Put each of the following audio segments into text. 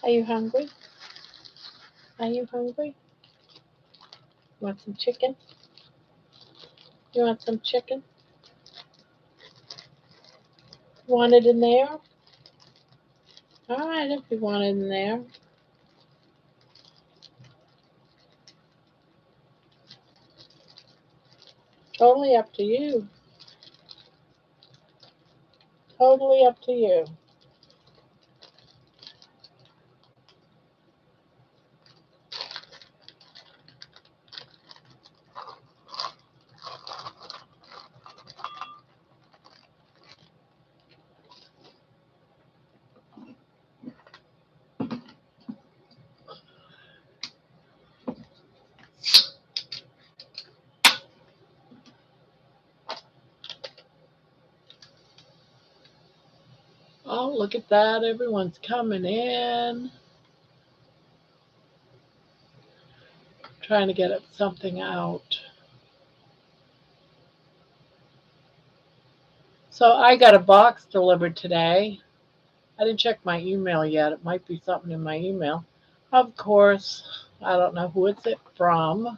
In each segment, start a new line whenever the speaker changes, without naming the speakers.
Are you hungry? Are you hungry? Want some chicken? You want some chicken? Want it in there? All right, if you want it in there. Totally up to you. Totally up to you. Oh, look at that. Everyone's coming in. Trying to get something out. So I got a box delivered today. I didn't check my email yet. It might be something in my email. Of course, I don't know who it's from.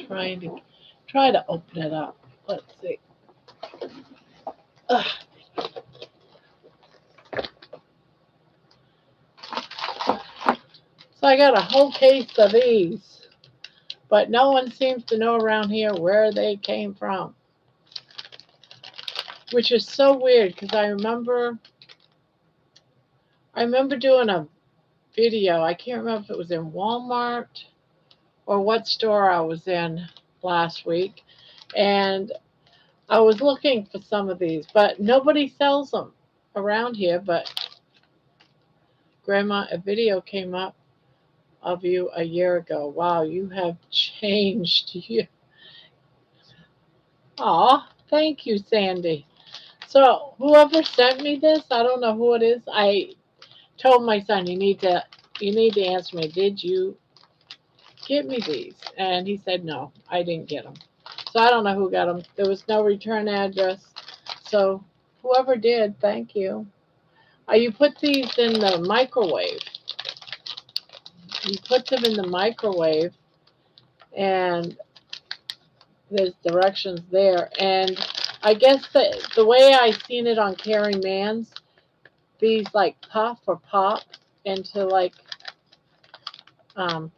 Try to open it up. Let's see. Ugh. So I got a whole case of these, but no one seems to know around here where they came from, which is so weird because I remember doing a video. I can't remember if it was in Walmart or what store I was in last week, and I was looking for some of these, but nobody sells them around here. But Grandma, a video came up of you a year ago. Wow, you have changed. You. Aw, thank you, Sandy. So whoever sent me this, I don't know who it is. I told my son, you need to answer me. Did you get me these? And he said, no, I didn't get them. So I don't know who got them. There was no return address. So whoever did, thank you. You put these in the microwave. You put them in the microwave, and there's directions there. And I guess the way I seen it on Caring Man's, these like puff or pop into like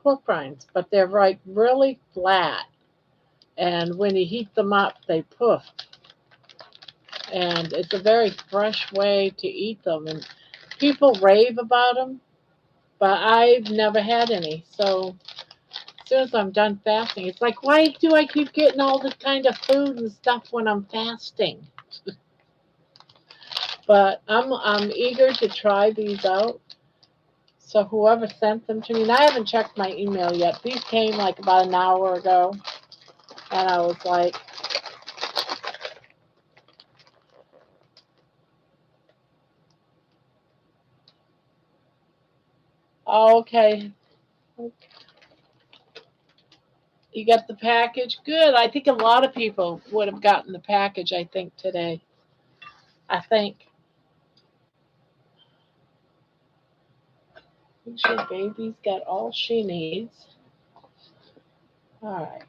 pork rinds, but they're like really flat. And when you heat them up, they poof. And it's a very fresh way to eat them. And people rave about them, but I've never had any. So as soon as I'm done fasting, it's like, why do I keep getting all this kind of food and stuff when I'm fasting? But I'm eager to try these out. So whoever sent them to me, and I haven't checked my email yet. These came like about an hour ago, and I was like, oh, okay. You got the package? Good. I think a lot of people would have gotten the package, I think, today. I think. Make sure baby's got all she needs. All right.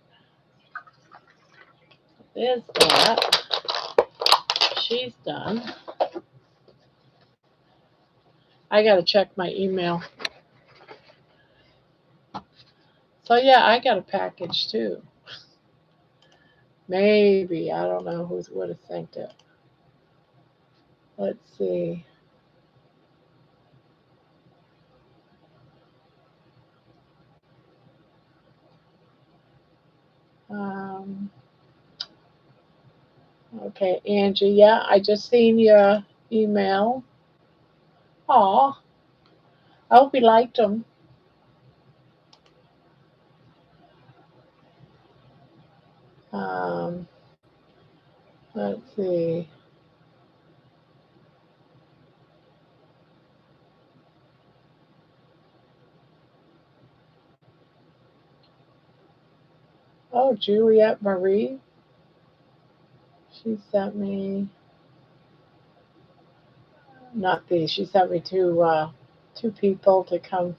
There's that. She's done. I got to check my email. So, yeah, I got a package too. Maybe. I don't know who would have sent it. Let's see. Um, okay, Angie. Yeah, I just seen your email. Aw, I hope you liked them. Um, let's see. Oh, Juliet Marie. She sent me. Not these. She sent me two people to come.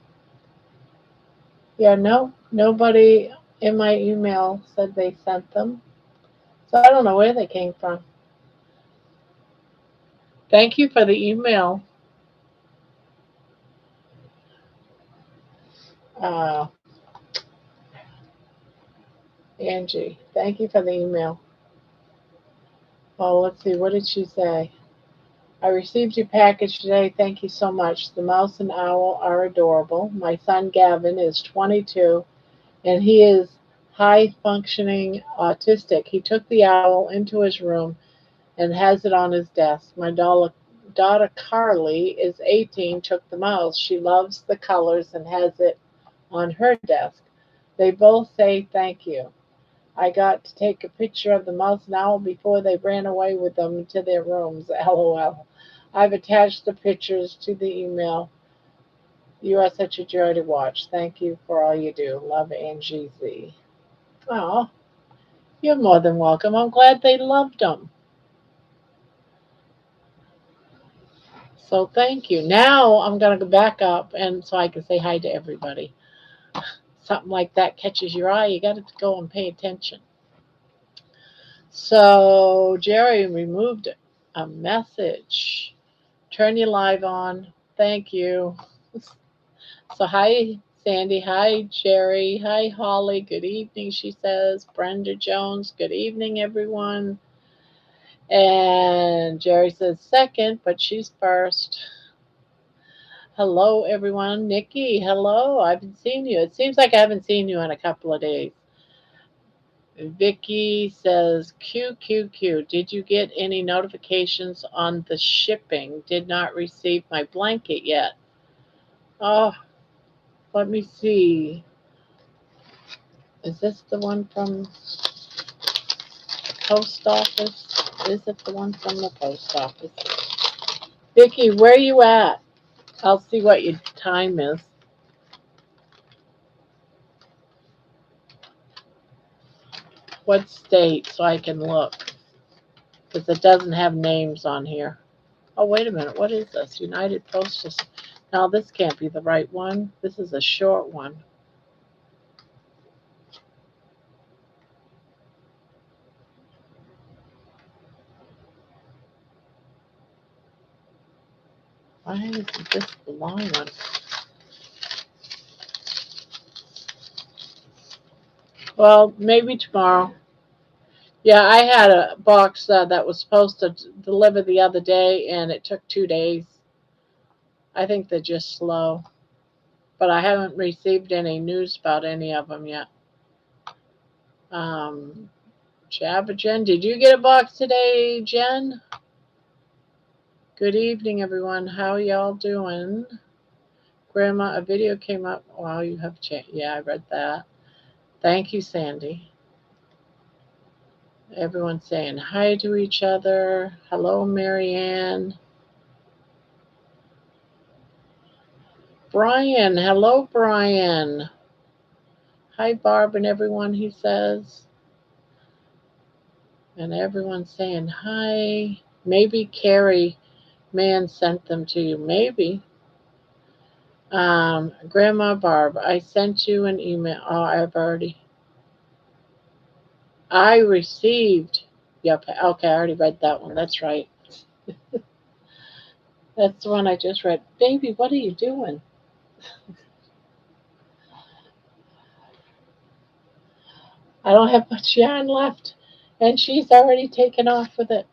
Yeah, no, nobody in my email said they sent them. So I don't know where they came from. Thank you for the email, uh, Angie. Thank you for the email. Oh, let's see. What did she say? I received your package today. Thank you so much. The mouse and owl are adorable. My son Gavin is 22 and he is high functioning autistic. He took the owl into his room and has it on his desk. My daughter Carly is 18, took the mouse. She loves the colors and has it on her desk. They both say thank you. I got to take a picture of the mouse and owl before they ran away with them to their rooms. LOL. I've attached the pictures to the email. You are such a joy to watch. Thank you for all you do. Love, Angie Z. Oh, you're more than welcome. I'm glad they loved them. So thank you. Now I'm going to go back up and so I can say hi to everybody. Something like that catches your eye, you got to go and pay attention. So Jerry removed a message. Turn your live on. Thank you. So hi Sandy, hi Jerry, hi Holly, good evening, she says. Brenda Jones, good evening everyone. And Jerry says second, but she's first. Hello everyone. Nikki, hello. I haven't seen you. It seems like I haven't seen you in a couple of days. Vicky says, Q, Q, Q. Did you get any notifications on the shipping? Did not receive my blanket yet. Oh, let me see. Is this the one from the post office? Is it the one from the post office? Vicky, where are you at? I'll see what your time is. What state so I can look? Because it doesn't have names on here. Oh, wait a minute. What is this? United Postal. Now, this can't be the right one. This is a short one. Why is this the long one? Well, maybe tomorrow. Yeah, I had a box that was supposed to deliver the other day, and it took 2 days. I think they're just slow. But I haven't received any news about any of them yet. Jabba Jen, did you get a box today, Jen? Good evening, everyone. How y'all doing? Grandma, a video came up. Wow, you have changed. Yeah, I read that. Thank you, Sandy. Everyone's saying hi to each other. Hello, Marianne. Brian, hello, Brian. Hi, Barb and everyone, he says. And everyone's saying hi. Maybe Carrie Mann sent them to you. Maybe. Grandma Barb, I sent you an email. Oh, I received. Yep. Okay, I already read that one. That's right. That's the one I just read. Baby, what are you doing? I don't have much yarn left. And she's already taken off with it.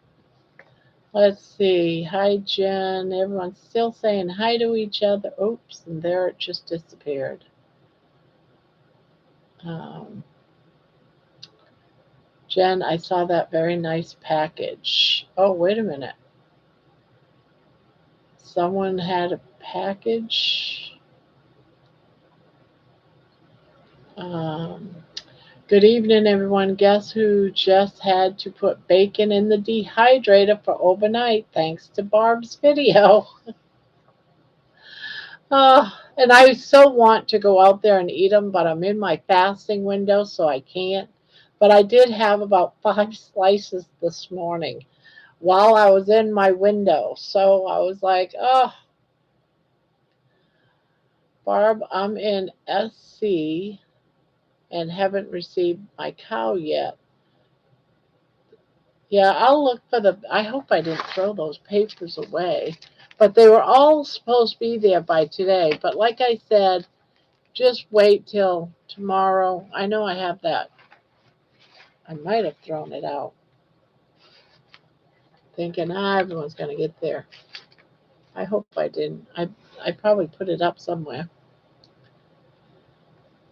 Let's see. Hi, Jen. Everyone's still saying hi to each other. Oops, and there it just disappeared. Um, Jen, I saw that very nice package. Oh, wait a minute. Someone had a package. Um, Good evening, everyone. Guess who just had to put bacon in the dehydrator for overnight thanks to Barb's video? And I so want to go out there and eat them, but I'm in my fasting window, so I can't. But I did have about 5 slices this morning. while I was in my window. So I was like, oh, Barb, I'm in SC and haven't received my cow yet. Yeah, I'll look for I hope I didn't throw those papers away. But they were all supposed to be there by today. But like I said, just wait till tomorrow. I know I have that. I might have thrown it out. Thinking, everyone's going to get there. I hope I didn't. I probably put it up somewhere.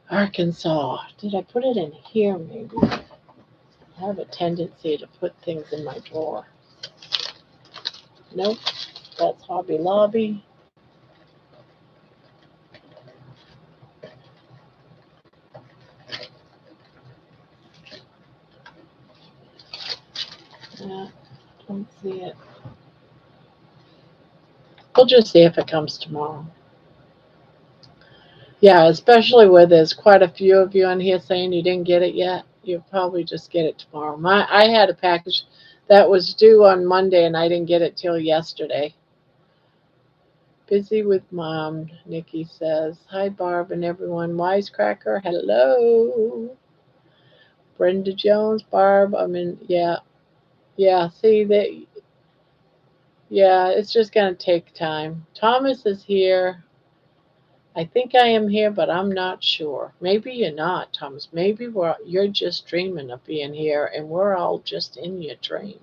Arkansas. Did I put it in here maybe? I have a tendency to put things in my drawer. Nope. That's Hobby Lobby. Yeah, don't see it. We'll just see if it comes tomorrow. Yeah, especially where there's quite a few of you on here saying you didn't get it yet. You'll probably just get it tomorrow. I had a package that was due on Monday and I didn't get it till yesterday. Busy with mom, Nikki says. Hi, Barb and everyone. Wisecracker, hello. Brenda Jones, Barb, yeah, see that, yeah, it's just going to take time. Thomas is here. I think I am here, but I'm not sure. Maybe you're not, Thomas. Maybe you're just dreaming of being here, and we're all just in your dream.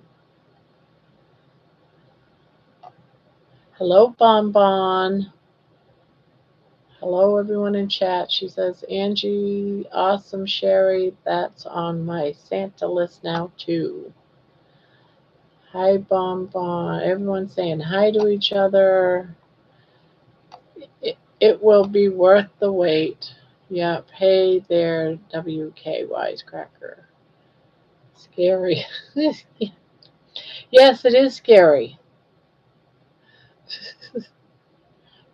Hello, Bonbon. Hello, everyone in chat. She says, Angie, awesome, Sherry. That's on my Santa list now, too. Hi, Bonbon. Everyone's saying hi to each other. It will be worth the wait. Yep. Hey there, WK Wisecracker. Scary. Yes, it is scary.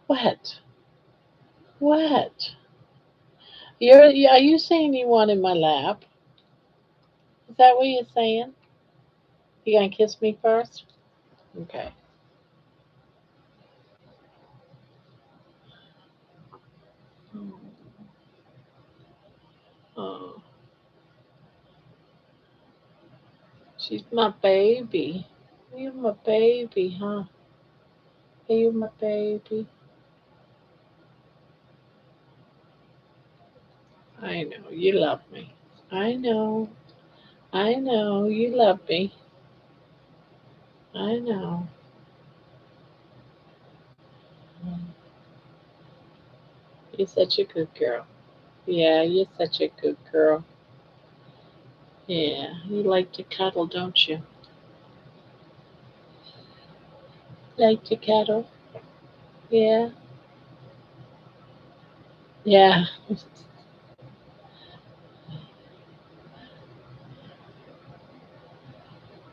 What? What? Are you saying you wanted my lap? Is that what you're saying? You gonna kiss me first? Okay. Oh, she's my baby. You're my baby, huh? You're my baby. I know you love me. I know. I know you love me. I know. You're such a good girl. Yeah, you're such a good girl. Yeah, you like to cuddle, don't you? Like to cuddle? Yeah. Yeah.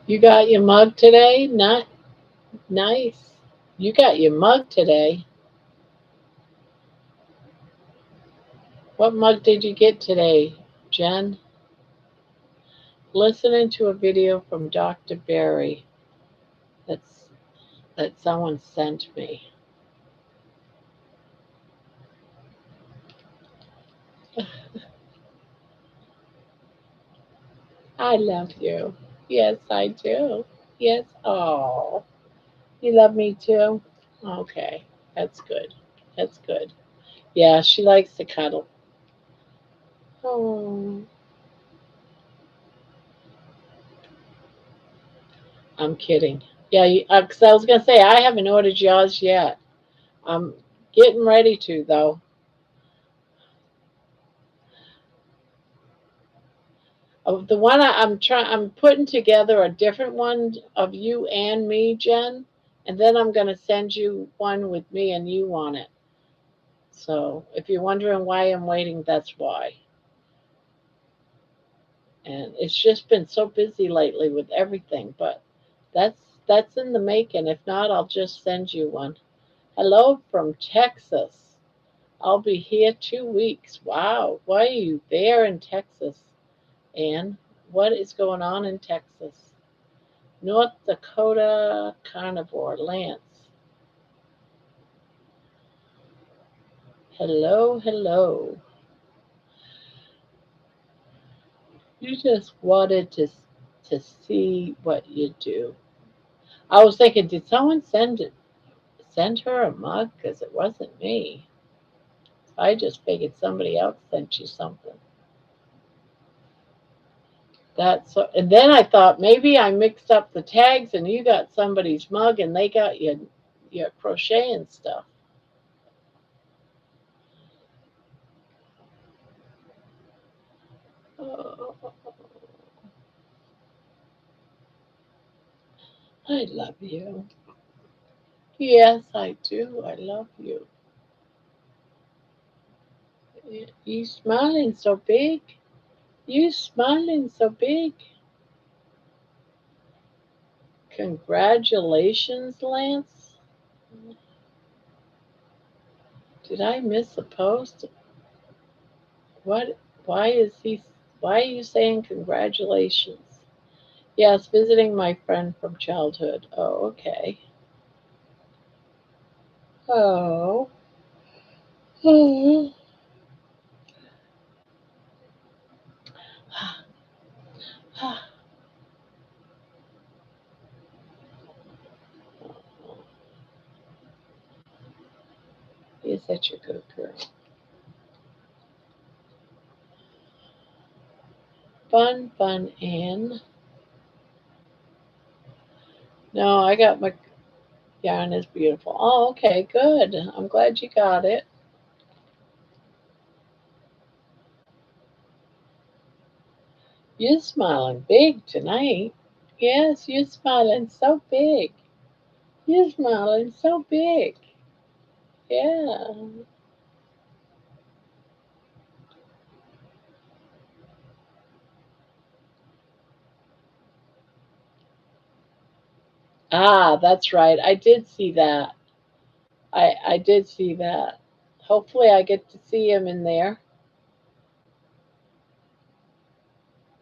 You got your mug today? Not nice. You got your mug today. What mug did you get today, Jen? Listening to a video from Dr. Barry that's that someone sent me. I love you. Yes, I do. Yes. Oh, you love me too? Okay. That's good. That's good. Yeah, she likes to cuddle. Oh, I'm kidding. Yeah, because I was going to say, I haven't ordered yours yet. I'm getting ready to, though. Of the one I'm putting together a different one of you and me, Jen, and then I'm going to send you one with me and you on it. So if you're wondering why I'm waiting, that's why. And it's just been so busy lately with everything, but that's in the making. If not, I'll just send you one. Hello from Texas. I'll be here 2 weeks. Wow. Why are you there in Texas, Anne? What is going on in Texas? North Dakota carnivore Lance. Hello, hello. You just wanted to see what you do. I was thinking, did someone send her a mug? Because it wasn't me. I just figured somebody else sent you something. That's so, and then I thought maybe I mixed up the tags and you got somebody's mug and they got your crochet and stuff. Oh, I love you. Yes, I do. I love you. You smiling so big. You smiling so big. Congratulations, Lance. Did I miss a post? What? Why is he? Why are you saying congratulations? Yes, visiting my friend from childhood. Oh, okay. Oh. Oh. You're such a good girl. Fun, fun, Anne. No, I got my yarn is beautiful. Oh, okay, good. I'm glad you got it. You're smiling big tonight. Yes, you're smiling so big. You're smiling so big. Yeah. Ah, that's right. I did see that. I did see that. Hopefully, I get to see him in there.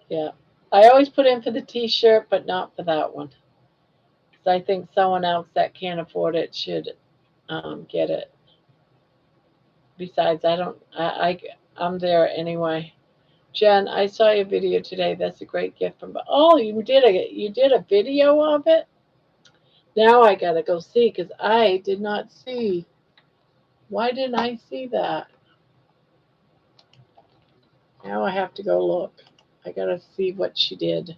Yeah. I always put in for the T-shirt, but not for that one. Because I think someone else that can't afford it should get it. Besides, I don't. I'm there anyway. Jen, I saw your video today. That's a great gift from. Oh, you did a video of it. Now I gotta go see because I did not see. Why didn't I see that? Now I have to go look. I gotta see what she did.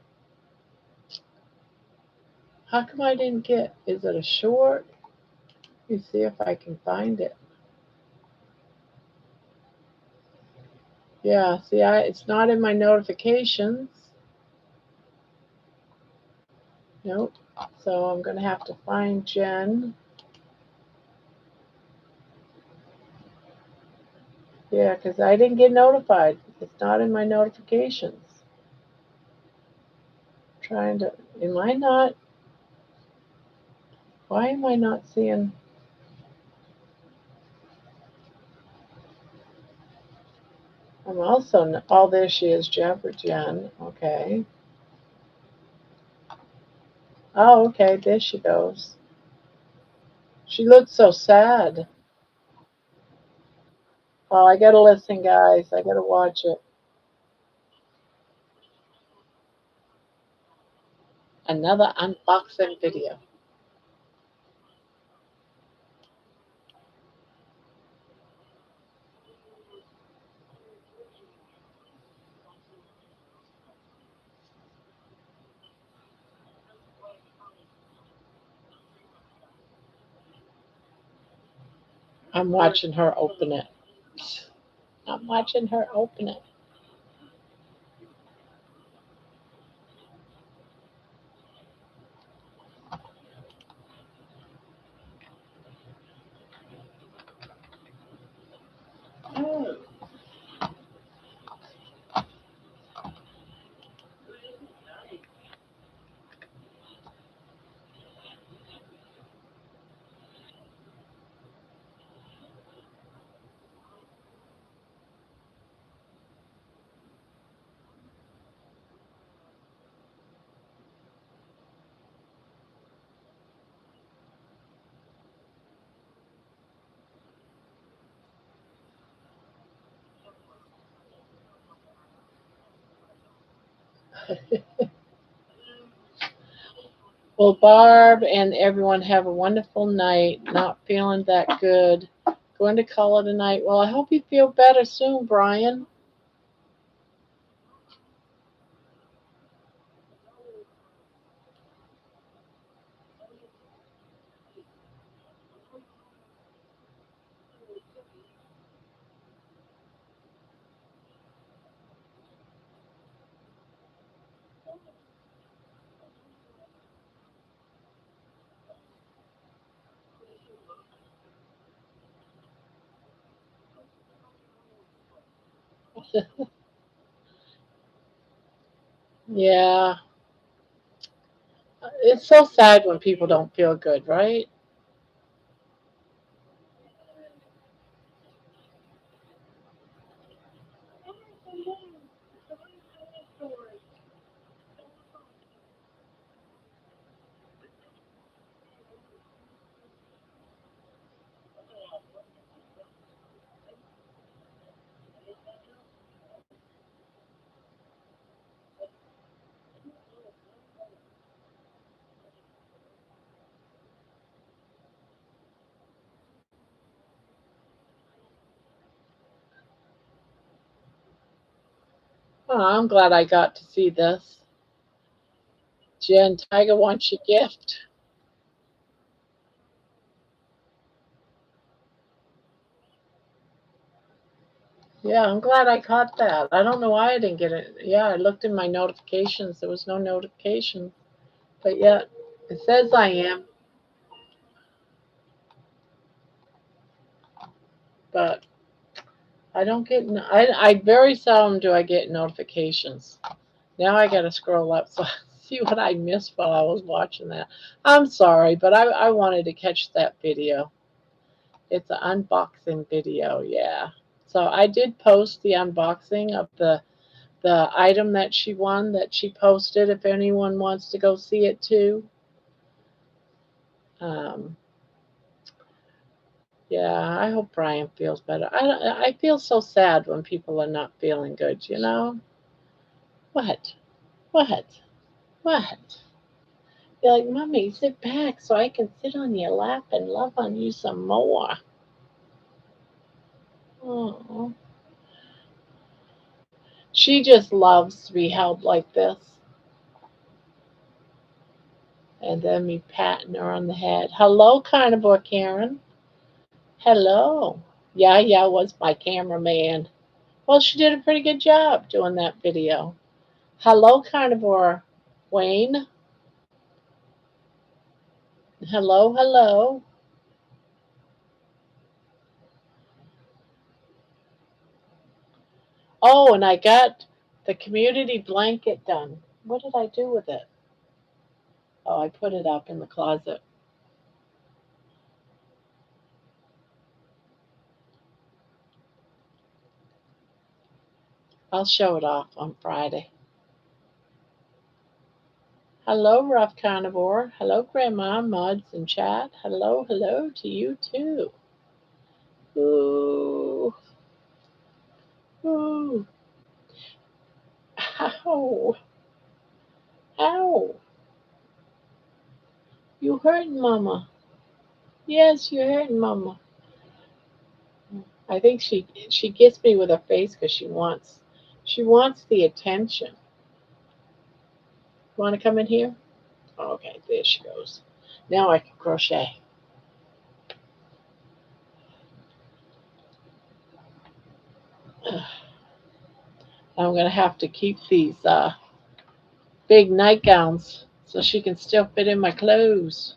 How come I didn't get? Is it a short? Let me see if I can find it. Yeah, see, it's not in my notifications. Nope. So I'm gonna have to find Jen. Yeah, because I didn't get notified. It's not in my notifications. Trying to. Am I not? Why am I not seeing? I'm also. Oh, there she is, Jen. Okay. Oh, okay. There she goes. She looks so sad. Oh, I gotta listen, guys. I gotta watch it. Another unboxing video. I'm watching her open it. I'm watching her open it. Oh, Well, Barb and everyone have a wonderful night. Not feeling that good. Going to call it a night. Well, I hope you feel better soon, Brian. Yeah, it's so sad when people don't feel good, right? Oh, I'm glad I got to see this. Jen Tiger wants your gift. Yeah, I'm glad I caught that. I don't know why I didn't get it. Yeah, I looked in my notifications. There was no notification. But yet, it says I am. But I don't get. I very seldom do I get notifications. Now I got to scroll up so I see what I missed while I was watching that. I'm sorry, but I wanted to catch that video. It's an unboxing video, yeah. So I did post the unboxing of the item that she won that she posted. If anyone wants to go see it too. Um, yeah, I hope Brian feels better. I feel so sad when people are not feeling good. You know what? What? What? You're like, Mommy, sit back so I can sit on your lap and love on you some more. Oh, she just loves to be held like this. And then me patting her on the head. Hello, carnivore Karen. Hello. Yeah, yeah, was my cameraman. Well, she did a pretty good job doing that video. Hello, carnivore Wayne. Hello, hello. Oh, and I got the community blanket done. What did I do with it? Oh, I put it up in the closet. I'll show it off on Friday. Hello, Rough Carnivore. Hello, Grandma, Muds, and Chat. Hello, hello to you too. Ooh, ooh, ow, ow. You hurting, Mama. Yes, you're hurting, Mama. I think she gets me with her face because she wants the attention. Want to come in here? Okay, there she goes. Now I can crochet. I'm gonna have to keep these big nightgowns so she can still fit in my clothes.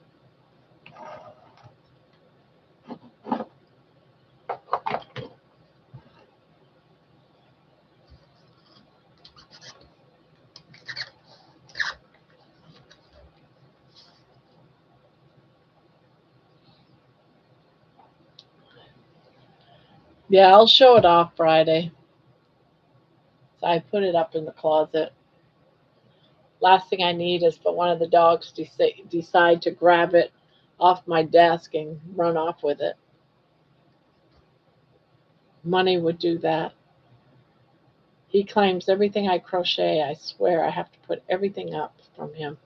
Yeah, I'll show it off Friday. So I put it up in the closet. Last thing I need is for one of the dogs to decide to grab it off my desk and run off with it. Money would do that. He claims everything I crochet. I swear I have to put everything up from him.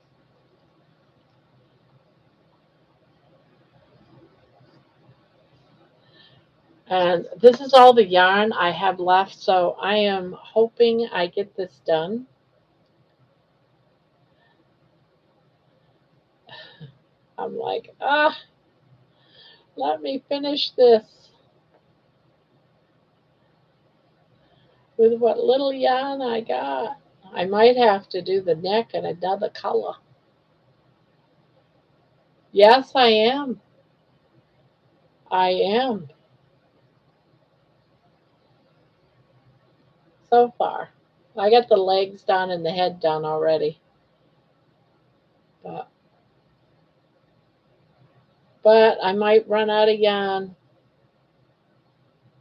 And this is all the yarn I have left, so I am hoping I get this done. I'm like, let me finish this with what little yarn I got. I might have to do the neck in another color. Yes, I am. I am so far. I got the legs done and the head done already. But I might run out of yarn.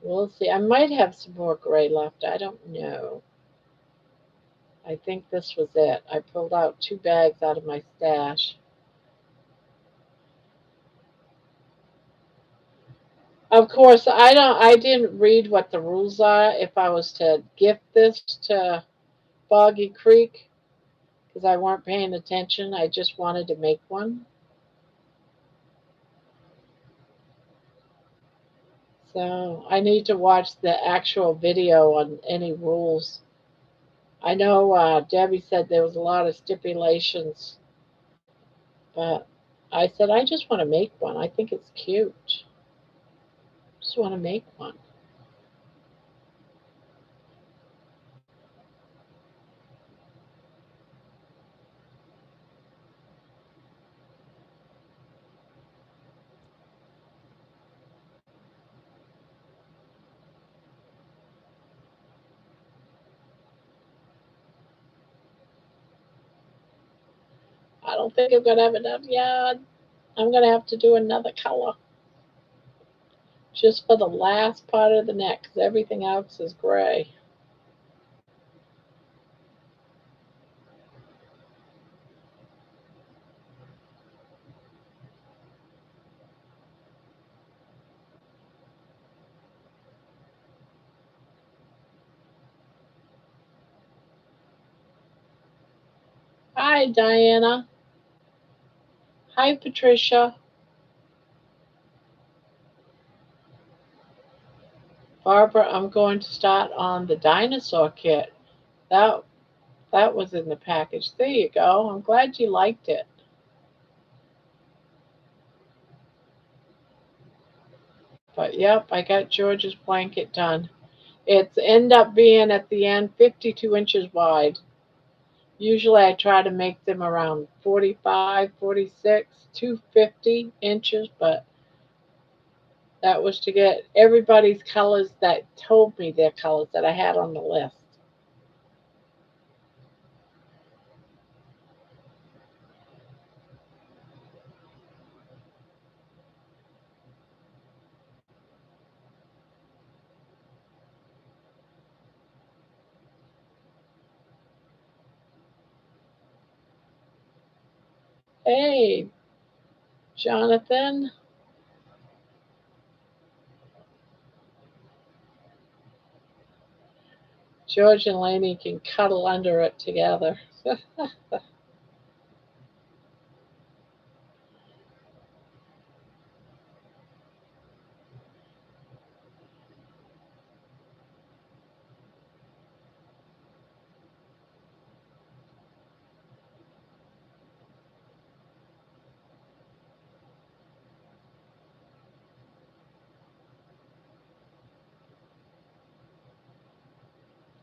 We'll see. I might have some more gray left. I don't know. I think this was it. I pulled out 2 bags out of my stash. Of course, I didn't read what the rules are if I was to gift this to Boggy Creek because I weren't paying attention. I just wanted to make one. So I need to watch the actual video on any rules. I know Debbie said there was a lot of stipulations, but I said I just want to make one. I think it's cute. Just want to make one. I don't think I'm gonna have enough yarn. I'm gonna have to do another color just for the last part of the neck because everything else is gray. Hi, Diana. Hi, Patricia. Barbara, I'm going to start on the dinosaur kit. That that was in the package. There you go. I'm glad you liked it. But yep, I got George's blanket done. It's end up being at the end 52 inches wide. Usually I try to make them around 45, 46, 250 inches, but that was to get everybody's colors that told me their colors that I had on the list. Hey, Jonathan. George and Laney can cuddle under it together.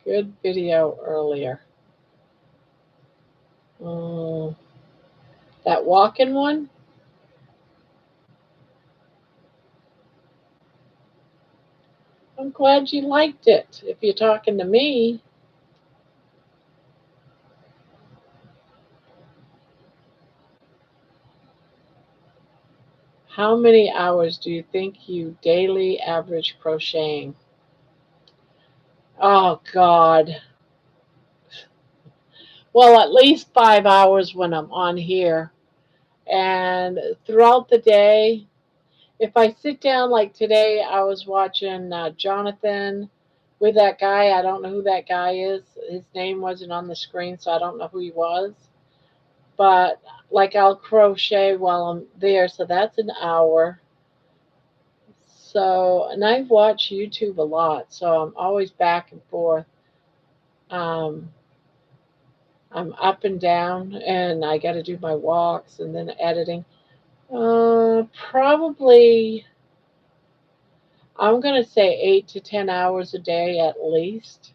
Good video earlier. Mm, that walking one? I'm glad you liked it. If you're talking to me, how many hours do you think you daily average crocheting? Oh, God. Well, at least 5 hours when I'm on here. And throughout the day, if I sit down like today, I was watching Jonathan with that guy. I don't know who that guy is. His name wasn't on the screen, so I don't know who he was. But like I'll crochet while I'm there, so that's an hour. So, and I've watched YouTube a lot, so I'm always back and forth. Um, I'm up and down, and I got to do my walks and then editing. Probably, I'm going to say 8 to 10 hours a day at least.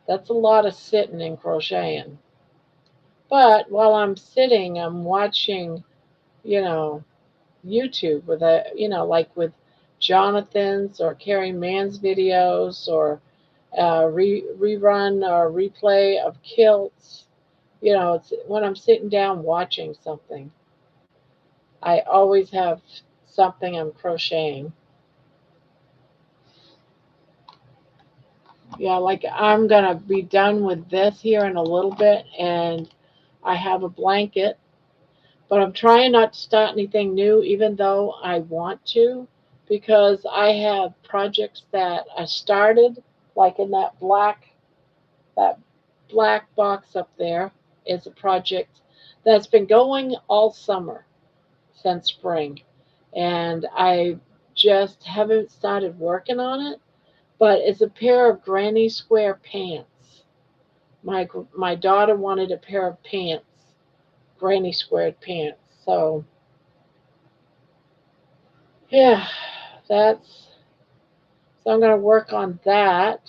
That's a lot of sitting and crocheting. But while I'm sitting, I'm watching, you know, YouTube with like with Jonathan's or Carrie Mann's videos or rerun or replay of kilts. It's when I'm sitting down watching something. I always have something I'm crocheting. Yeah, like I'm gonna be done with this here in a little bit, and I have a blanket, but I'm trying not to start anything new, even though I want to, because I have projects that I started, like in that black box up there is a project that's been going all summer since spring, and I just haven't started working on it. But it's a pair of granny square pants. My daughter wanted a pair of pants, granny squared pants. So yeah, that's so I'm gonna work on that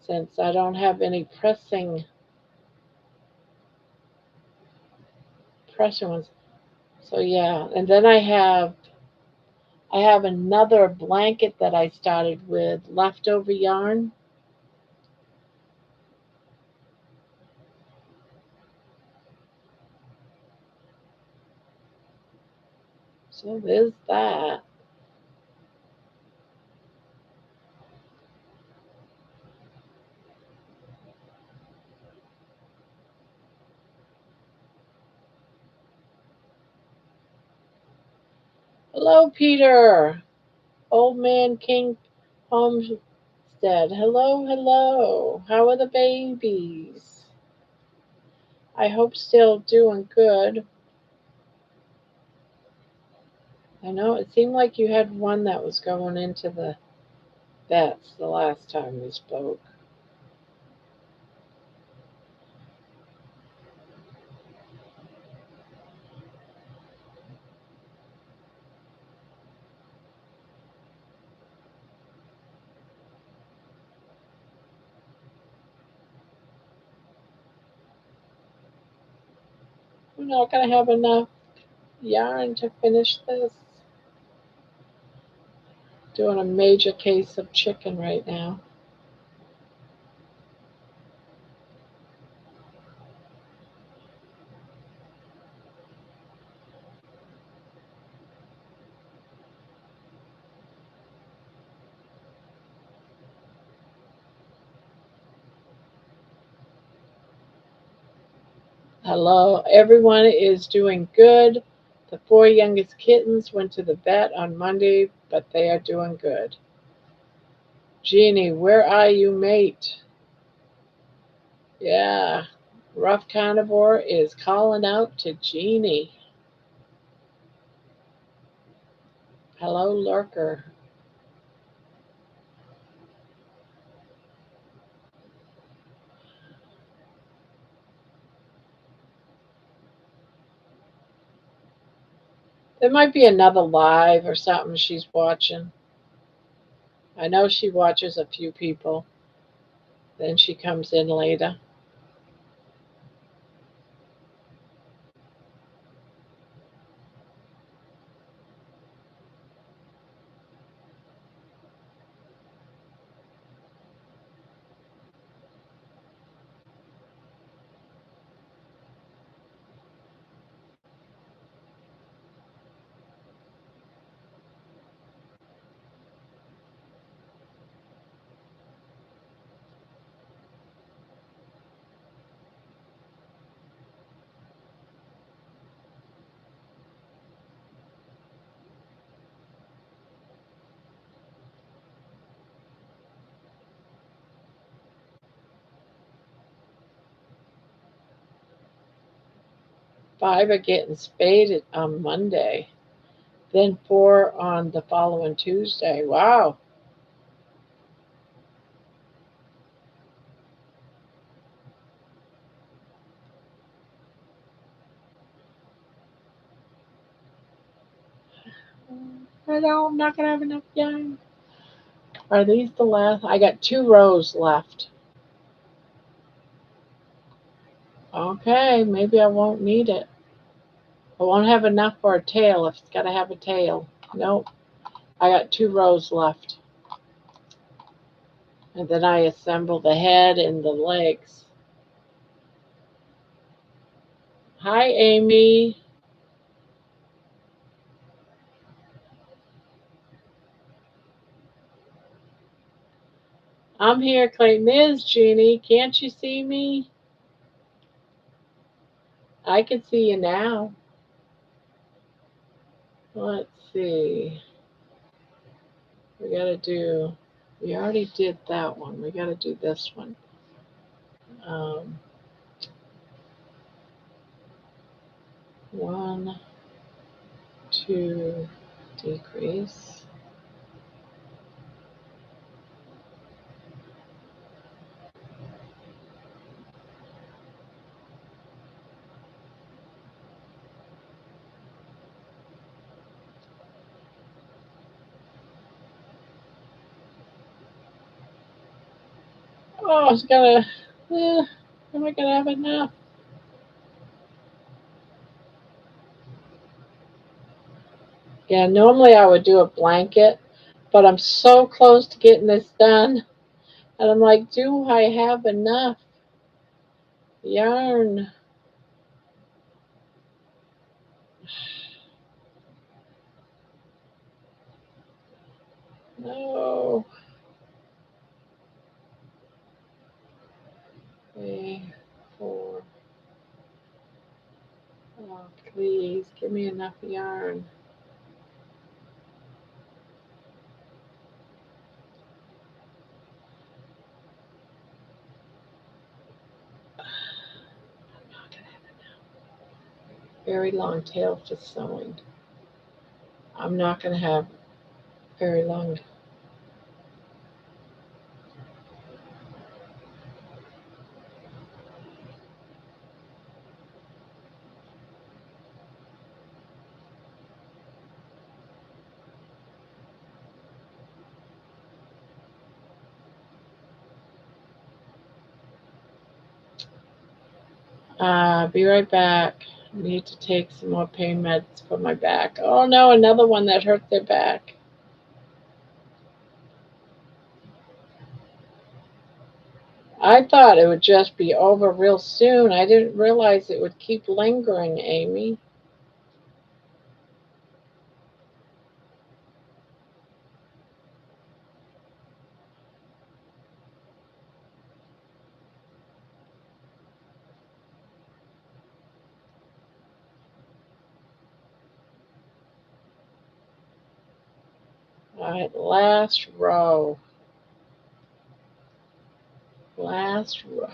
since I don't have any pressing ones. So yeah, and then I have another blanket that I started with leftover yarn. So there's that. Hello, Peter. Old Man King Homestead. Hello, hello. How are the babies? I hope still doing good. I know it seemed like you had one that was going into the vets the last time we spoke. We're not going to have enough yarn to finish this. Doing a major case of chicken right now. Hello, everyone is doing good. The four youngest kittens went to the vet on Monday, but they are doing good. Jeannie, where are you, mate? Yeah, Rough Carnivore is calling out to Jeannie. Hello, Lurker. There might be another live or something she's watching. I know she watches a few people. Then she comes in later. 5 are getting spaded on Monday, then 4 on the following Tuesday. Wow. I know I'm not gonna have enough yarn. Are these the last? I got 2 rows left. Okay, maybe I won't need it. I won't have enough for a tail if it's got to have a tail. Nope. I got 2 rows left. And then I assemble the head and the legs. Hi, Amy. I'm here, Clay. Ms. Jeannie, can't you see me? I can see you now. Let's see. We already did that one. We got to do this one. Um, 1, 2, decrease. Oh, it's gonna. Am I gonna have enough? Yeah, normally I would do a blanket, but I'm so close to getting this done. And I'm like, do I have enough yarn? No. 3, 4. Oh, please, give me enough yarn. Very long tail for sewing. I'm not going to have very long. Be right back. Need to take some more pain meds for my back. Oh no, another one that hurt their back. I thought it would just be over real soon. I didn't realize it would keep lingering, Amy. All right, last row. Last row.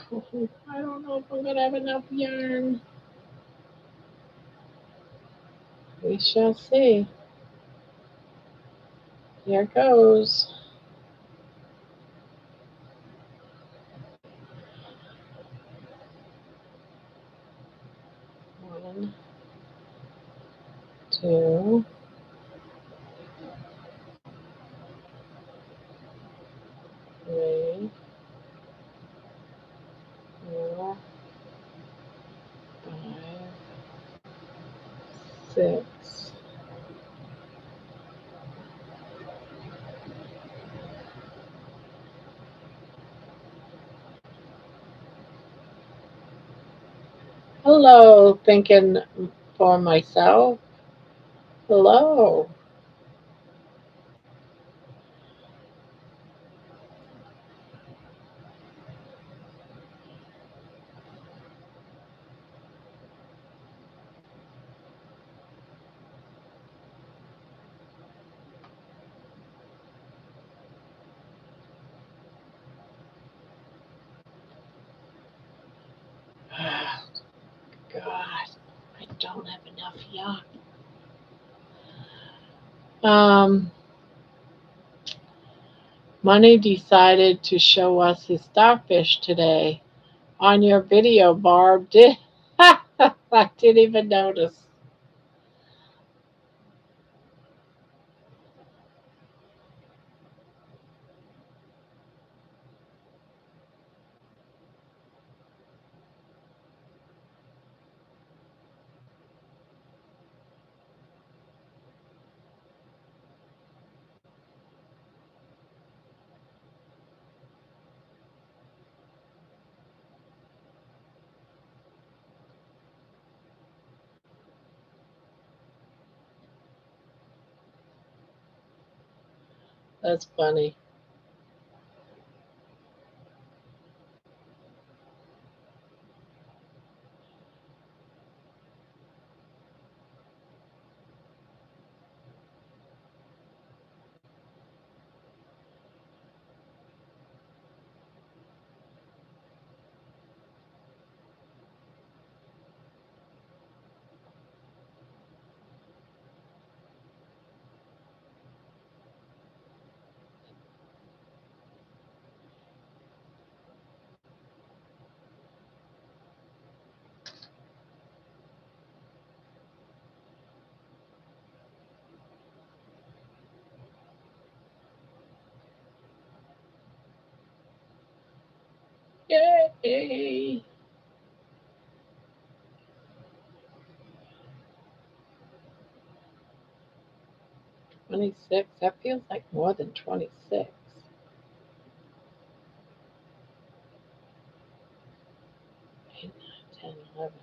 I don't know if I'm going to have enough yarn. We shall see. Here goes. 1, 2, 3, 4, 5, 6. Hello, thinking for myself. Hello. God, I don't have enough yarn. Money decided to show us his starfish today on your video, Barb. Did I didn't even notice. That's funny. Yay! 26. That feels like more than 26. 8, 9, 10, 11,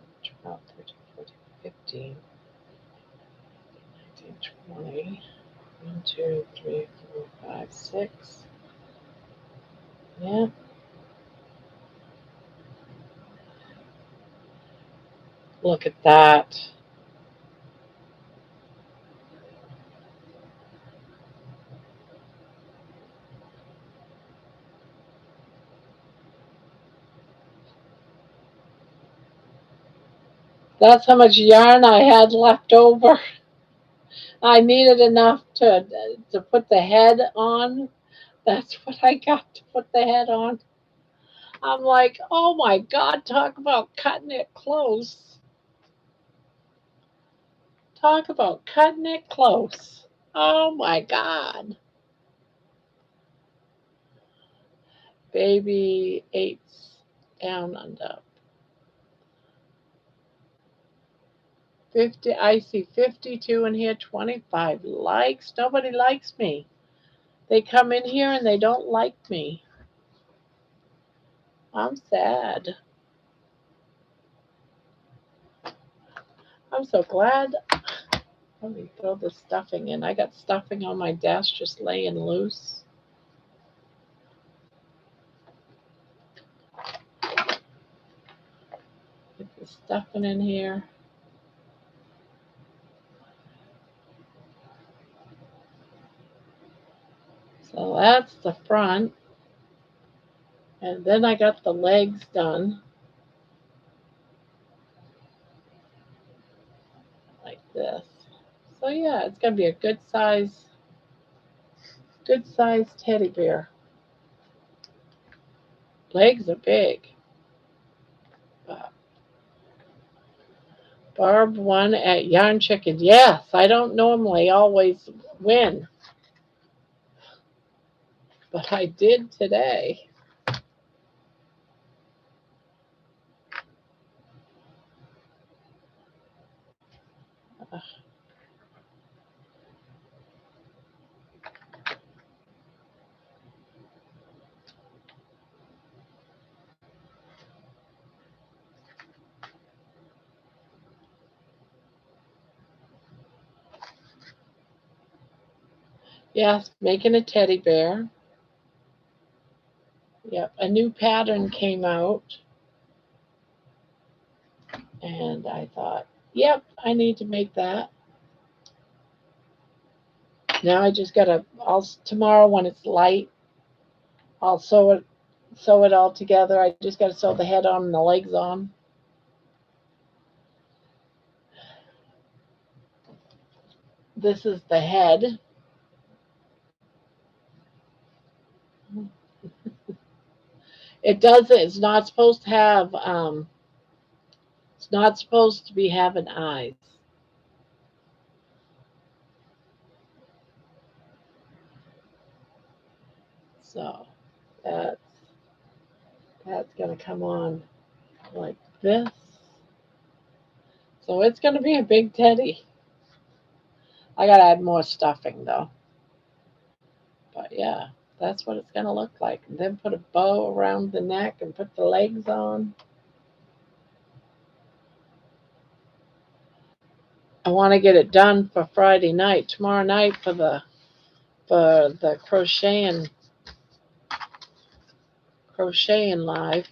12, 13, 14, 15, 19, 20. 1, 2, 3, 4, 5, 6. Yeah, look at that. That's how much yarn I had left over. I needed enough to put the head on. That's what I got to put the head on. I'm like, oh my God, talk about cutting it close. Talk about cutting it close. Oh my God. Baby eights down under. 50, I see 52 in here, 25 likes. Nobody likes me. They come in here and they don't like me. I'm sad. I'm so glad. Let me throw the stuffing in. I got stuffing on my desk just laying loose. Get the stuffing in here. So that's the front. And then I got the legs done. Like this. So yeah, it's gonna be a good size teddy bear. Legs are big. But Barb won at Yarn Chicken. Yes, I don't normally always win, but I did today. Yes, making a teddy bear. Yep, a new pattern came out, and I thought, yep, I need to make that. Now I just gotta. Tomorrow when it's light, I'll sew it all together. I just gotta sew the head on and the legs on. This is the head. It doesn't. It's not supposed to have. It's not supposed to be having eyes. So that's that's gonna come on like this. So it's gonna be a big teddy. I gotta add more stuffing though. But yeah, that's what it's gonna look like. And then put a bow around the neck and put the legs on. I want to get it done for Friday night, tomorrow night for the crocheting live.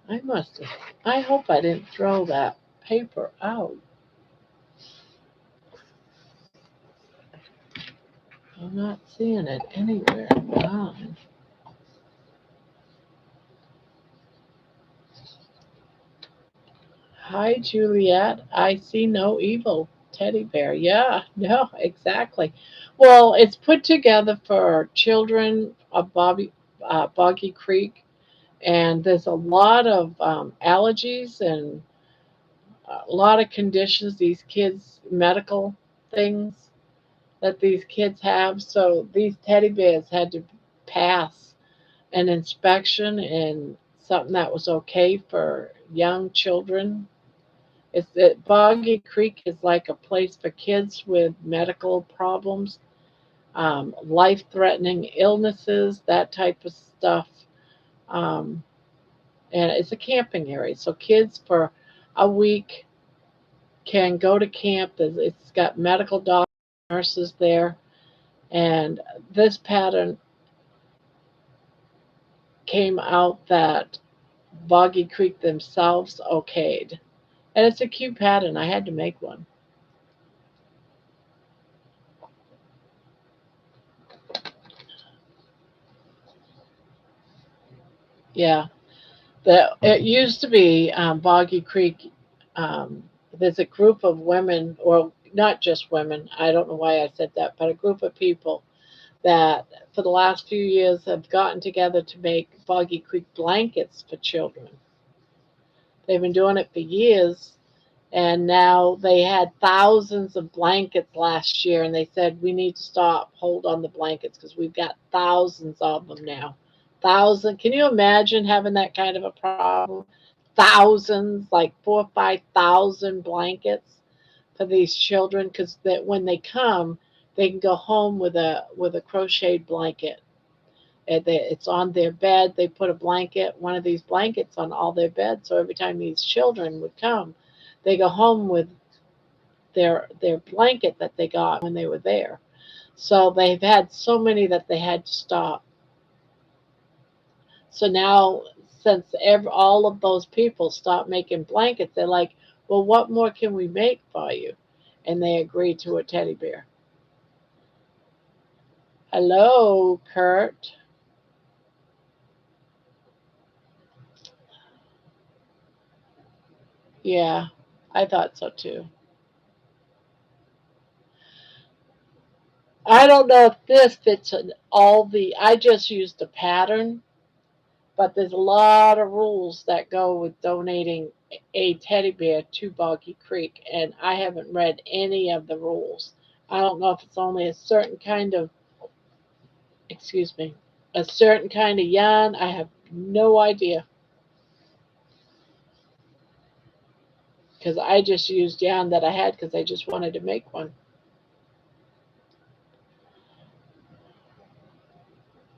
I must have. I hope I didn't throw that paper out. I'm not seeing it anywhere. Hi, Juliet. I see no evil. Teddy bear. Yeah, no, exactly. Well, it's put together for children of Boggy Creek, and there's a lot of allergies and a lot of conditions, these kids, medical things that these kids have. So these teddy bears had to pass an inspection and something that was okay for young children. It's that Boggy Creek is like a place for kids with medical problems, life-threatening illnesses, that type of stuff. Um, and it's a camping area, so kids for a week can go to camp. It's got medical doctors, nurses there, and this pattern came out that Boggy Creek themselves okayed. And it's a cute pattern. I had to make one. Yeah. It used to be Boggy Creek. Um, there's a group of women, or not just women, I don't know why I said that, but a group of people that for the last few years have gotten together to make Boggy Creek blankets for children. They've been doing it for years, and now they had thousands of blankets last year, and they said we need to stop hold on the blankets because we've got thousands of them now. Thousand, can you imagine having that kind of a problem? Thousands, like 4 or 5 thousand blankets for these children, because that when they come, they can go home with a crocheted blanket. It's on their bed. They put a blanket, one of these blankets, on all their beds. So every time these children would come, they go home with their blanket that they got when they were there. So they've had so many that they had to stop. So now, since all of those people stopped making blankets, they're like, well, what more can we make for you? And they agreed to a teddy bear. Hello, Kurt. Yeah, I thought so too. I don't know if this fits in all the. I just used a pattern, but there's a lot of rules that go with donating a teddy bear to Boggy Creek, and I haven't read any of the rules. I don't know if it's only a certain kind of, excuse me, a certain kind of yarn. I have no idea because I just used yarn that I had because I just wanted to make one.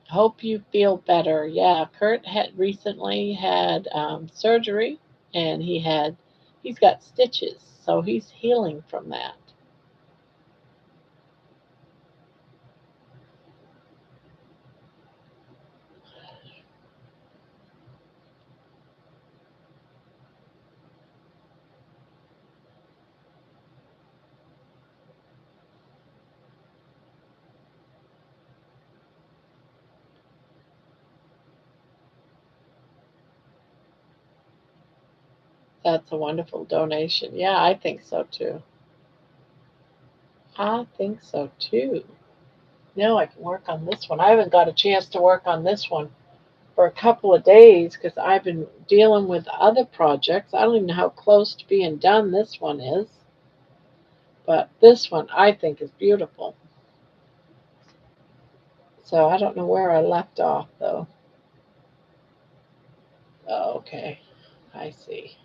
Hope you feel better. Yeah, Kurt had recently had surgery, and he had He's got stitches, so he's healing from that. That's a wonderful donation. Yeah, I think so too. I think so too. Now I can work on this one. I haven't got a chance to work on this one for a couple of days because I've been dealing with other projects. I don't even know how close to being done this one is, but this one I think is beautiful. So I don't know where I left off though. Oh, okay, I see.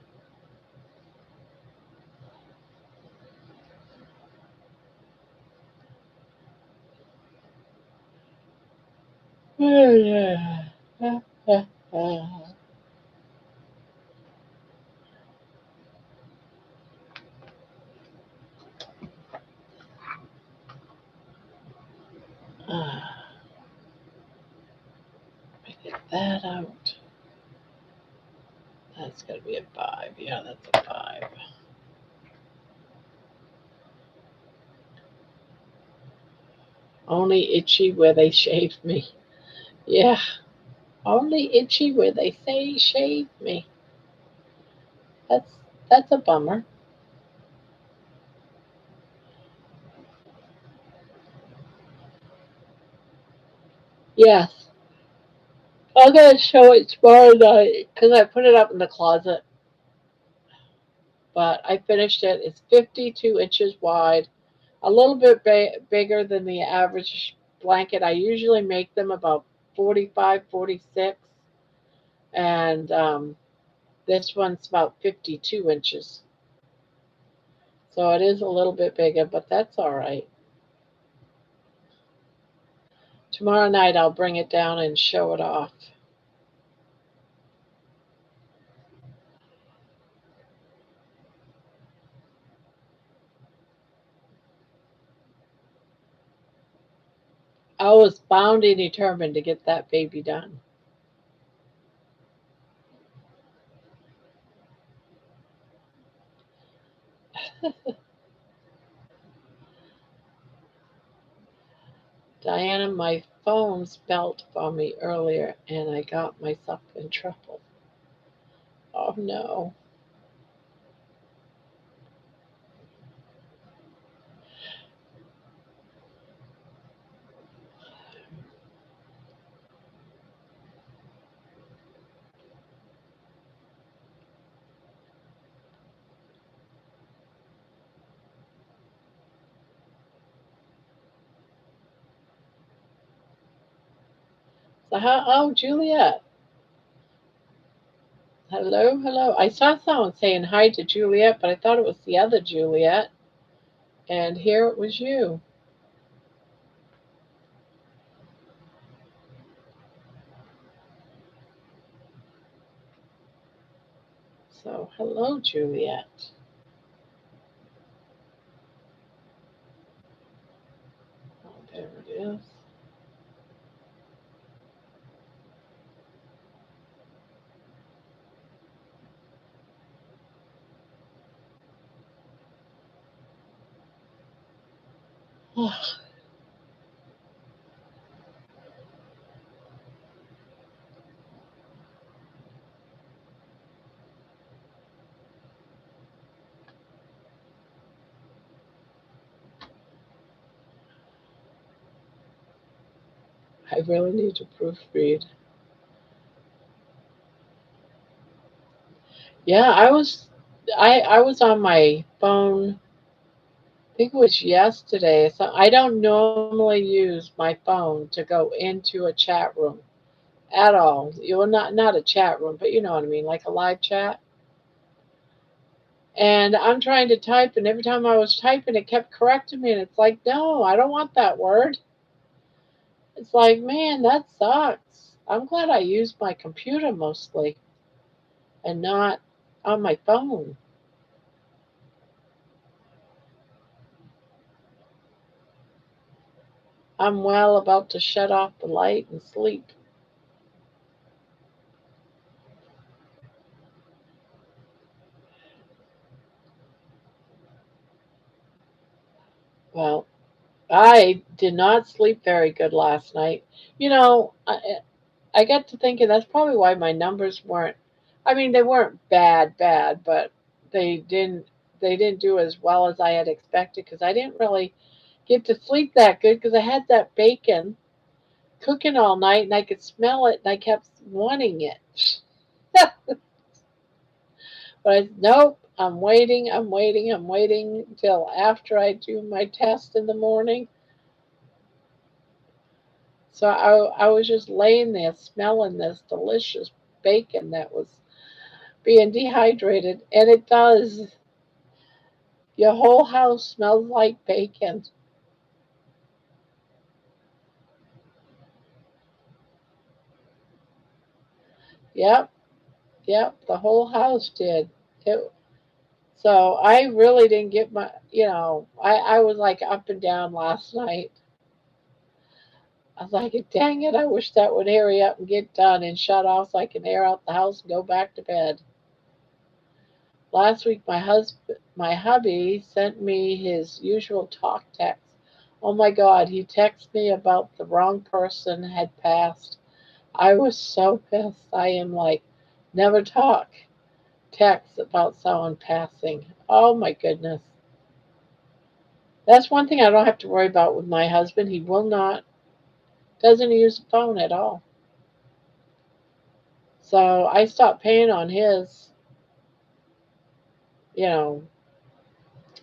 Get that out. That's gonna be a 5. Yeah, that's a 5. Only itchy where they shaved me. Yeah, only itchy where they say shave me. That's that's a bummer. Yes, I'm gonna show it tomorrow night because I put it up in the closet. But I finished it. It's 52 inches wide, a little bit bigger than the average blanket. I usually make them about 45, 46, and this one's about 52 inches. So it is a little bit bigger, but that's all right. Tomorrow night I'll bring it down and show it off. I was bound and determined to get that baby done. Diana, my phone spelt for me earlier and I got myself in trouble. Oh no. So how, oh, Juliet. Hello, hello. I saw someone saying hi to Juliet, but I thought it was the other Juliet. And here it was you. So hello, Juliet. Oh, there it is. I really need to proofread. Yeah, I was on my phone. I think it was yesterday. So I don't normally use my phone to go into a chat room at all. You're not a chat room, but you know what I mean, like a live chat. And I'm trying to type, and every time I was typing, it kept correcting me, and it's like, no, I don't want that word. It's like, man, that sucks. I'm glad I use my computer mostly and not on my phone. I'm well about to shut off the light and sleep. Well, I did not sleep very good last night. You know, I got to thinking that's probably why my numbers weren't. I mean, they weren't bad, but they didn't they didn't do as well as I had expected because I didn't really get to sleep that good because I had that bacon cooking all night and I could smell it and I kept wanting it. But nope, I'm waiting until after I do my test in the morning. So I was just laying there smelling this delicious bacon that was being dehydrated. And it does. Your whole house smells like bacon. Yep, yep, the whole house did. It, so I really didn't get I was like up and down last night. I was like, dang it, I wish that would hurry up and get done and shut off so I can air out the house and go back to bed. Last week, my hubby, sent me his usual talk text. Oh my God, he texted me about the wrong person had passed. I was so pissed. I am like, never talk text about someone passing. Oh my goodness. That's one thing I don't have to worry about with my husband. He will not, doesn't use the phone at all. So I stopped paying on his, you know,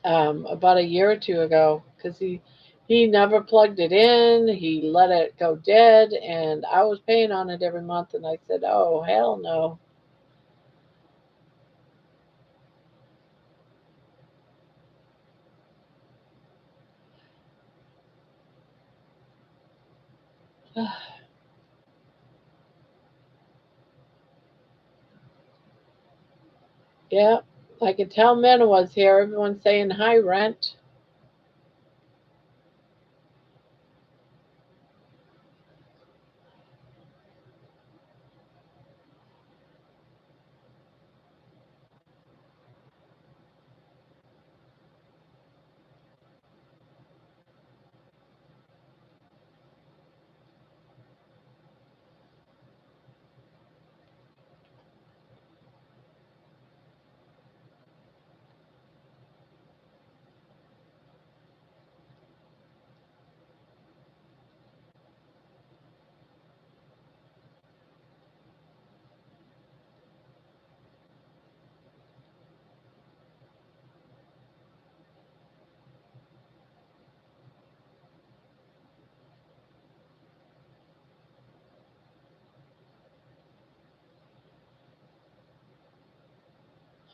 about a year or two ago because he never plugged it in. He let it go dead, and I was paying on it every month. And I said, "Oh hell no!" Yeah, I could tell men was here. Everyone's saying hi, rent.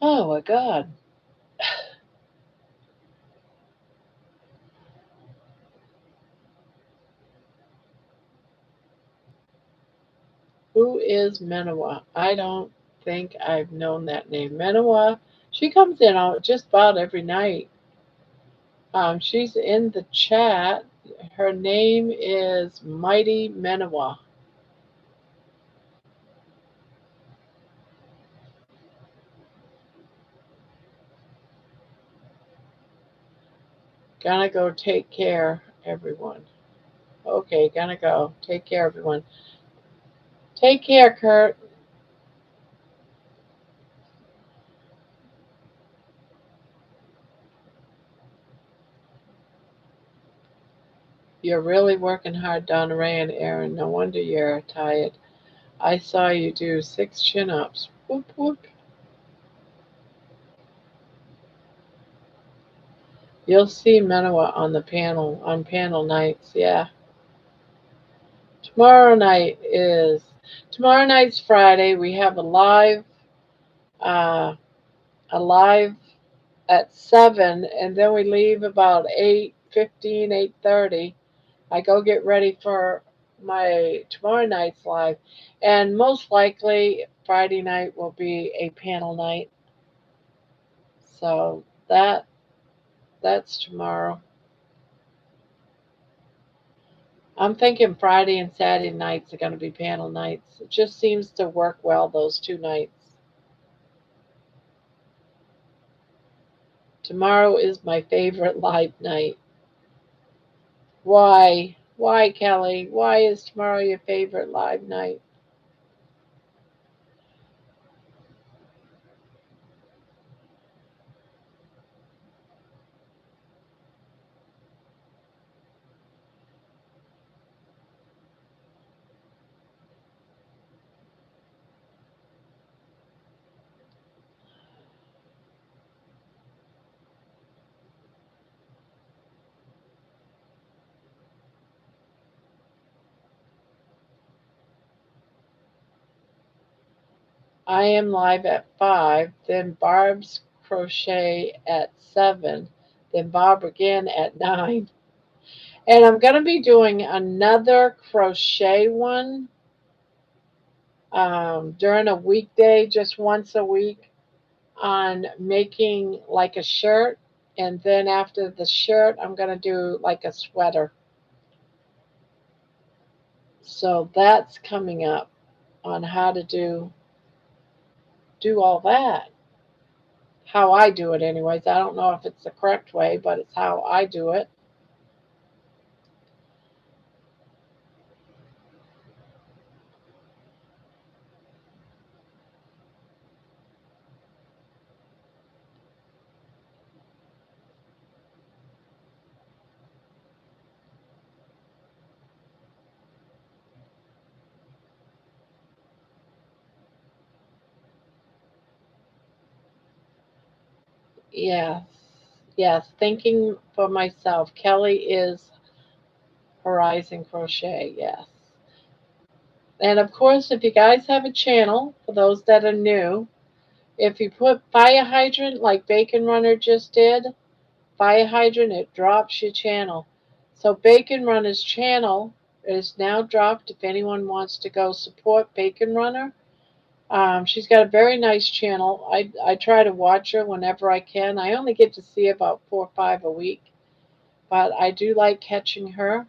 Oh my God, who is Menawa? I don't think I've known that name. Menawa. She comes in just about every night. She's in the chat. Her name is Mighty Menawa. Gonna go take care, everyone. Okay, gonna go. Take care, everyone. Take care, Kurt. You're really working hard, Donna Ray and Aaron. No wonder you're tired. I saw you do 6 chin-ups. Whoop whoop. You'll see Menawa on the panel on panel nights. Yeah. Tomorrow night is tomorrow night's Friday. We have uh a live at 7, and then we leave about 8:15, 8:30. I go get ready for my tomorrow night's live, and most likely Friday night will be a panel night. So that's tomorrow. I'm thinking Friday and Saturday nights are going to be panel nights. It just seems to work well those 2 nights. Tomorrow is my favorite live night. Why? Why, Kelly? Why is tomorrow your favorite live night? I am live at 5, then Barb's crochet at 7, then Bob again at 9. And I'm going to be doing another crochet one during a weekday, just once a week, on making like a shirt. And then after the shirt, I'm going to do like a sweater. So that's coming up on how to do all that. How I do it, anyways. I don't know if it's the correct way, but it's how I do it. Yes, yes. Thinking for myself. Kelly is Horizon Crochet. Yes. And of course, if you guys have a channel, for those that are new, if you put fire hydrant like Bacon Runner just did, fire hydrant, it drops your channel. So Bacon Runner's channel is now dropped if anyone wants to go support Bacon Runner. She's got a very nice channel. I try to watch her whenever I can. I only get to see about 4 or 5 a week, but I do like catching her.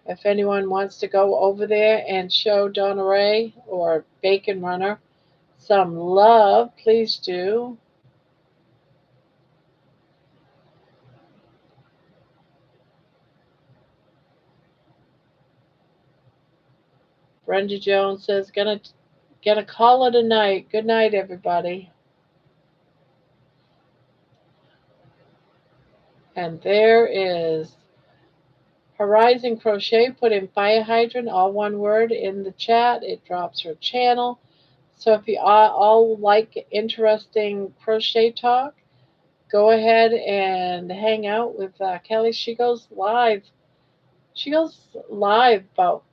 If anyone wants to go over there and show Donna Ray or Bacon Runner some love, please do. Brenda Jones says, gonna call it a night. Good night, everybody. And there is Horizon Crochet. Put in fire hydrant, all one word, in the chat. It drops her channel. So if you all like interesting crochet talk, go ahead and hang out with Kelly. She goes live. She goes live about,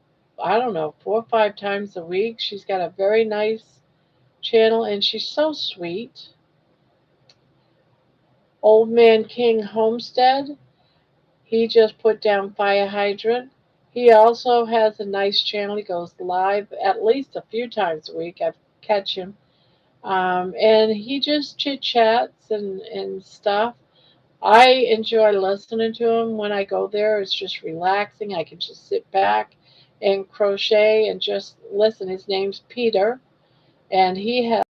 I don't know, 4 or 5 times a week. She's got a very nice channel and she's so sweet. Old Man King Homestead, he just put down fire hydrant. He also has a nice channel. He goes live at least a few times a week. I catch him. And he just chit chats and stuff. I enjoy listening to him when I go there. It's just relaxing. I can just sit back and crochet and just listen. His name's Peter, and he has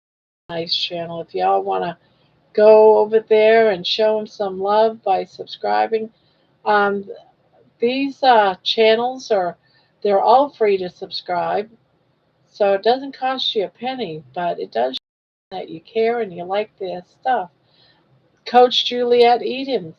a nice channel. If y'all want to go over there and show him some love by subscribing, um, these channels they're all free to subscribe, so it doesn't cost you a penny, but it does show that you care and you like their stuff. Coach Juliet Edens,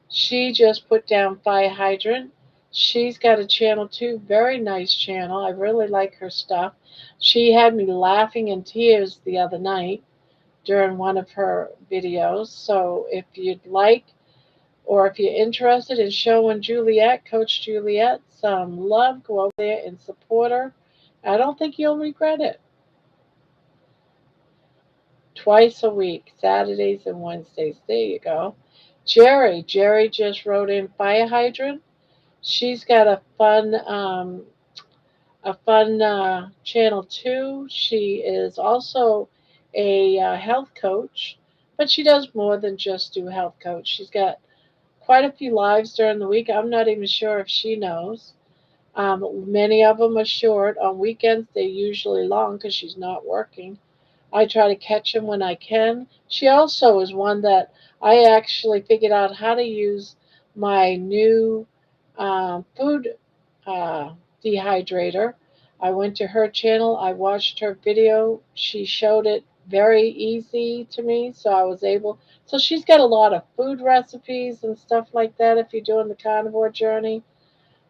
she just put down fire hydrant. She's got a channel too, very nice channel. I really like her stuff. She had me laughing in tears the other night during one of her videos. So if you'd like, or if you're interested in showing Juliet, Coach Juliet, some love, go over there and support her. I don't think you'll regret it. Twice a week, Saturdays and Wednesdays. There you go. Jerry just wrote in fire hydrant. She's got a fun channel too. She is also a health coach, but she does more than just do health coach. She's got quite a few lives during the week. I'm not even sure if she knows. Many of them are short. On weekends, they're usually long because she's not working. I try to catch them when I can. She also is one that I actually figured out how to use my new food uh, dehydrator. I went to her channel, I watched her video. She showed it very easy to me, so I was able. So she's got a lot of food recipes and stuff like that if you're doing the carnivore journey.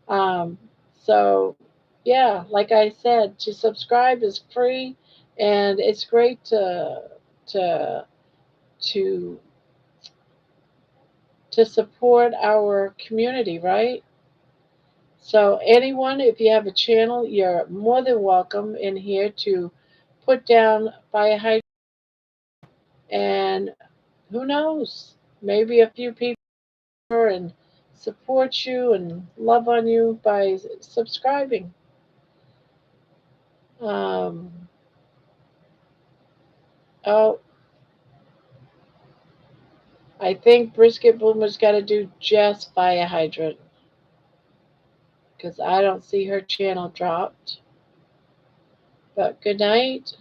Um, so, yeah, like I said, to subscribe is free, and it's great to to to support our community, right? So, anyone, if you have a channel, you're more than welcome in here to put down fire hydrant, and who knows, maybe a few people and support you and love on you by subscribing. Um, oh, I think Brisket Boomer's got to do just fire hydrant because I don't see her channel dropped. But good night.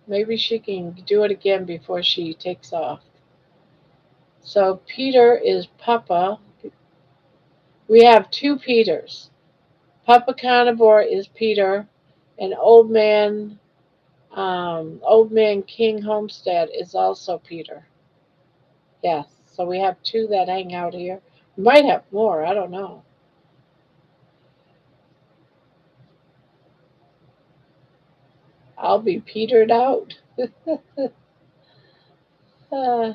Maybe she can do it again before she takes off. So Peter is Papa. We have two Peters. Papa Carnivore is Peter, and Old Man King Homestead is also Peter. Yes, so we have two that hang out here. We might have more. I don't know. I'll be petered out. uh,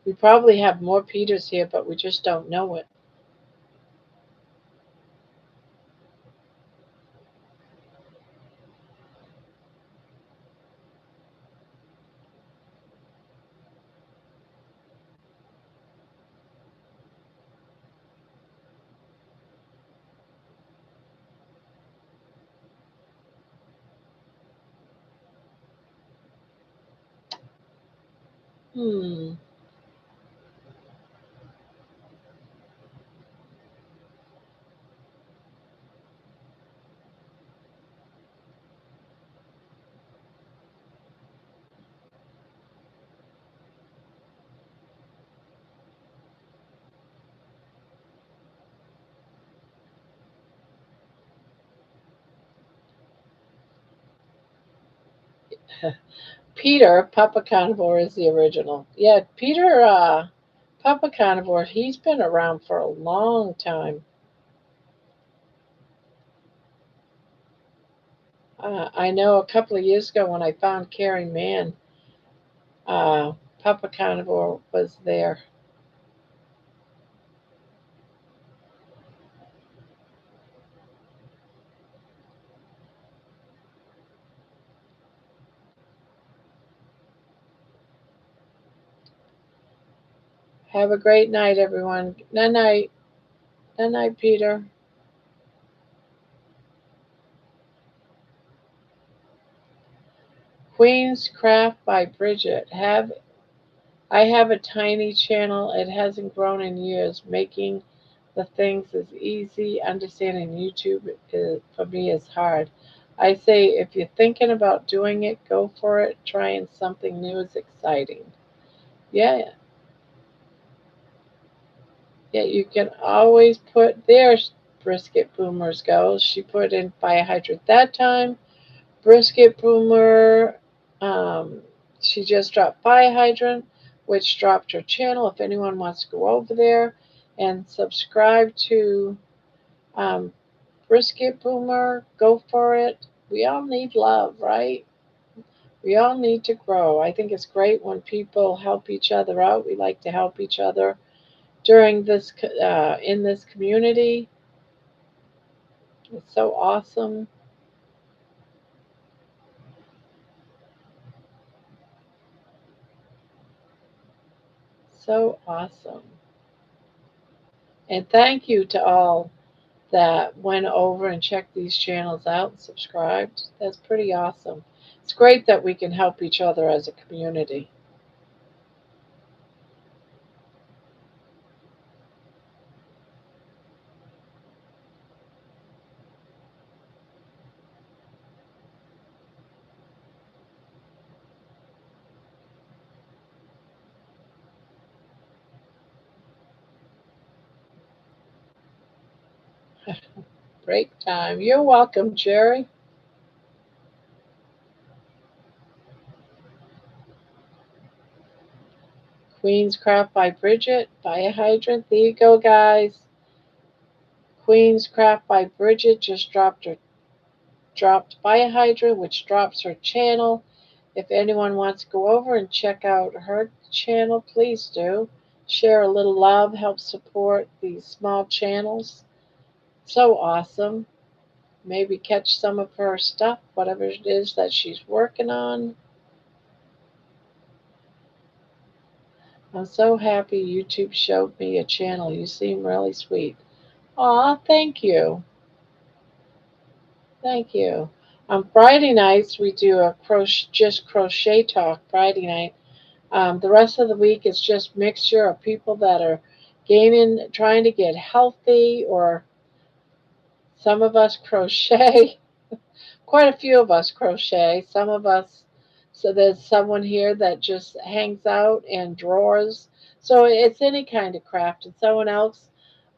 we probably have more Peters here, but we just don't know it. Hmm. Peter, Papa Carnivore is the original. Yeah, Peter, Papa Carnivore, he's been around for a long time. I know a couple of years ago when I found Caring Man, uh, Papa Carnivore was there. Have a great night, everyone. Night night. Night night, Peter. Queen's Craft by Bridget. I have a tiny channel. It hasn't grown in years. Making the things is easy. Understanding YouTube for me is hard. I say if you're thinking about doing it, go for it. Trying something new is exciting. Yeah, yeah. You can always put there. Brisket Boomers goes. She put in fire hydrant that time. Brisket Boomer. Um, she just dropped fire hydrant, which dropped her channel. If anyone wants to go over there and subscribe to um, Brisket Boomer, go for it. We all need love, right? We all need to grow. I think it's great when people help each other out. We like to help each other during this in this community. It's so awesome, so awesome. And thank you to all that went over and checked these channels out and subscribed. That's pretty awesome. It's great that we can help each other as a community. Break time. You're welcome, Jerry. Queen's Craft by Bridget. Buy a hydrant. There you go, guys. Queen's Craft by Bridget just dropped Buy a Hydrant, which drops her channel. If anyone wants to go over and check out her channel, please do. Share a little love, help support these small channels. So awesome. Maybe catch some of her stuff, whatever it is that she's working on. I'm so happy YouTube showed me a channel. You seem really sweet. Aw, thank you. Thank you. On Friday nights, we do a crochet talk Friday night. The rest of the week is just mixture of people that are trying to get healthy, or some of us crochet. Quite a few of us crochet. Some of us, so there's someone here that just hangs out and draws. So it's any kind of craft. And someone else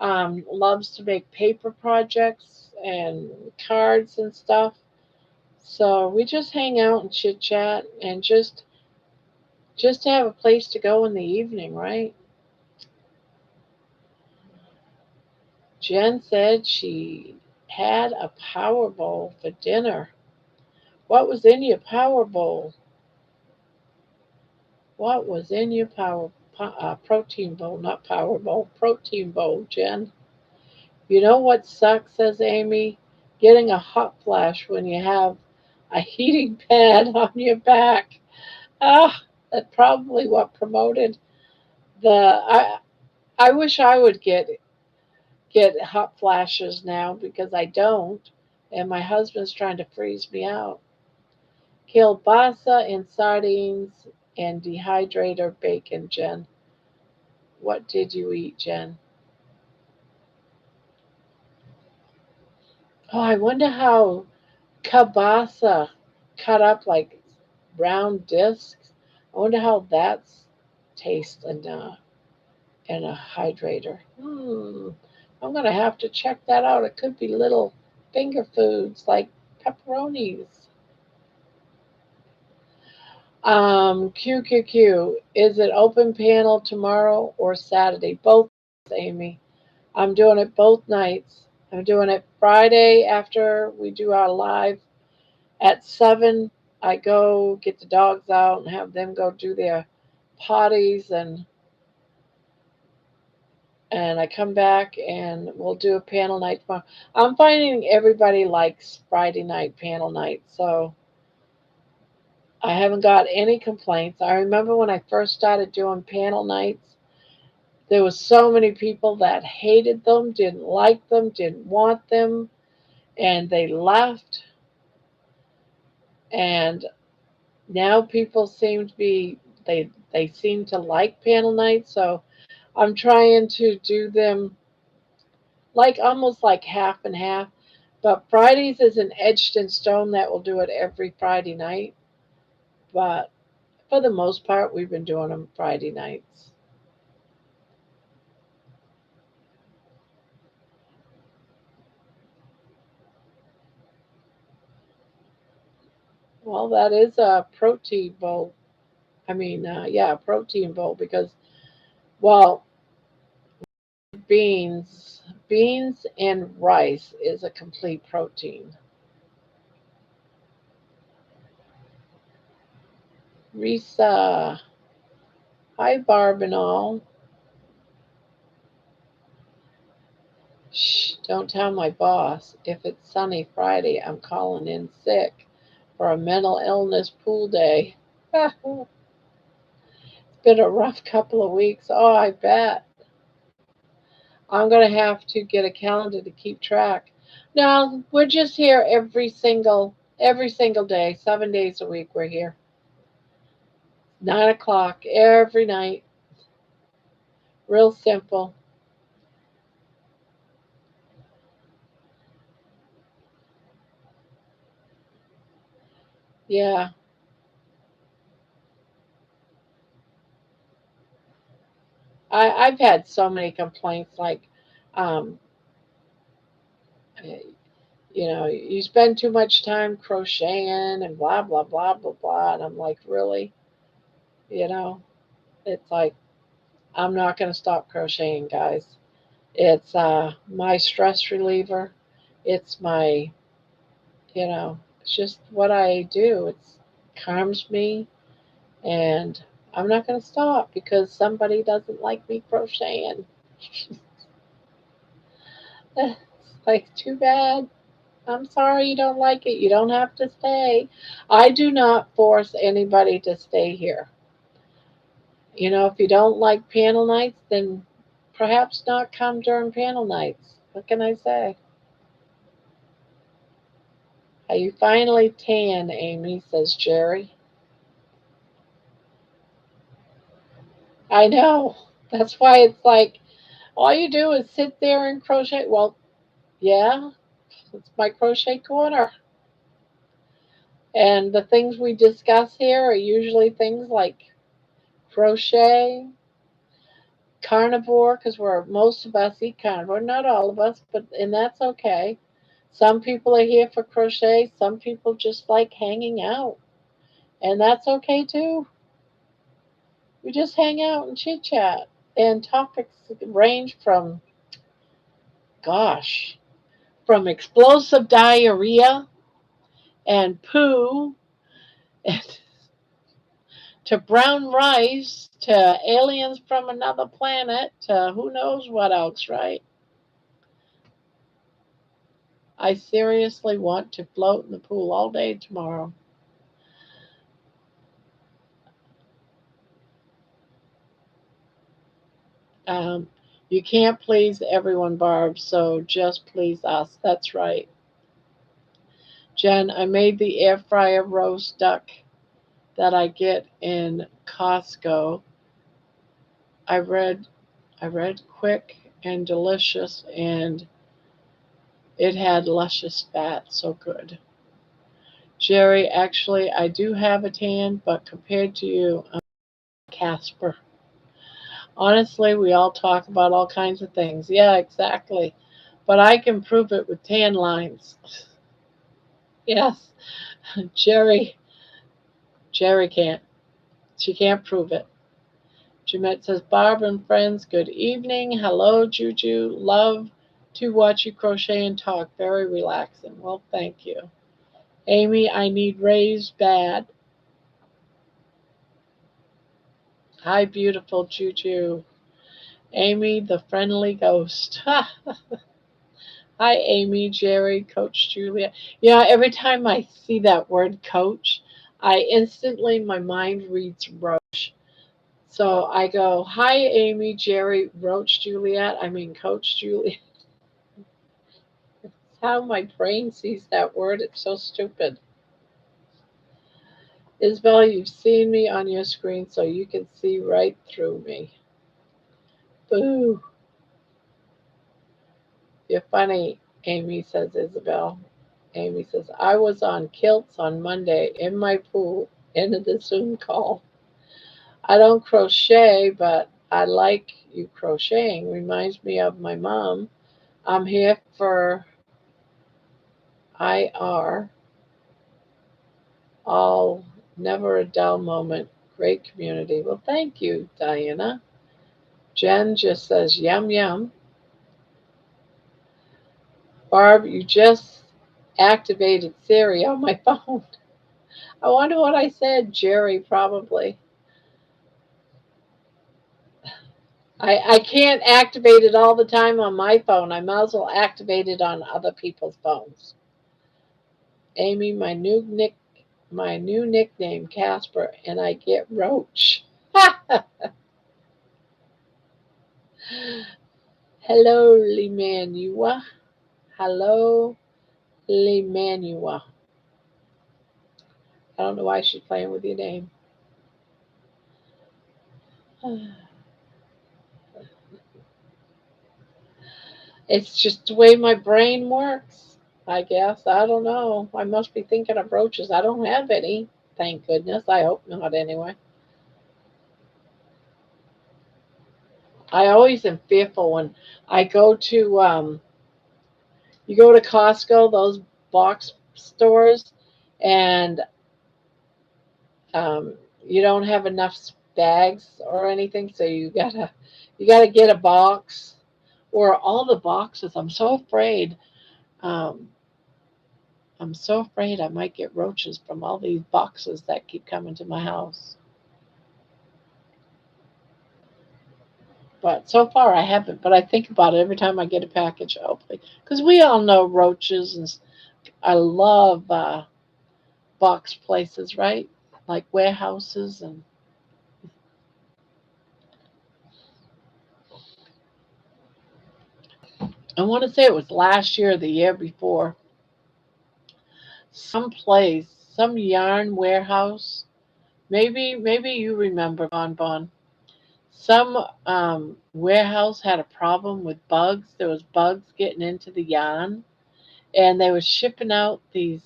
loves to make paper projects and cards and stuff. So we just hang out and chit chat and just to have a place to go in the evening, right? Jen said she had a power bowl for dinner. What was in your power bowl? What was in your protein bowl? Not power bowl, protein bowl, Jen. You know what sucks, says Amy? Getting a hot flash when you have a heating pad on your back. Ah, that's probably what promoted the. I wish I would get hot flashes now because I don't, and my husband's trying to freeze me out. Kielbasa and sardines and dehydrator bacon, Jen. What did you eat, Jen? Oh, I wonder how kielbasa cut up like round discs. I wonder how that's tastes in a hydrator. I'm gonna have to check that out. It could be little finger foods like pepperonis. QQQ. Is it open panel tomorrow or Saturday? Both, Amy. I'm doing it both nights. I'm doing it Friday after we do our live at 7. I go get the dogs out and have them go do their potties, and I come back and we'll do a panel night tomorrow. I'm finding everybody likes Friday night panel night, so I haven't got any complaints. I remember when I first started doing panel nights, there was so many people that hated them, didn't like them, didn't want them, and they left. And now people seem to be they seem to like panel nights, so I'm trying to do them like almost like half and half. But Fridays is an etched in stone that we'll do it every Friday night. But for the most part, we've been doing them Friday nights. Well, that is a protein bowl. I mean, yeah, a protein bowl because, well, beans and rice is a complete protein. Risa, hi Barb and all. Shh, don't tell my boss. If it's sunny Friday, I'm calling in sick for a mental illness pool day. It's been a rough couple of weeks. Oh, I bet. I'm going to have to get a calendar to keep track. No, we're just here every single day, 7 days a week. We're here, 9 o'clock every night. Real simple. Yeah, I've had so many complaints like, um, you spend too much time crocheting and blah blah blah blah blah, and I'm like, really, you know, it's like I'm not going to stop crocheting, guys. It's my stress reliever. It's my, it's just what I do. It's calms me, and I'm not going to stop because somebody doesn't like me crocheting. It's like, too bad. I'm sorry you don't like it. You don't have to stay. I do not force anybody to stay here. If you don't like panel nights, then perhaps not come during panel nights. What can I say? Are you finally tan, Amy? Says Jerry. I know. That's why it's like all you do is sit there and crochet. Well, yeah, it's my crochet corner. And the things we discuss here are usually things like crochet, carnivore, because most of us eat carnivore. Not all of us, and that's okay. Some people are here for crochet. Some people just like hanging out, and that's okay too. We just hang out and chit chat, and topics range from, gosh, from explosive diarrhea and poo to brown rice to aliens from another planet to who knows what else, right? I seriously want to float in the pool all day tomorrow. Um, you can't please everyone, Barb, so just please us. That's right. Jen, I made the air fryer roast duck that I get in Costco. I read I read quick and delicious, and it had luscious fat, so good. Jerry, actually I do have a tan, but compared to you, I'm Casper. Honestly, we all talk about all kinds of things. Yeah, exactly. But I can prove it with tan lines. Yes, Jerry. Jerry can't. She can't prove it. Jeanette says, Barb and friends, good evening. Hello, Juju. Love to watch you crochet and talk. Very relaxing. Well, thank you. Amy, I need raised bad. Hi, beautiful Juju. Amy, the friendly ghost. Hi, Amy, Jerry, Coach Julia. Every time I see that word coach, my mind reads Roche. So I go, hi, Amy, Jerry, Roach, Juliet. I mean, Coach Juliet. It's how my brain sees that word. It's so stupid. Isabel, you've seen me on your screen, so you can see right through me. Boo. You're funny, Amy, says Isabel. Amy says, I was on kilts on Monday in my pool in the Zoom call. I don't crochet, but I like you crocheting. Reminds me of my mom. I'm here for IR, all, never a dull moment. Great community. Well, thank you, Diana. Jen just says, yum, yum. Barb, you just activated Siri on my phone. I wonder what I said. Jerry, probably. I can't activate it all the time on my phone. I might as well activate it on other people's phones. Amy, my new nickname, Casper, and I get Roach. Hello, Limanua. Hello, Limanua. I don't know why she's playing with your name. It's just the way my brain works, I guess. I don't know. I must be thinking of roaches. I don't have any. Thank goodness. I hope not, anyway. I always am fearful when I go to, you go to Costco, those box stores, and um, you don't have enough bags or anything, so you gotta get a box or all the boxes. Um, I'm so afraid I might get roaches from all these boxes that keep coming to my house. But so far I haven't. But I think about it every time I get a package, hopefully, because we all know roaches, and I love box places, right? Like warehouses, and I want to say it was last year or the year before. Some place, some yarn warehouse. Maybe you remember, Bon Bon. Some warehouse had a problem with bugs. There was bugs getting into the yarn, and they were shipping out these.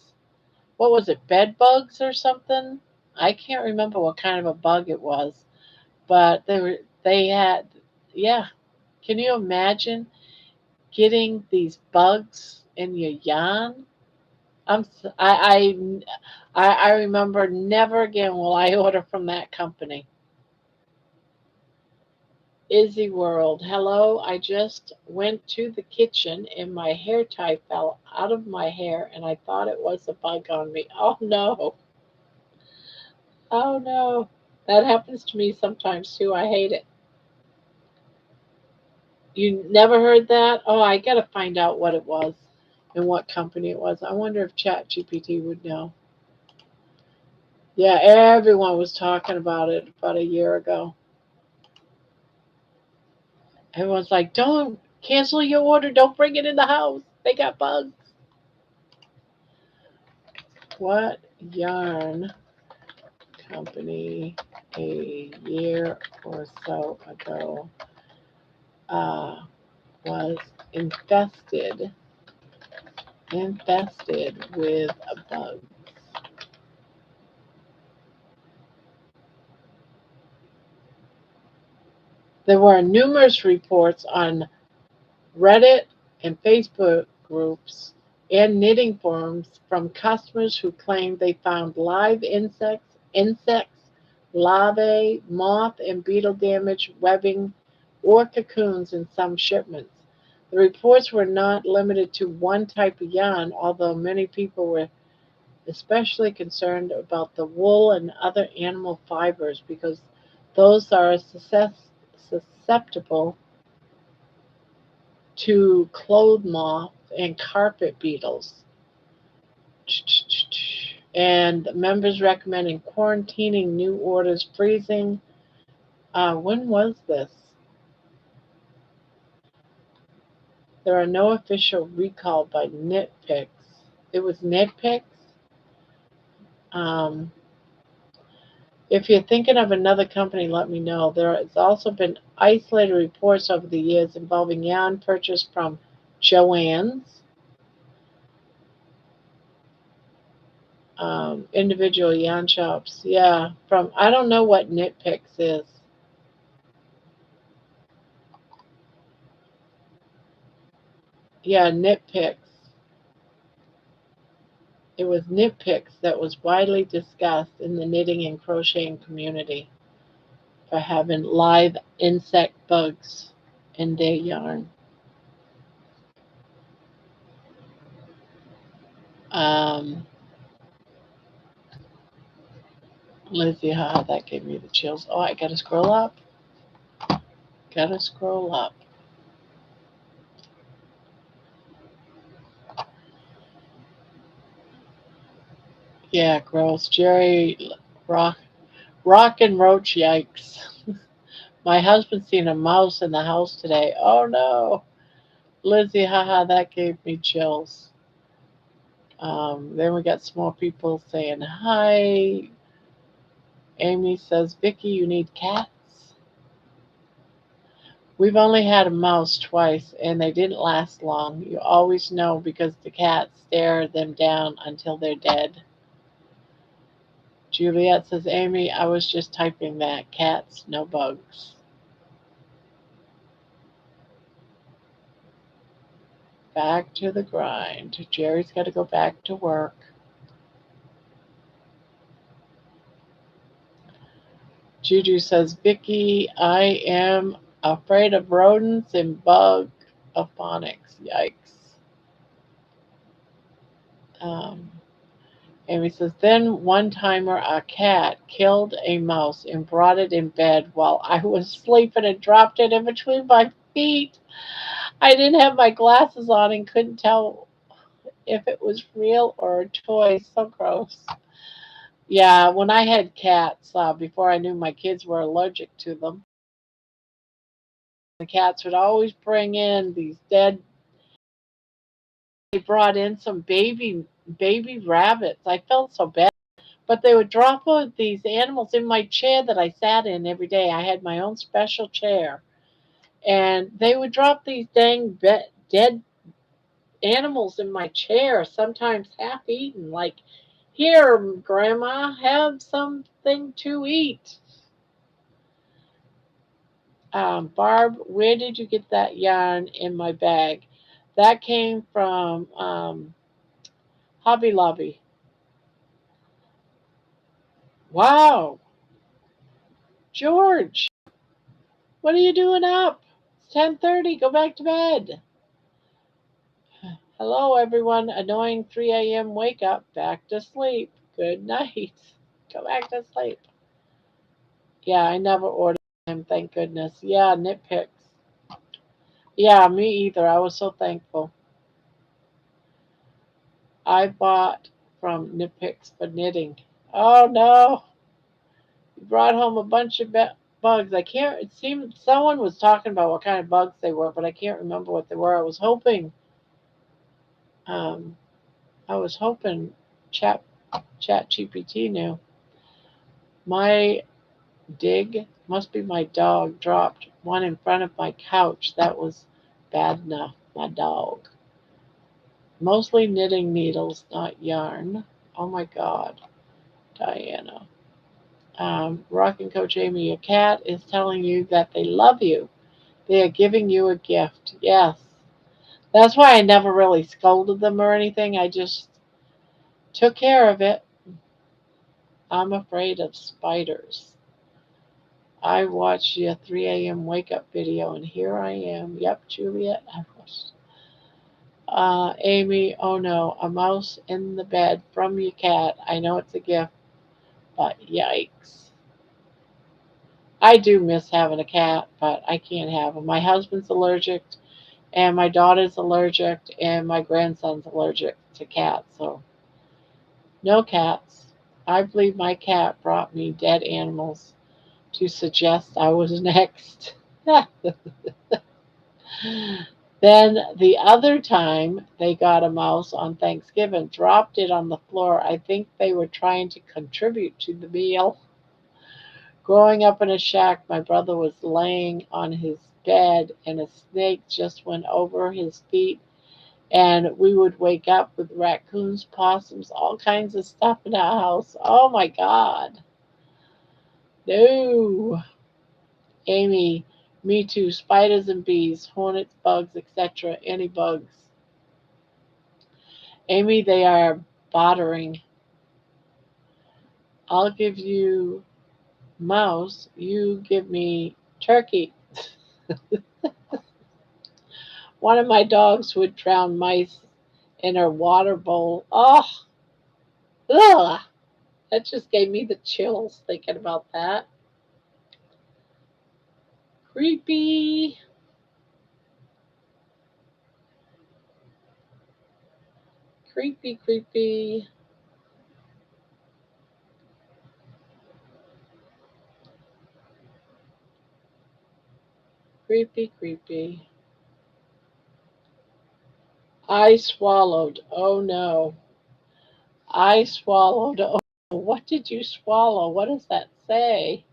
What was it? Bed bugs or something? I can't remember what kind of a bug it was, but they had. Yeah, can you imagine getting these bugs in your yarn? I remember never again will I order from that company. Izzy World, hello. I just went to the kitchen and my hair tie fell out of my hair and I thought it was a bug on me. Oh no. Oh no. That happens to me sometimes too. I hate it. You never heard that? Oh, I gotta find out what it was and what company it was. I wonder if ChatGPT would know. Yeah, everyone was talking about it about a year ago. Everyone's like, don't cancel your order. Don't bring it in the house. They got bugs. What yarn company a year or so ago uh, was infested with a bug? There were numerous reports on Reddit and Facebook groups and knitting forums from customers who claimed they found live insects, larvae, moth, and beetle damage webbing or cocoons in some shipments. The reports were not limited to one type of yarn, although many people were especially concerned about the wool and other animal fibers because those are susceptible to clothes moth and carpet beetles. And members recommending quarantining new orders, freezing. When was this? There are no official recall by Nitpicks. It was Nitpicks. Um, if you're thinking of another company, let me know. There has also been isolated reports over the years involving yarn purchased from Joann's, individual yarn shops. Yeah, from I don't know what Nitpicks is. Yeah, Nitpicks. It was Nitpicks that was widely discussed in the knitting and crocheting community for having live insect bugs in their yarn. Um, Lizzie, that gave me the chills. Oh, I gotta scroll up. Gotta scroll up. Yeah, gross. Jerry Rock Rock and Roach, yikes. My husband's seen a mouse in the house today. Oh no. Lizzie, haha, that gave me chills. Then we got some more people saying hi. Amy says, Vicky, you need cats? We've only had a mouse twice, and they didn't last long. You always know because the cats stare them down until they're dead. Juliet says, Amy, I was just typing that. Cats, no bugs. Back to the grind. Jerry's got to go back to work. Juju says, Vicky, I am afraid of rodents and bug phonics. Yikes. Um, Amy says, then one timer a cat killed a mouse and brought it in bed while I was sleeping and dropped it in between my feet. I didn't have my glasses on and couldn't tell if it was real or a toy. So gross. Yeah, when I had cats, before I knew my kids were allergic to them, the cats would always bring in these dead. They brought in some baby rabbits. I felt so bad, but they would drop these animals in my chair that I sat in every day. I had my own special chair, and they would drop these dead animals in my chair, sometimes half eaten. Like, here, Grandma, have something to eat. Barb, where did you get that yarn in my bag? That came from Hobby Lobby. Wow, George, what are you doing up? It's 10:30. Go back to bed. Hello, everyone. Annoying 3 a.m. wake up. Back to sleep. Good night. Go back to sleep. Yeah, I never ordered him. Thank goodness. Yeah, nitpicks. Yeah, me either. I was so thankful. I bought from Nitpicks for knitting. Oh no! You brought home a bunch of bugs. I can't. It seemed someone was talking about what kind of bugs they were, but I can't remember what they were. Um, I was hoping Chat GPT knew. My dig must be my dog dropped one in front of my couch. That was bad enough. My dog. Mostly knitting needles, not yarn. Oh my God, Diana. Rocking Coach Amy, your cat is telling you that they love you. They are giving you a gift. Yes. That's why I never really scolded them or anything. I just took care of it. I'm afraid of spiders. I watched your 3 a.m. wake up video and here I am. Yep, Juliet. I was. Amy, oh no, a mouse in the bed from your cat. I know it's a gift, but yikes. I do miss having a cat, but I can't have him. My husband's allergic, and my daughter's allergic, and my grandson's allergic to cats, so no cats. I believe my cat brought me dead animals to suggest I was next. Then the other time they got a mouse on Thanksgiving, dropped it on the floor. I think they were trying to contribute to the meal. Growing up in a shack, my brother was laying on his bed and a snake just went over his feet. And we would wake up with raccoons, possums, all kinds of stuff in our house. Oh my God. No. Amy, me too. Spiders and bees, hornets, bugs, etc. Any bugs. Amy, they are bothering. I'll give you mouse. You give me turkey. One of my dogs would drown mice in her water bowl. Oh, ugh. That just gave me the chills thinking about that. Creepy. Creepy, creepy. Creepy, creepy. I swallowed. Oh no. I swallowed. Oh, what did you swallow? What does that say?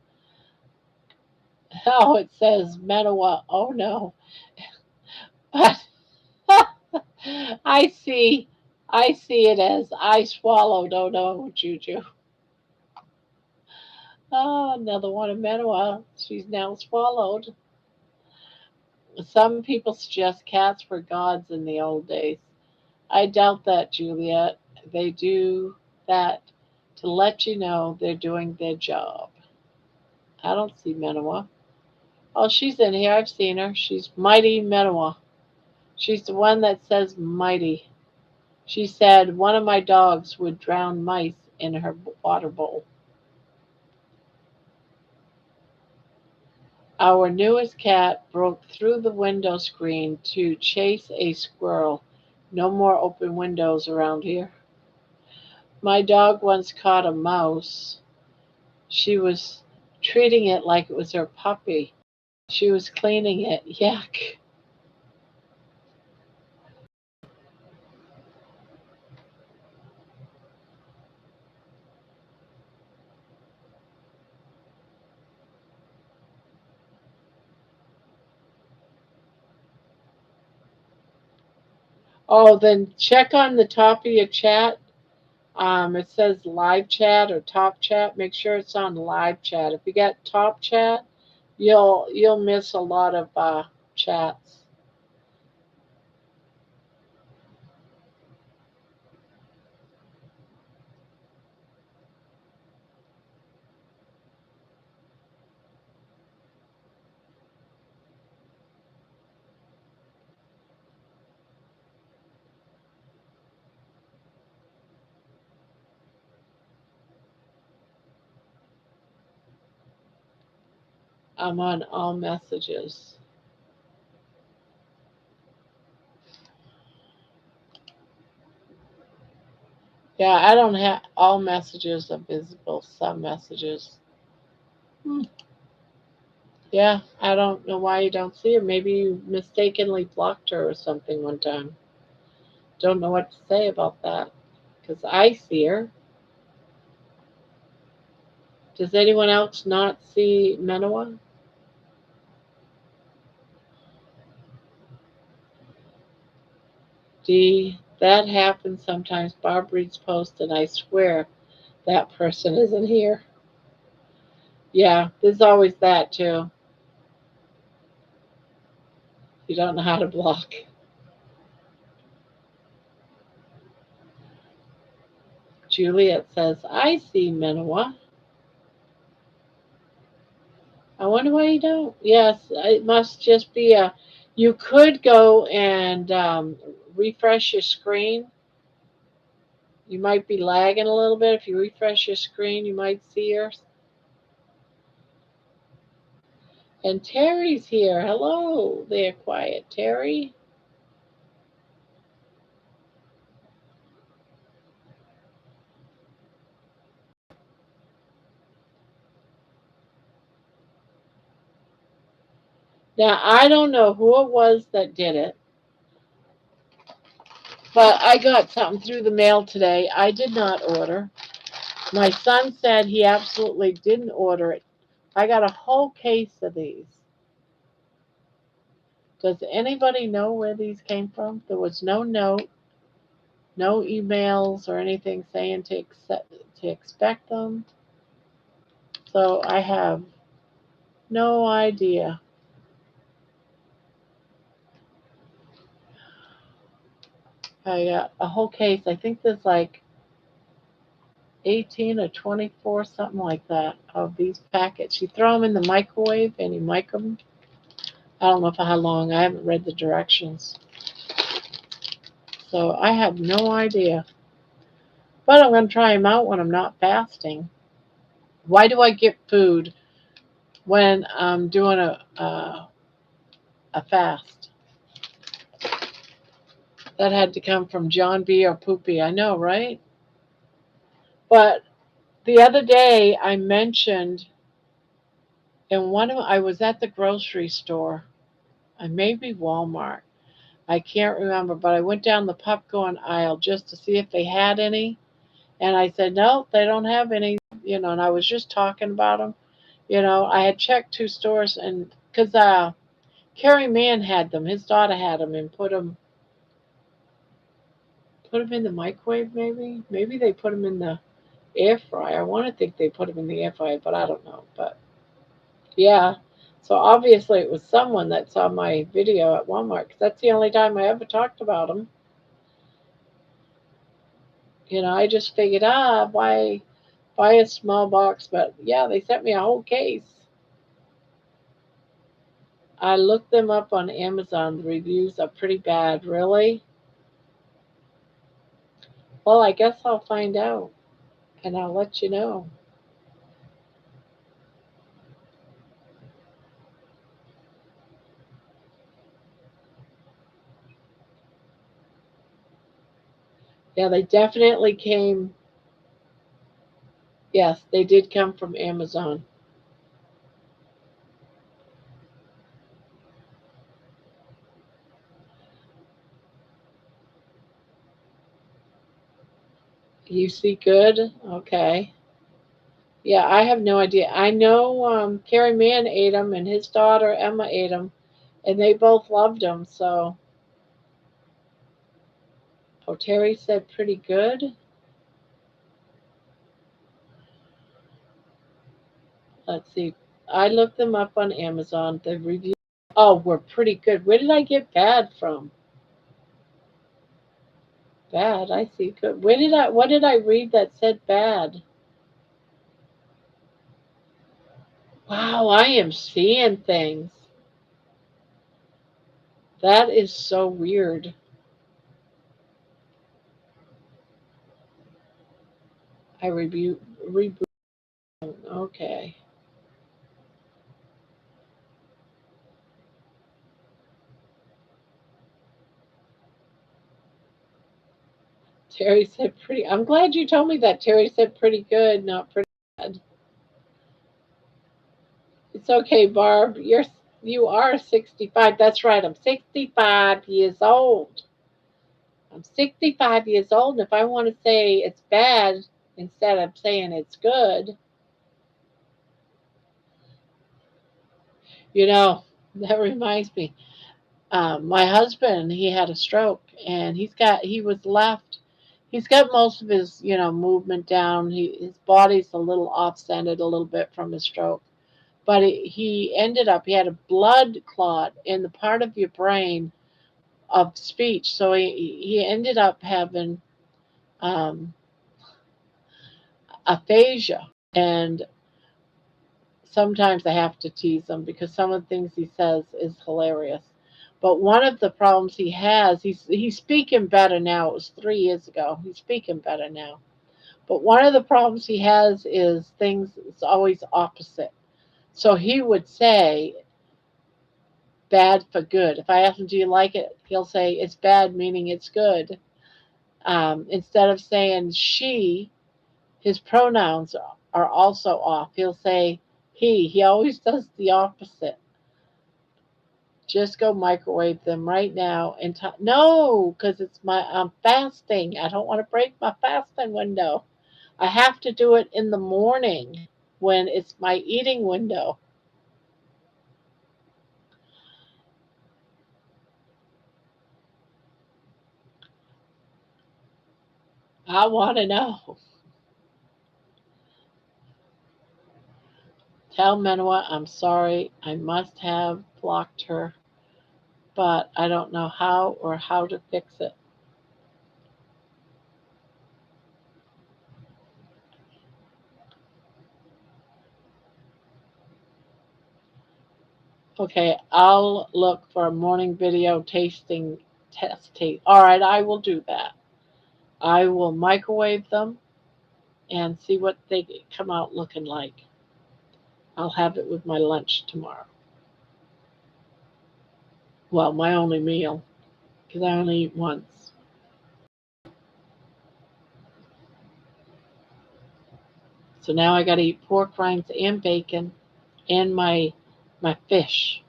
Oh, it says Metawa. Oh no. I see. I see it as I swallowed. Oh no, Juju. Oh, another one of Metawa. She's now swallowed. Some people suggest cats were gods in the old days. I doubt that, Juliet. They do that to let you know they're doing their job. I don't see Metawa. Oh, she's in here. I've seen her. She's Mighty Metawa. She's the one that says mighty. She said one of my dogs would drown mice in her water bowl. Our newest cat broke through the window screen to chase a squirrel. No more open windows around here. My dog once caught a mouse. She was treating it like it was her puppy. She was cleaning it. Yuck. Oh, then check on the top of your chat. It says live chat or top chat. Make sure it's on live chat. If you get top chat, you'll miss a lot of chats. I'm on all messages. Yeah, I don't have all messages are visible. Some messages. Hmm. Yeah, I don't know why you don't see her. Maybe you mistakenly blocked her or something one time. Don't know what to say about that because I see her. Does anyone else not see Menoa? That happens sometimes. Barb reads posts, and I swear that person isn't here. Yeah, there's always that too. You don't know how to block. Juliet says, I see Menoa. I wonder why you don't. Yes, it must just be a. You could go and refresh your screen. You might be lagging a little bit. If you refresh your screen, you might see her. And Terry's here. Hello there, quiet Terry. Now, I don't know who it was that did it, but I got something through the mail today. I did not order. My son said he absolutely didn't order it. I got a whole case of these. Does anybody know where these came from? There was no note, no emails or anything saying to expect them. So I have no idea. I got a whole case. I think there's like 18 or 24, something like that, of these packets. You throw them in the microwave and you mic them. I don't know for how long. I haven't read the directions. So I have no idea. But I'm going to try them out when I'm not fasting. Why do I get food when I'm doing a fast? That had to come from John B. or Poopy. I know, right? But the other day I mentioned I was at the grocery store. I may be Walmart. I can't remember, but I went down the popcorn aisle just to see if they had any. And I said, no, they don't have any, and I was just talking about them. I had checked 2 stores, and because Carrie Mann had them, his daughter had them, and put them in the microwave, maybe. Maybe they put them in the air fryer. I want to think they put them in the air fryer, but I don't know. But yeah, so obviously it was someone that saw my video at Walmart, because that's the only time I ever talked about them. I just figured, why buy a small box? But yeah, they sent me a whole case. I looked them up on Amazon. The reviews are pretty bad. Really? Well, I guess I'll find out, and I'll let you know. Yeah, they definitely came. Yes, they did come from Amazon. You see good? Okay. Yeah, I have no idea. I know Carrie Mann ate them, and his daughter Emma ate them, and they both loved them. So, oh, Terry said pretty good. Let's see. I looked them up on Amazon. The reviews, were pretty good. Where did I get bad from? Bad. I see good. What did I read that said bad? Wow, I am seeing things. That is so weird. I reboot. Okay. Terry said pretty. I'm glad you told me that. Terry said pretty good, not pretty bad. It's okay, Barb. You are 65. That's right. I'm 65 years old. I'm 65 years old, and if I want to say it's bad instead of saying it's good, you know, that reminds me. My husband, he had a stroke, and he was left. He's got most of his, movement down. His body's a little off-centered a little bit from his stroke, but he had a blood clot in the part of your brain of speech, so he ended up having um, aphasia, and sometimes I have to tease him because some of the things he says is hilarious. But one of the problems he has, he's speaking better now. It was 3 years ago. He's speaking better now. But one of the problems he has is things it's always opposite. So he would say bad for good. If I ask him, "Do you like it?" He'll say it's bad, meaning it's good. Instead of saying she, his pronouns are also off. He'll say he. He always does the opposite. Just go microwave them right now and no, because I'm fasting. I don't want to break my fasting window. I have to do it in the morning when it's my eating window. I want to know. Tell Menoa I'm sorry. I must have blocked her, but I don't know how or how to fix it. Okay, I'll look for a morning video tasting test tape. All right, I will do that. I will microwave them and see what they come out looking like. I'll have it with my lunch tomorrow. Well, my only meal, because I only eat once. So now I got to eat pork rinds and bacon and my fish.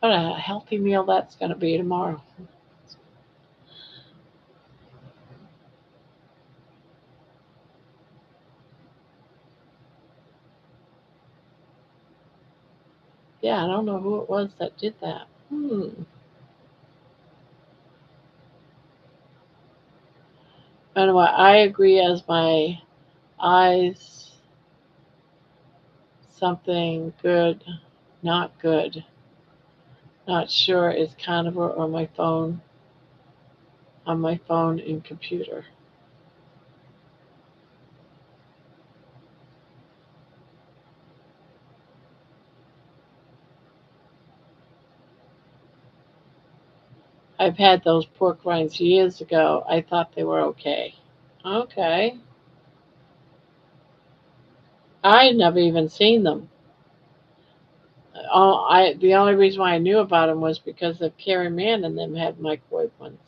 What a healthy meal that's going to be tomorrow. Yeah, I don't know who it was that did that. Anyway, I agree as my eyes, something good, not good. Not sure is carnivore or my phone on my phone and computer. I've had those pork rinds years ago. I thought they were okay. Okay. I never even seen them. The only reason why I knew about them was because of Carrie Mann and them had microwave ones.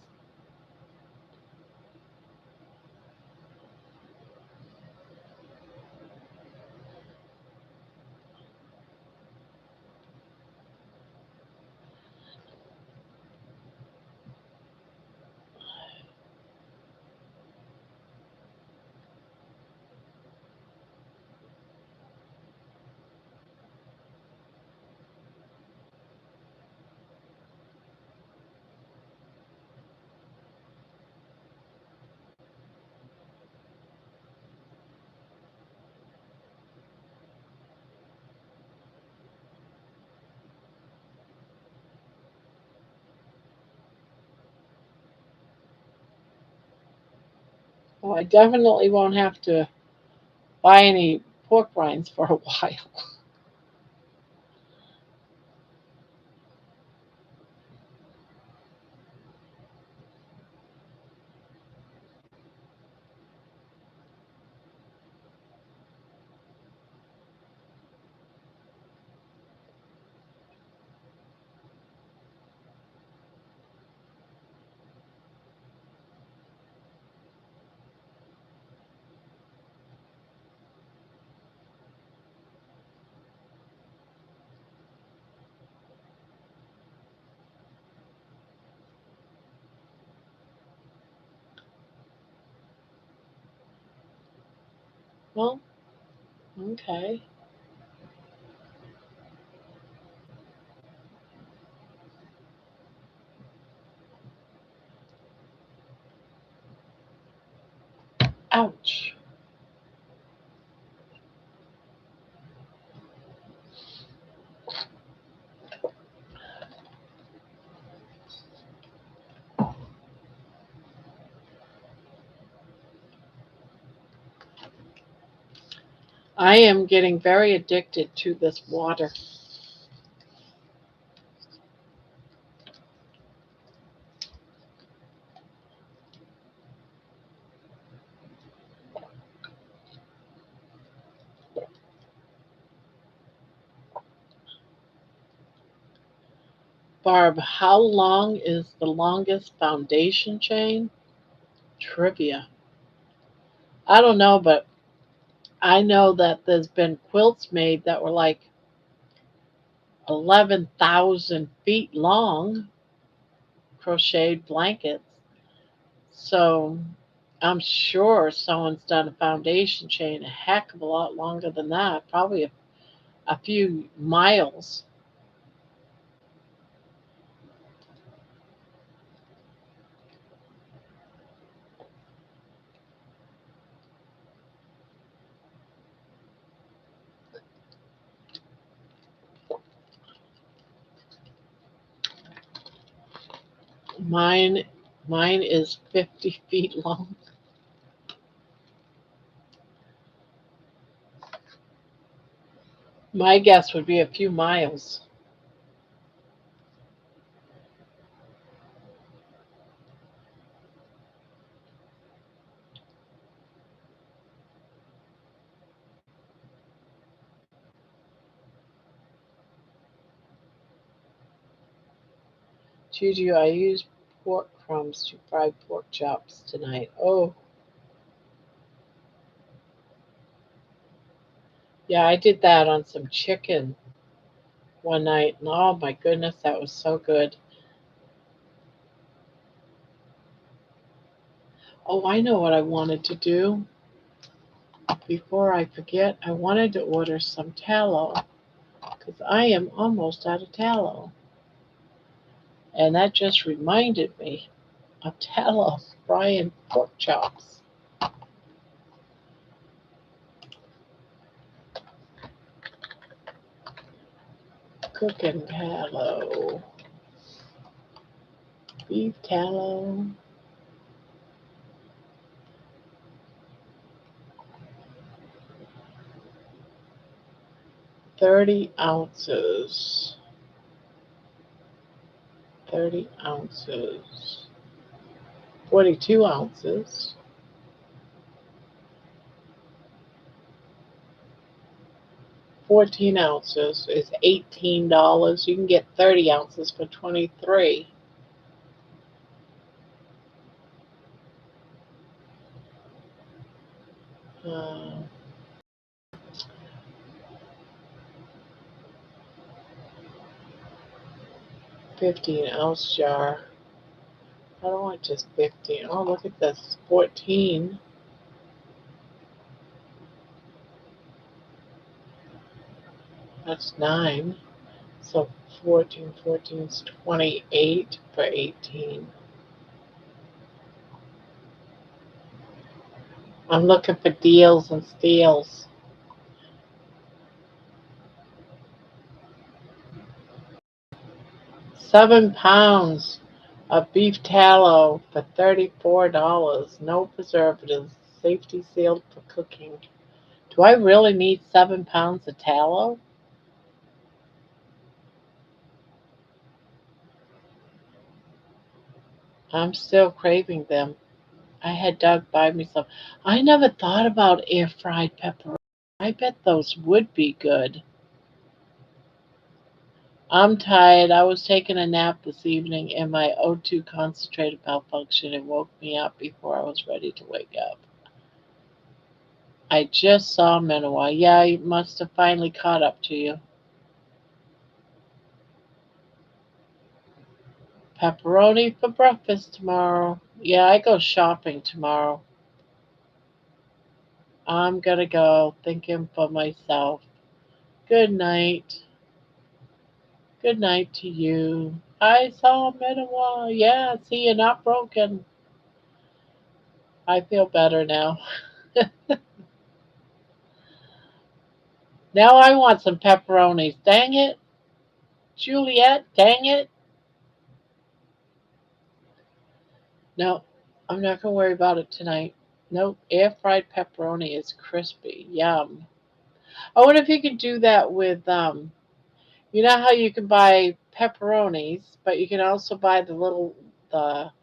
Well, I definitely won't have to buy any pork rinds for a while. Well, okay. Ouch. I am getting very addicted to this water. Barb, how long is the longest foundation chain? Trivia. I don't know, but I know that there's been quilts made that were like 11,000 feet long, crocheted blankets. So I'm sure someone's done a foundation chain a heck of a lot longer than that, probably a few miles. Mine, mine is 50 feet long. My guess would be a few miles. Juju, I used pork crumbs to fry pork chops tonight. Oh, yeah, I did that on some chicken one night, and oh my goodness, that was so good. Oh, I know what I wanted to do. Before I forget, I wanted to order some tallow because I am almost out of tallow. And that just reminded me of tallow frying pork chops. Cooking tallow, beef tallow. 30 ounces. 30 ounces. 42 ounces. 14 ounces is $18. You can get 30 ounces for 23. Uh, 15-ounce jar. I don't want just 15. Oh, look at this. 14. That's 9. So 14, 14 is 28 for 18. I'm looking for deals and steals. 7 pounds of beef tallow for $34. No preservatives. Safety sealed for cooking. Do I really need 7 pounds of tallow? I'm still craving them. I had Doug buy me some. I never thought about air fried pepperoni. I bet those would be good. I'm tired. I was taking a nap this evening and my O2 concentrated malfunction and woke me up before I was ready to wake up. I just saw Minowa. Yeah, he must have finally caught up to you. Pepperoni for breakfast tomorrow. Yeah, I go shopping tomorrow. I'm gonna go thinking for myself. Good night. Good night to you. I saw Minowa. Yeah, see, you're not broken. I feel better now. Now I want some pepperonis. Dang it. Juliet, dang it. No, I'm not going to worry about it tonight. Nope, air fried pepperoni is crispy. Yum. I wonder if you could do that with, you know how you can buy pepperonis, but you can also buy the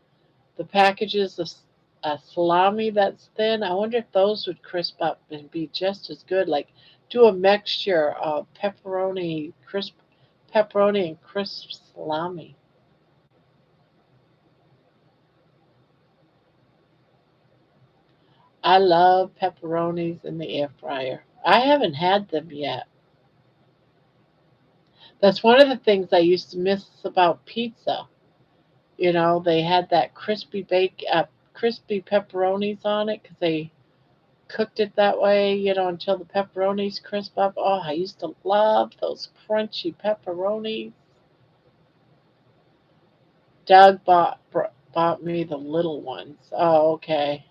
the packages of salami that's thin. I wonder if those would crisp up and be just as good. Like do a mixture of pepperoni and crisp salami. I love pepperonis in the air fryer. I haven't had them yet. That's one of the things I used to miss about pizza. You know, they had that crispy pepperonis on it because they cooked it that way, you know, until the pepperonis crisp up. Oh, I used to love those crunchy pepperonis. Doug bought me the little ones. Oh, okay.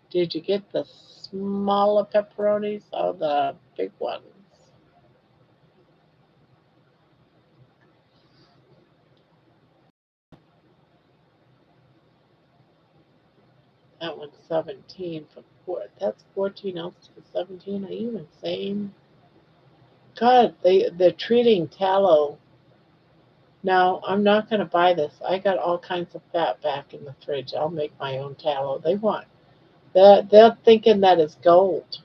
Did you get the smaller pepperonis or the big ones? That one's 17 for that's 14 ounces for 17. Are you insane? God, they're treating tallow. No, I'm not going to buy this. I got all kinds of fat back in the fridge. I'll make my own tallow. They're thinking that it's gold.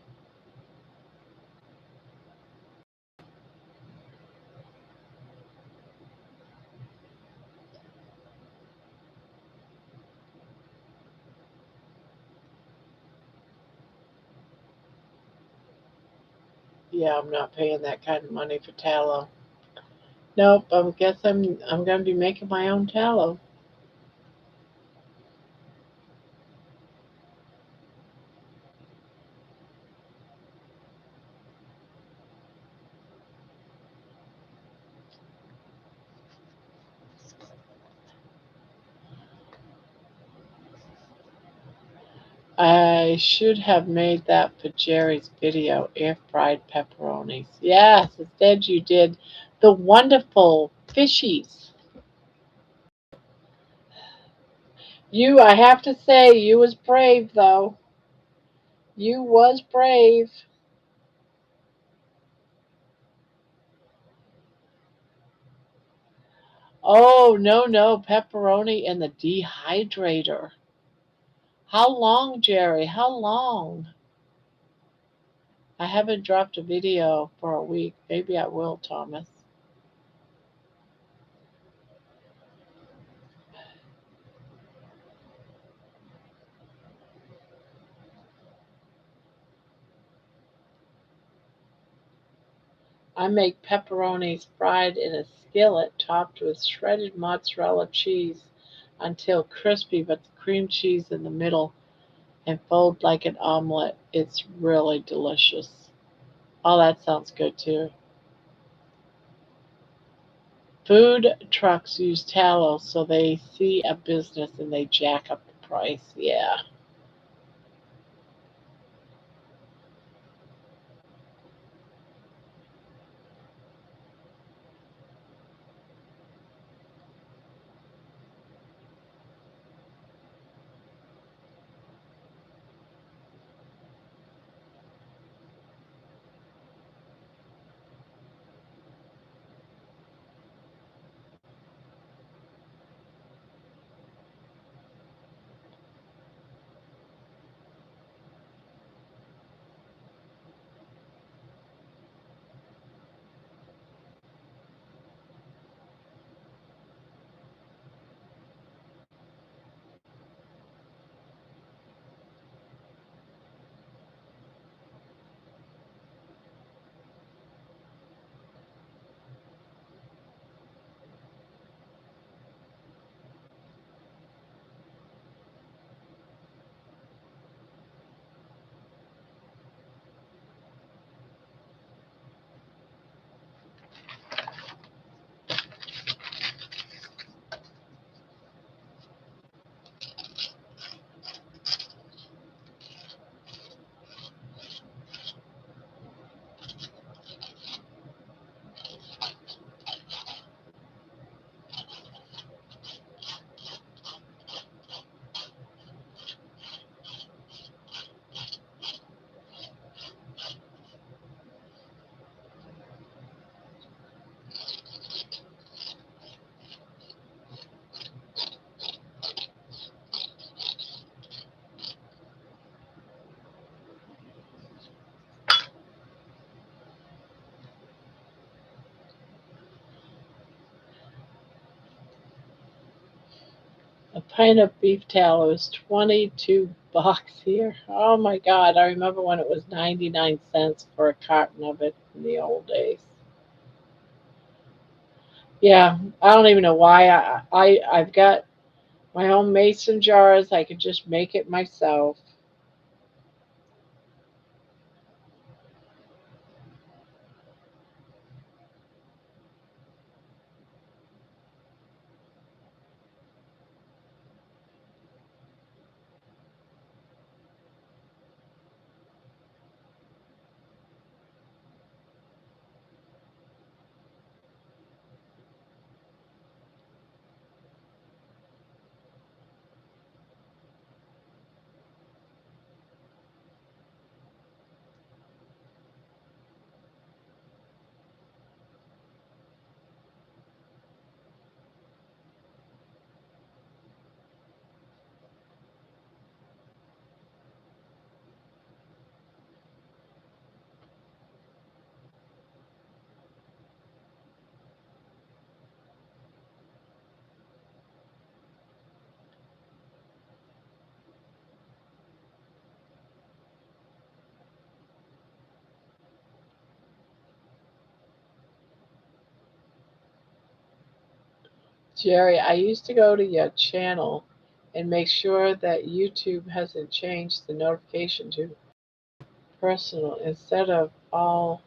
Yeah, I'm not paying that kind of money for tallow. Nope, I guess I'm gonna be making my own tallow. I should have made that for Jerry's video, air fried pepperonis. Yes, instead you did the wonderful fishies. I have to say, you was brave though. You was brave. Oh, no, no, pepperoni and the dehydrator. How long, Jerry? How long? I haven't dropped a video for a week. Maybe I will, Thomas. I make pepperonis fried in a skillet topped with shredded mozzarella cheese until crispy, but the cream cheese in the middle and fold like an omelet. It's really delicious. Oh, that sounds good too. Food trucks use tallow so they see a business and they jack up the price. Yeah. A pint of beef tallow is 22 bucks here. Oh my God. I remember when it was 99 cents for a carton of it in the old days. Yeah, I don't even know why. I've got my own mason jars. I could just make it myself. Jerry, I used to go to your channel and make sure that YouTube hasn't changed the notification to personal instead of all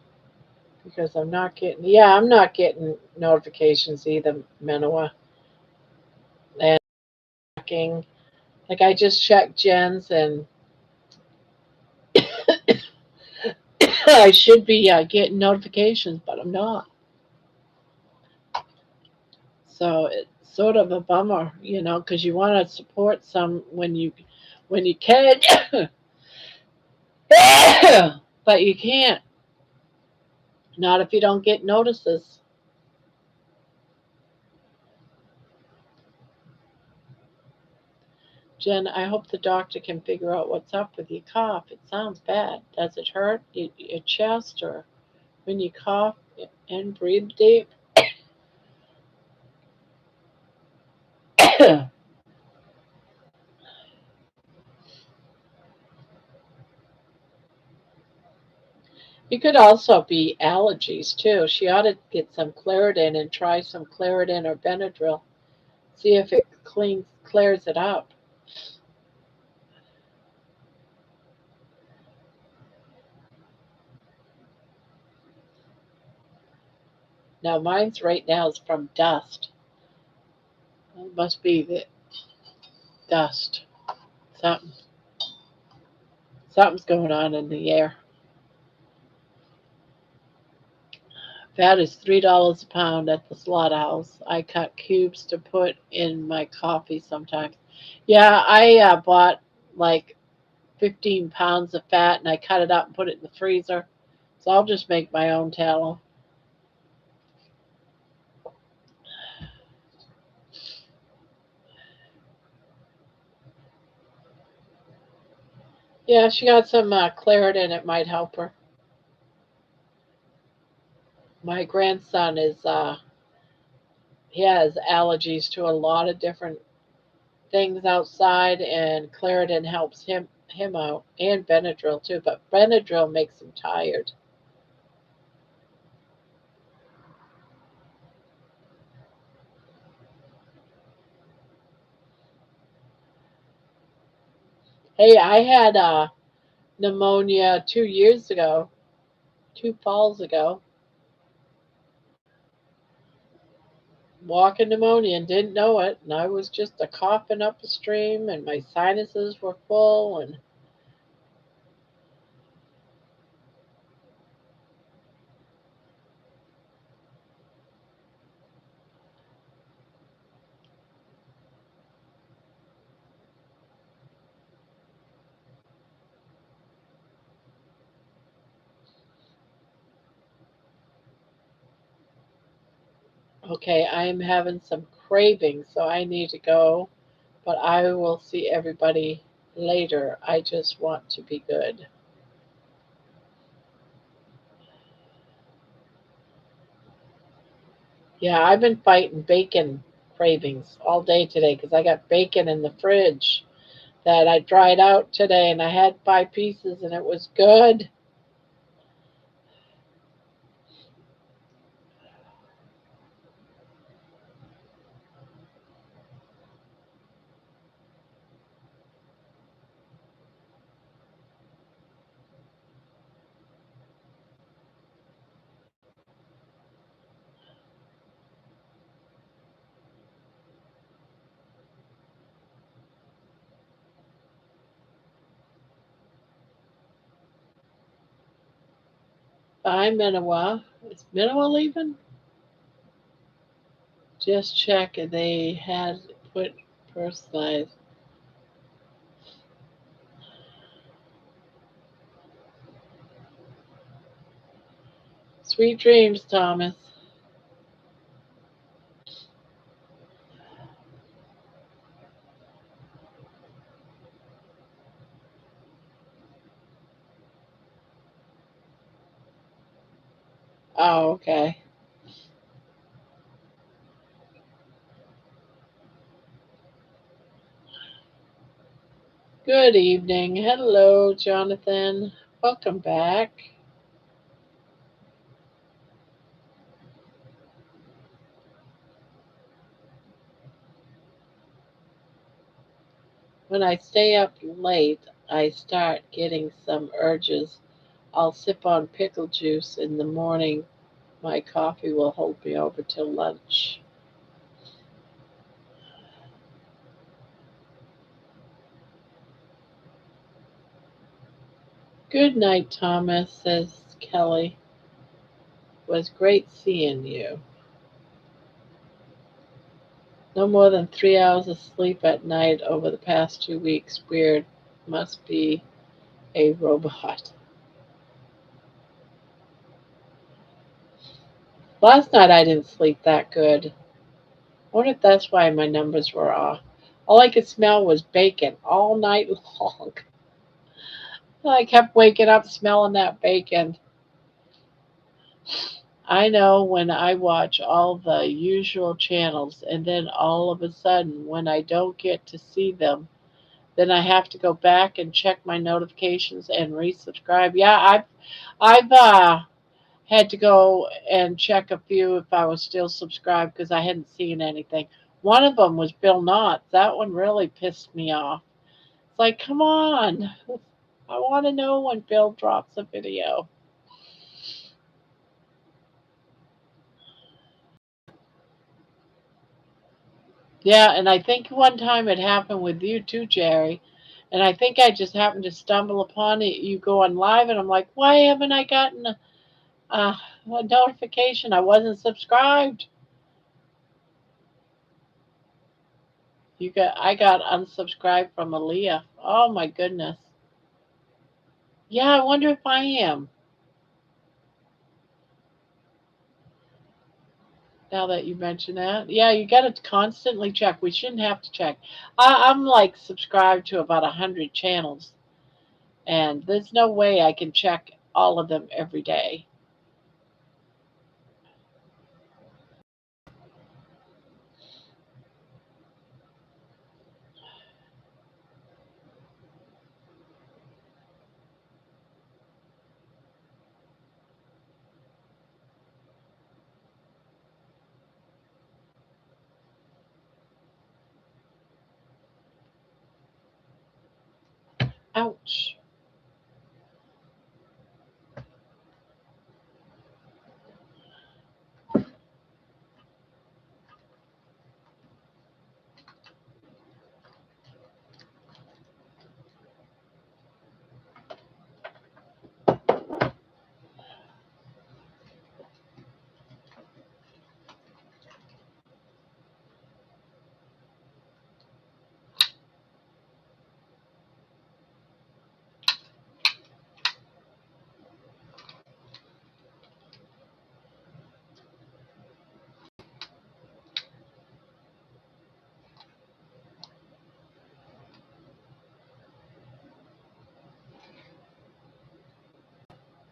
because I'm not getting notifications either, Manoa. And checking, like I just checked Jen's and I should be getting notifications, but I'm not. So it's sort of a bummer, because you want to support some when you can, but you can't. Not if you don't get notices. Jen, I hope the doctor can figure out what's up with your cough. It sounds bad. Does it hurt your chest or when you cough and breathe deep? It could also be allergies too. She ought to get some Claritin and try some Claritin or Benadryl. See if it clears it up. Now mine's right now is from dust. It must be the dust. Something something's going on in the air. Fat is $3 a pound at the slaughterhouse. I cut cubes to put in my coffee sometimes. Yeah, I bought like 15 pounds of fat and I cut it up and put it in the freezer. So I'll just make my own tallow. Yeah, she got some Claritin. It might help her. My grandson he has allergies to a lot of different things outside, and Claritin helps him out, and Benadryl too. But Benadryl makes him tired. Hey, I had pneumonia 2 years ago, two falls ago, walking pneumonia and didn't know it, and I was just a coughing up a stream, and my sinuses were full, and okay, I am having some cravings, so I need to go. But I will see everybody later. I just want to be good. Yeah, I've been fighting bacon cravings all day today because I got bacon in the fridge that I dried out today and I had 5 pieces and it was good. Bye, Minowa. Is Minowa leaving? Just check. They had put personalized. Sweet dreams, Thomas. Oh, okay. Good evening. Hello, Jonathan. Welcome back. When I stay up late, I start getting some urges. I'll sip on pickle juice in the morning. My coffee will hold me over till lunch. Good night, Thomas, says Kelly. Was great seeing you. No more than 3 hours of sleep at night over the past 2 weeks. Weird. Must be a robot. Last night I didn't sleep that good. I wonder if that's why my numbers were off. All I could smell was bacon all night long. I kept waking up smelling that bacon. I know when I watch all the usual channels and then all of a sudden when I don't get to see them, then I have to go back and check my notifications and resubscribe. Yeah, I've had to go and check a few if I was still subscribed because I hadn't seen anything. One of them was Bill Knotts. That one really pissed me off. It's like, come on. I want to know when Bill drops a video. Yeah, and I think one time it happened with you too, Jerry. And I think I just happened to stumble upon it. You go on live, and I'm like, why haven't I gotten a notification? I wasn't subscribed. I got unsubscribed from Aaliyah. Oh my goodness. Yeah, I wonder if I am. Now that you mention that, yeah, you got to constantly check. We shouldn't have to check. I'm like subscribed to about 100 channels, and there's no way I can check all of them every day. Ouch.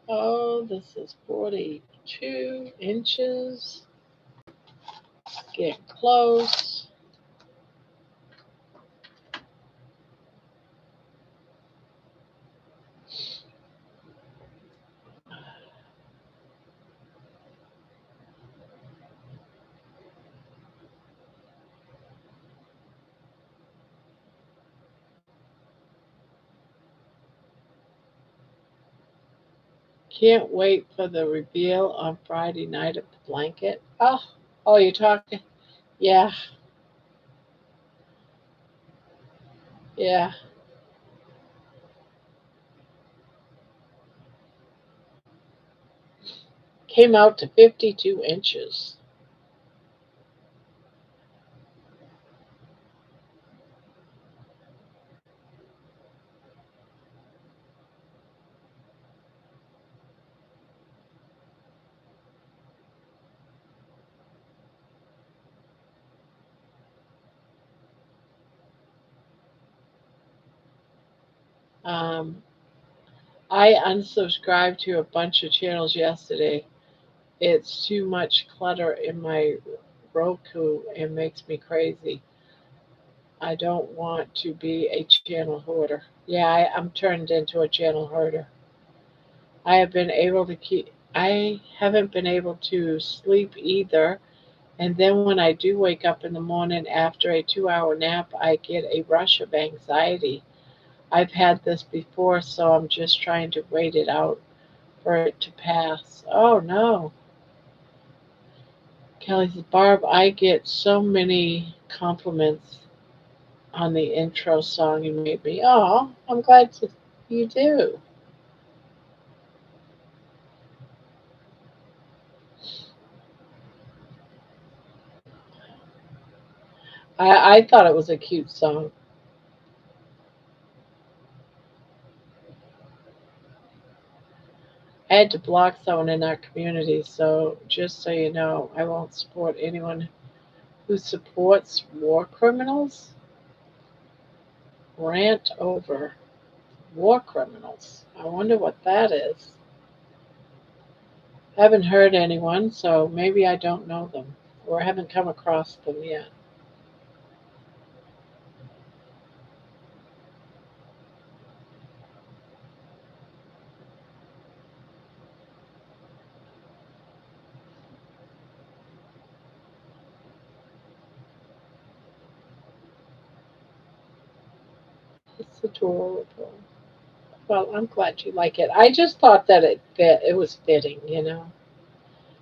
Oh, this is 42 inches. Get close. Can't wait for the reveal on Friday night of the blanket. Oh, you're talking? Yeah, yeah. Came out to 52 inches. Um, I unsubscribed to a bunch of channels yesterday. It's too much clutter in my Roku and makes me crazy. I don't want to be a channel hoarder. Yeah, I'm turned into a channel hoarder. I haven't been able to sleep either, And then when I do wake up in the morning after a 2 hour nap, I get a rush of anxiety. I've had this before, so I'm just trying to wait it out for it to pass. Oh no. Kelly says, Barb, I get so many compliments on the intro song you made me. Oh, I'm glad you do. I thought it was a cute song. I had to block someone in our community, so just so you know, I won't support anyone who supports war criminals. Rant over war criminals. I wonder what that is. I haven't heard anyone, so maybe I don't know them or haven't come across them yet. It's adorable. Well, I'm glad you like it. I just thought that it was fitting,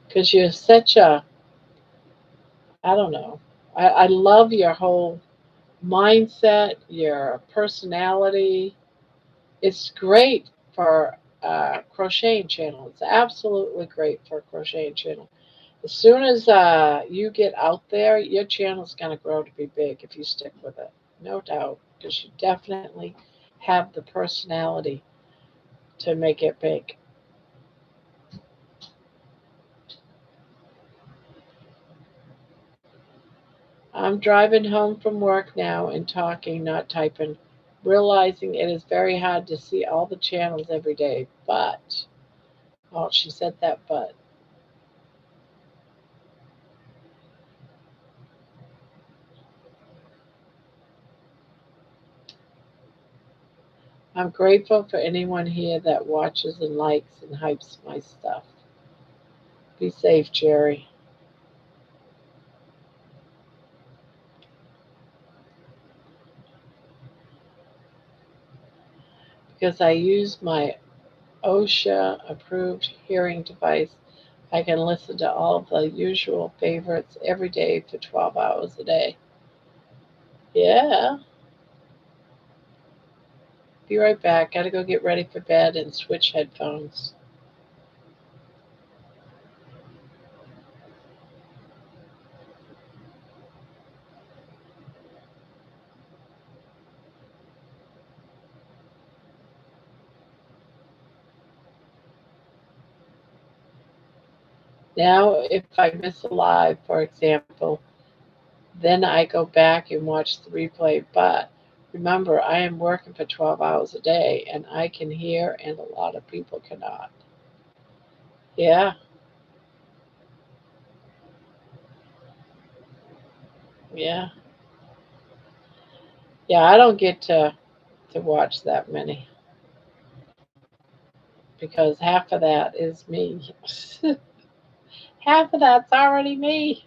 because you're such a, I don't know. I love your whole mindset, your personality. It's great for a crocheting channel. It's absolutely great for a crocheting channel. As soon as you get out there, your channel's going to grow to be big if you stick with it. No doubt, because you definitely have the personality to make it big. I'm driving home from work now and talking, not typing, realizing it is very hard to see all the channels every day. But, oh, she said that, but I'm grateful for anyone here that watches and likes and hypes my stuff. Be safe, Jerry, because I use my OSHA approved hearing device. I can listen to all of the usual favorites every day for 12 hours a day. Yeah, be right back. Gotta go get ready for bed and switch headphones. Now, if I miss a live, for example, then I go back and watch the replay. But remember, I am working for 12 hours a day and I can hear, and a lot of people cannot. Yeah, yeah, yeah. I don't get to watch that many because half of that is me. Half of that's already me.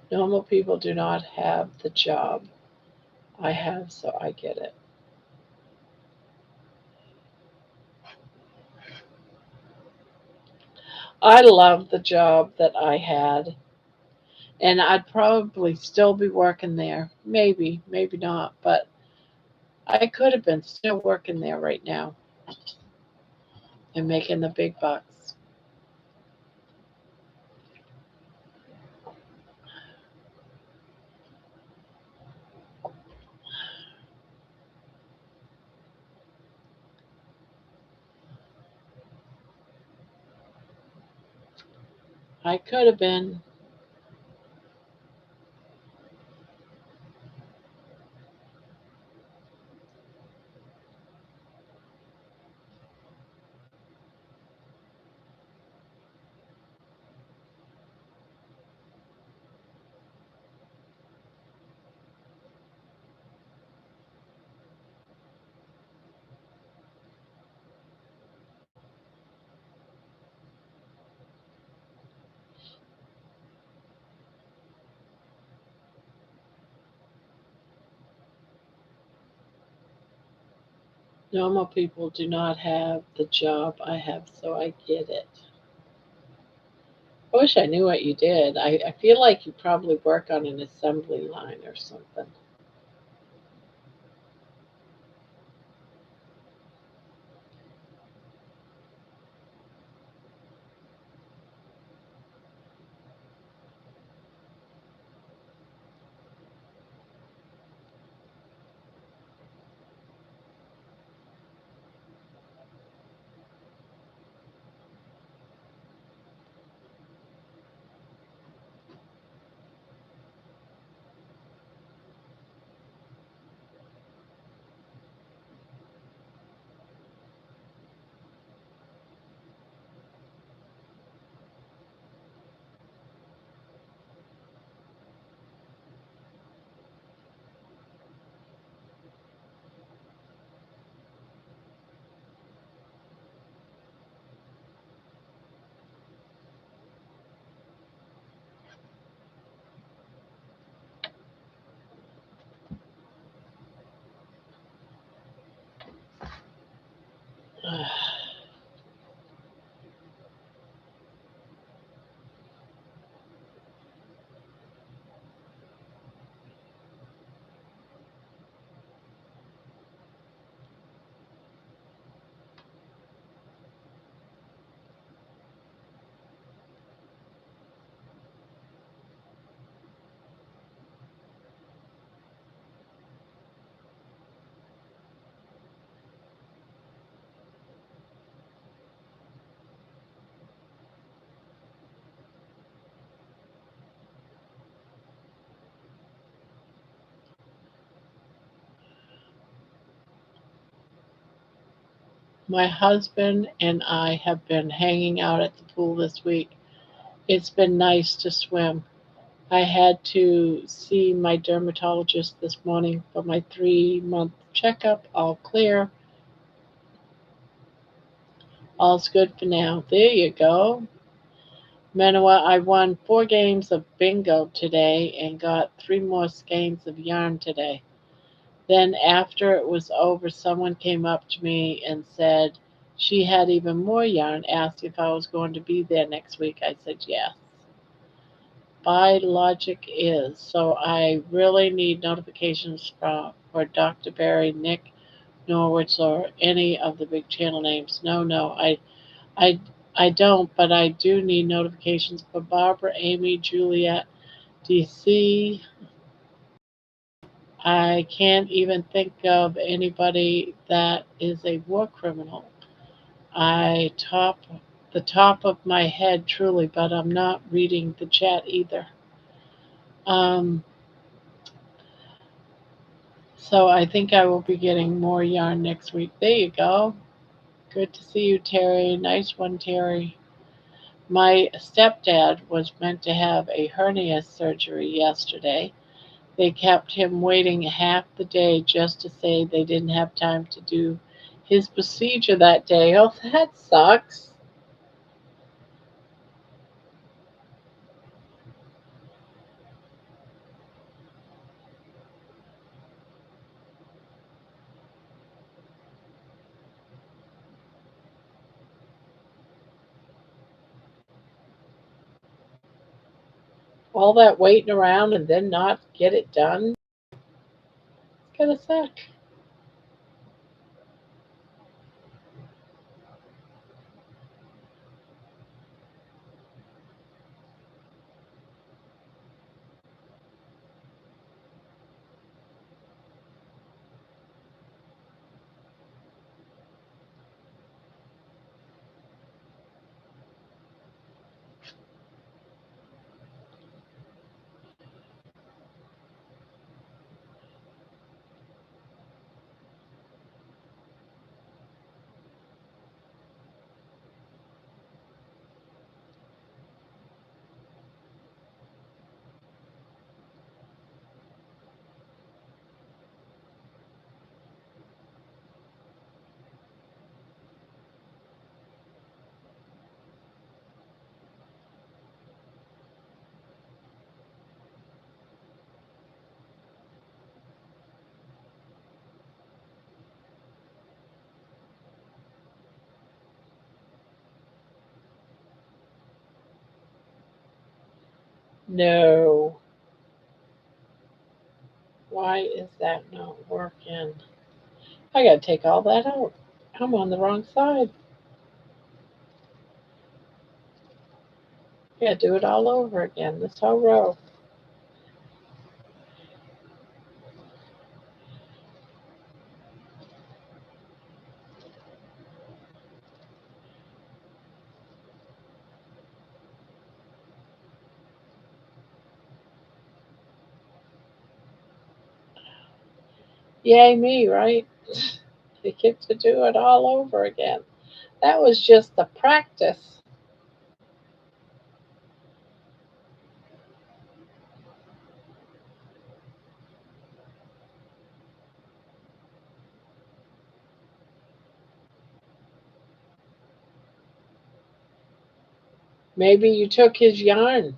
Normal people do not have the job I have, so I get it. I love the job that I had, and I'd probably still be working there. Maybe, maybe not, but I could have been still working there right now and making the big bucks. I could have been. Normal people do not have the job I have, so I get it. I wish I knew what you did. I feel like you probably work on an assembly line or something. My husband and I have been hanging out at the pool this week. It's been nice to swim. I had to see my dermatologist this morning for my 3 month checkup. All clear. All's good for now. There you go. Manoa, I won 4 games of bingo today and got 3 more skeins of yarn today. Then, after it was over, someone came up to me and said she had even more yarn, asked if I was going to be there next week. I said yes. By logic is. So, I really need notifications for Dr. Barry, Nick Norwich, or any of the big channel names. No, I, I don't, but I do need notifications for Barbara, Amy, Juliet, DC. I can't even think of anybody that is a war criminal. I top the top of my head truly, but I'm not reading the chat either. Um, so I think I will be getting more yarn next week. There you go. Good to see you, Terry. Nice one, Terry. My stepdad was meant to have a hernia surgery yesterday. They kept him waiting half the day just to say they didn't have time to do his procedure that day. Oh, that sucks. All that waiting around and then not get it done. It's gonna suck. No. Why is that not working? I gotta take all that out. I'm on the wrong side. I gotta do it all over again, this whole row. Yay me, right? I get to do it all over again. That was just the practice. Maybe you took his yarn.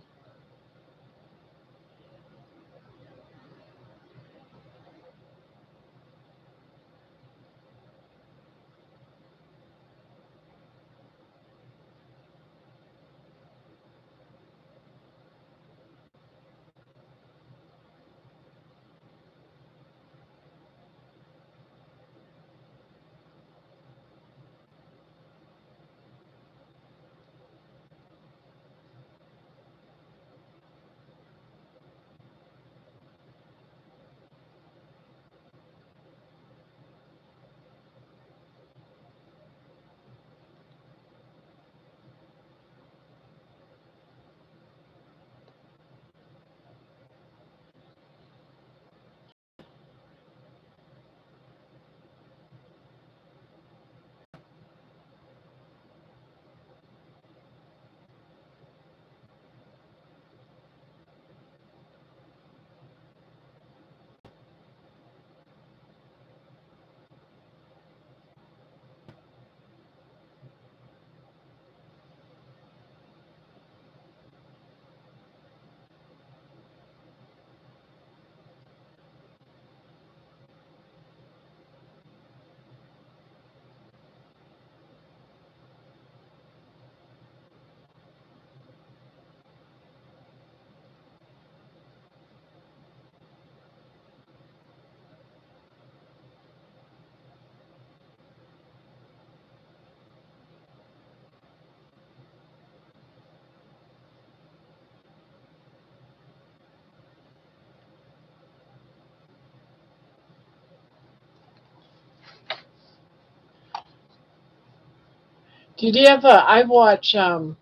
Did you ever? I watch uh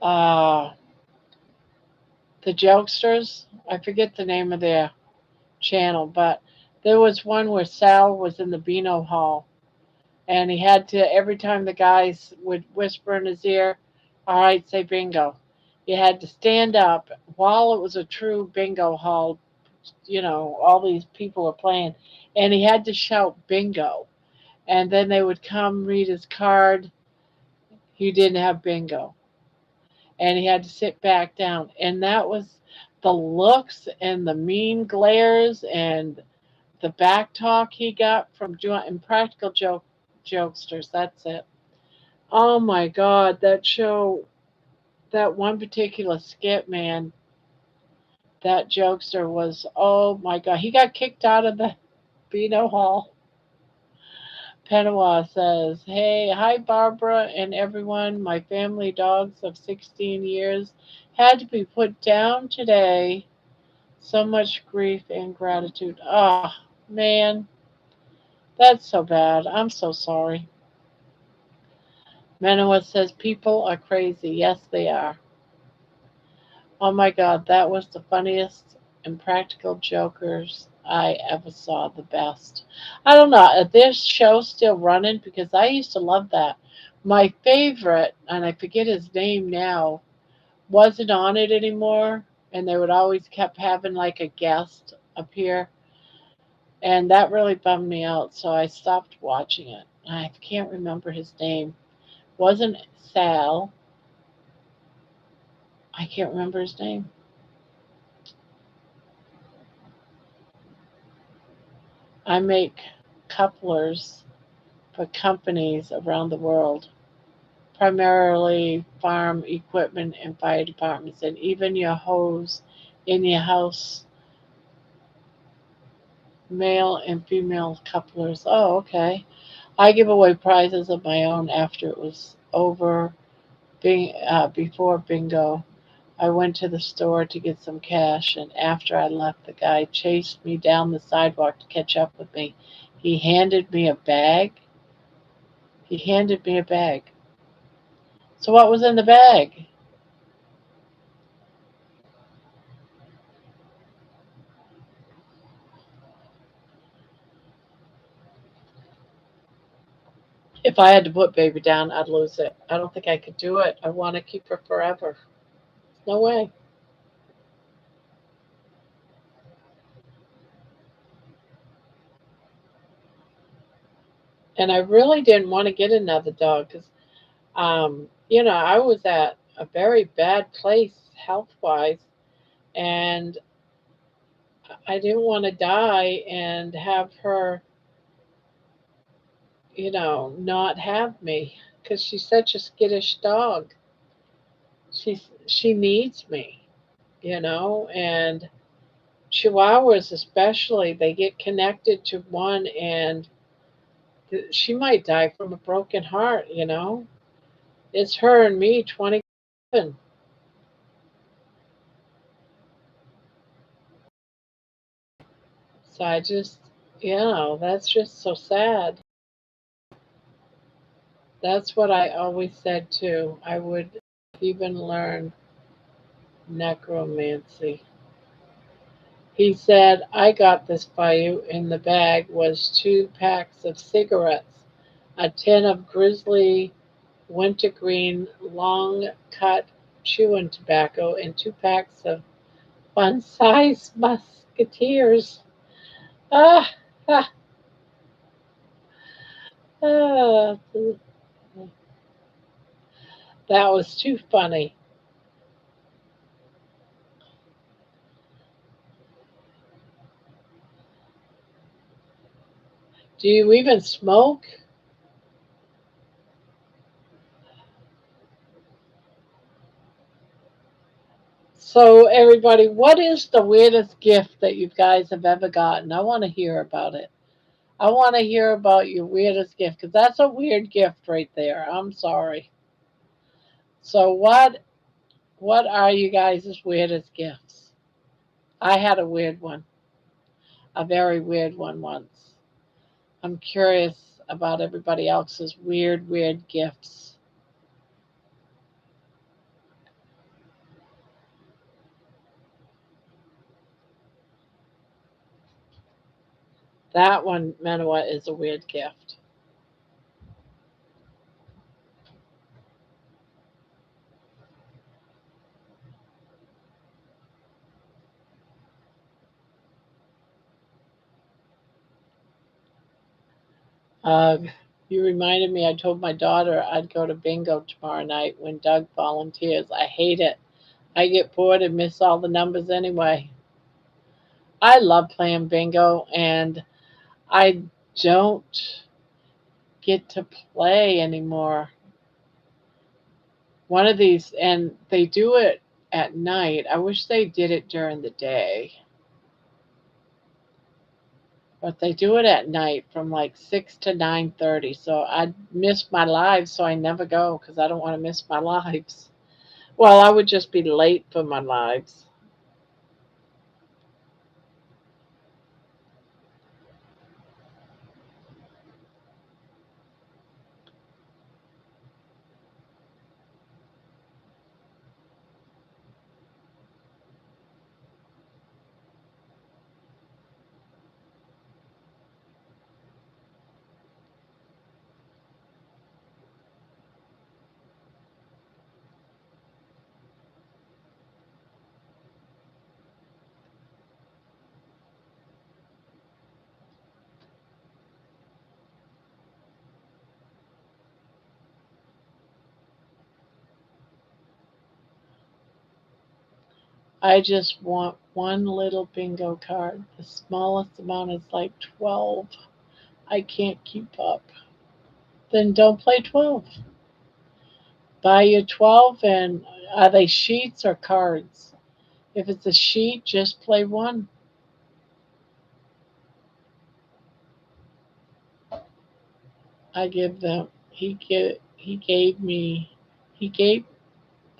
the jokesters. I forget the name of their channel, but there was one where Sal was in the Beano Hall, and he had to every time the guys would whisper in his ear, "All right, say bingo." You had to stand up while it was a true bingo hall. All these people were playing, and he had to shout bingo, and then they would come read his card. He didn't have bingo, and he had to sit back down, and that was the looks and the mean glares and the back talk he got from doing impractical jokesters. That's it. Oh my God, that show, that one particular skit, man, that jokester was, oh my God, he got kicked out of the Beano Hall. Panawa says, "Hey, hi Barbara and everyone. My family dogs of 16 years had to be put down today. So much grief and gratitude. Oh, man, that's so bad. I'm so sorry." Manawa says, "People are crazy. Yes, they are." Oh my God, that was the funniest impractical jokers I ever saw. The best. I don't know. Are this show still running? Because I used to love that. My favorite, and I forget his name now, wasn't on it anymore, and they would always kept having like a guest appear, and that really bummed me out. So I stopped watching it. I can't remember his name. Wasn't Sal? I can't remember his name. I make couplers for companies around the world. primarily farm equipment and fire departments, and even your hose in your house, male and female couplers. Oh, okay. I give away prizes of my own after it was over. Before bingo, I went to the store to get some cash, and after I left, the guy chased me down the sidewalk to catch up with me. He handed me a bag. He handed me a bag. So what was in the bag? If I had to put baby down, I'd lose it. I don't think I could do it. I want to keep her forever. No way. And I really didn't want to get another dog because, I was at a very bad place health wise, and I didn't want to die and have her, not have me because she's such a skittish dog. She needs me, and Chihuahuas especially, they get connected to one, and she might die from a broken heart. It's her and me 27. So I just, that's just so sad. That's what I always said too. I would even learn necromancy. He said, I got this by you. In the bag was 2 packs of cigarettes, a tin of grizzly wintergreen long cut chewing tobacco, and 2 packs of fun sized musketeers. Ah, ah, ah, that was too funny. Do you even smoke? So, everybody, what is the weirdest gift that you guys have ever gotten? I want to hear about it. I want to hear about your weirdest gift because that's a weird gift right there. I'm sorry. So, what are you guys' weirdest gifts? I had a weird one, a very weird one once. I'm curious about everybody else's weird gifts. That one, Manoa, is a weird gift. You reminded me, I told my daughter I'd go to bingo tomorrow night when Doug volunteers. I hate it. I get bored and miss all the numbers anyway. I love playing bingo, and I don't get to play anymore. One of these, and they do it at night. I wish they did it during the day, but they do it at night from like 6 to 9:30. So I miss my lives, so I never go because I don't want to miss my lives. Well, I would just be late for my lives. I just want one little bingo card. The smallest amount is like 12. I can't keep up. Then don't play 12. buy you 12, and are they sheets or cards? If it's a sheet, just play one. I give them. He gave me. He gave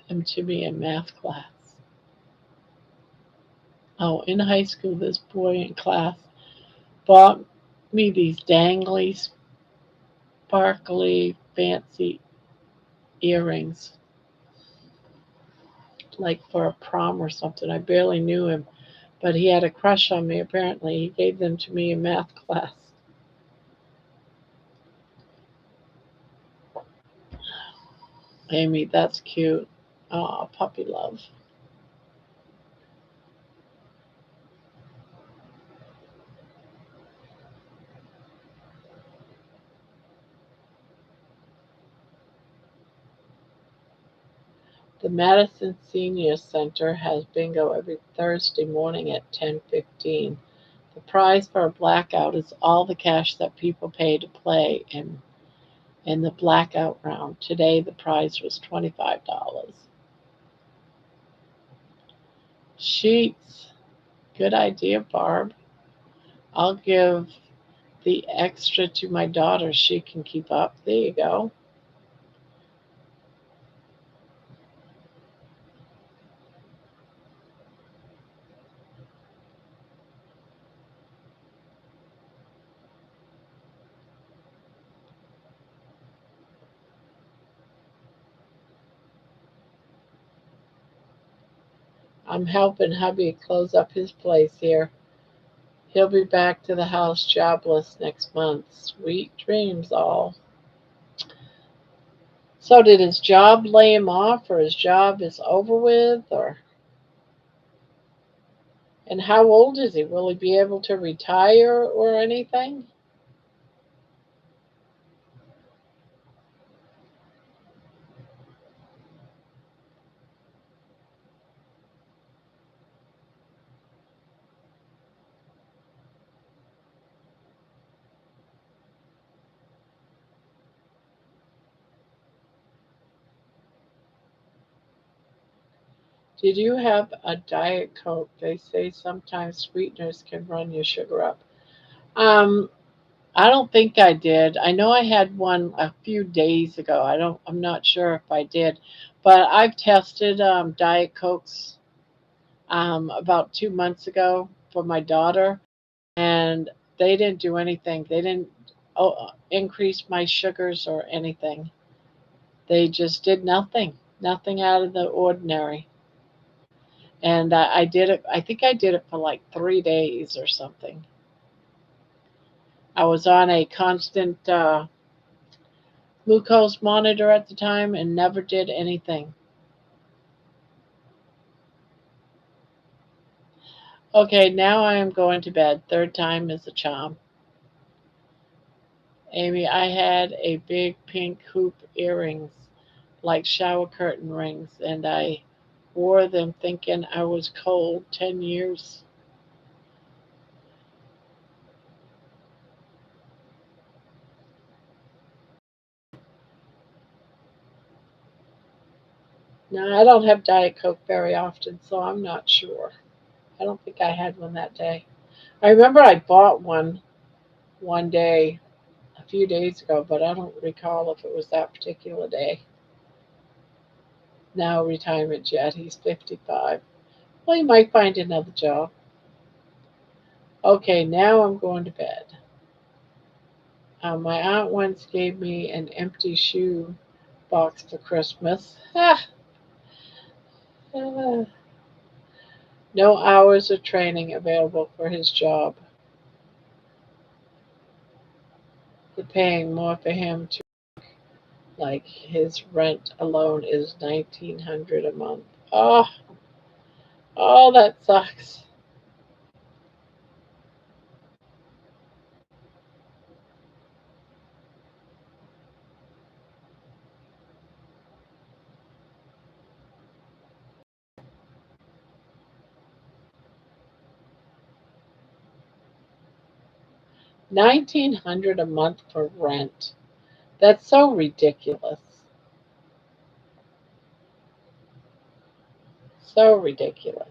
them to me in math class. Oh, in high school, this boy in class bought me these dangly, sparkly, fancy earrings, like for a prom or something. I barely knew him, but he had a crush on me. Apparently, he gave them to me in math class. Amy, that's cute. Oh, puppy love. The Madison Senior Center has bingo every Thursday morning at 10:15. The prize for a blackout is all the cash that people pay to play in the blackout round. Today the prize was $25. Sheets. Good idea, Barb. I'll give the extra to my daughter. She can keep up. There you go. I'm helping hubby close up his place here. He'll be back to the house jobless next month. Sweet dreams, all. So, did his job lay him off, or his job is over with, or and how old is he? Will he be able to retire or anything? Did you have a Diet Coke? They say sometimes sweeteners can run your sugar up. Um, I don't think I did. I know I had one a few days ago. I'm not sure if I did, but I've tested Diet Cokes about 2 months ago for my daughter, and they didn't do anything. They didn't increase my sugars or anything. They just did nothing, nothing out of the ordinary. And I did it. I think I did it for like 3 days or something. I was on a constant glucose monitor at the time and never did anything. Okay, now I am going to bed. Third time is a charm. Amy, I had a big pink hoop earrings, like shower curtain rings, and I wore them thinking I was cold 10 years. Now, I don't have Diet Coke very often, so I'm not sure. I don't think I had one that day. I remember I bought one day a few days ago, but I don't recall if it was that particular day. Now retirement jet, he's 55. Well, you might find another job. Okay, now I'm going to bed. My aunt once gave me an empty shoe box for Christmas. Ah, no hours of training available for his job. They're paying more for him to, like, his rent alone is 1,900 a month. Oh, oh, that sucks. 1,900 a month for rent. That's so ridiculous. So ridiculous.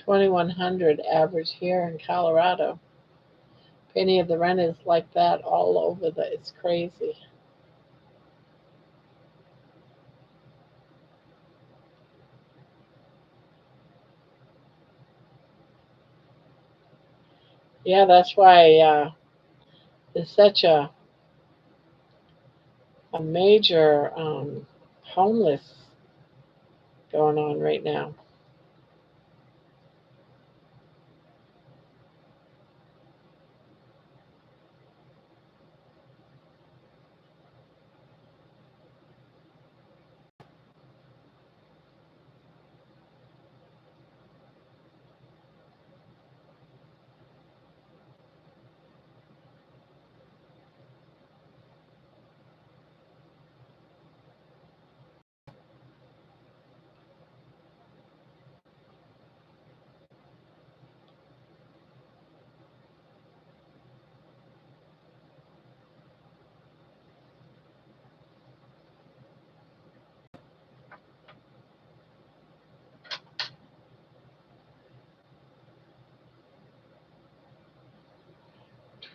2100 average here in Colorado. Penny of the rent is like that all over the. It's crazy. Yeah, that's why there's such a major homeless going on right now.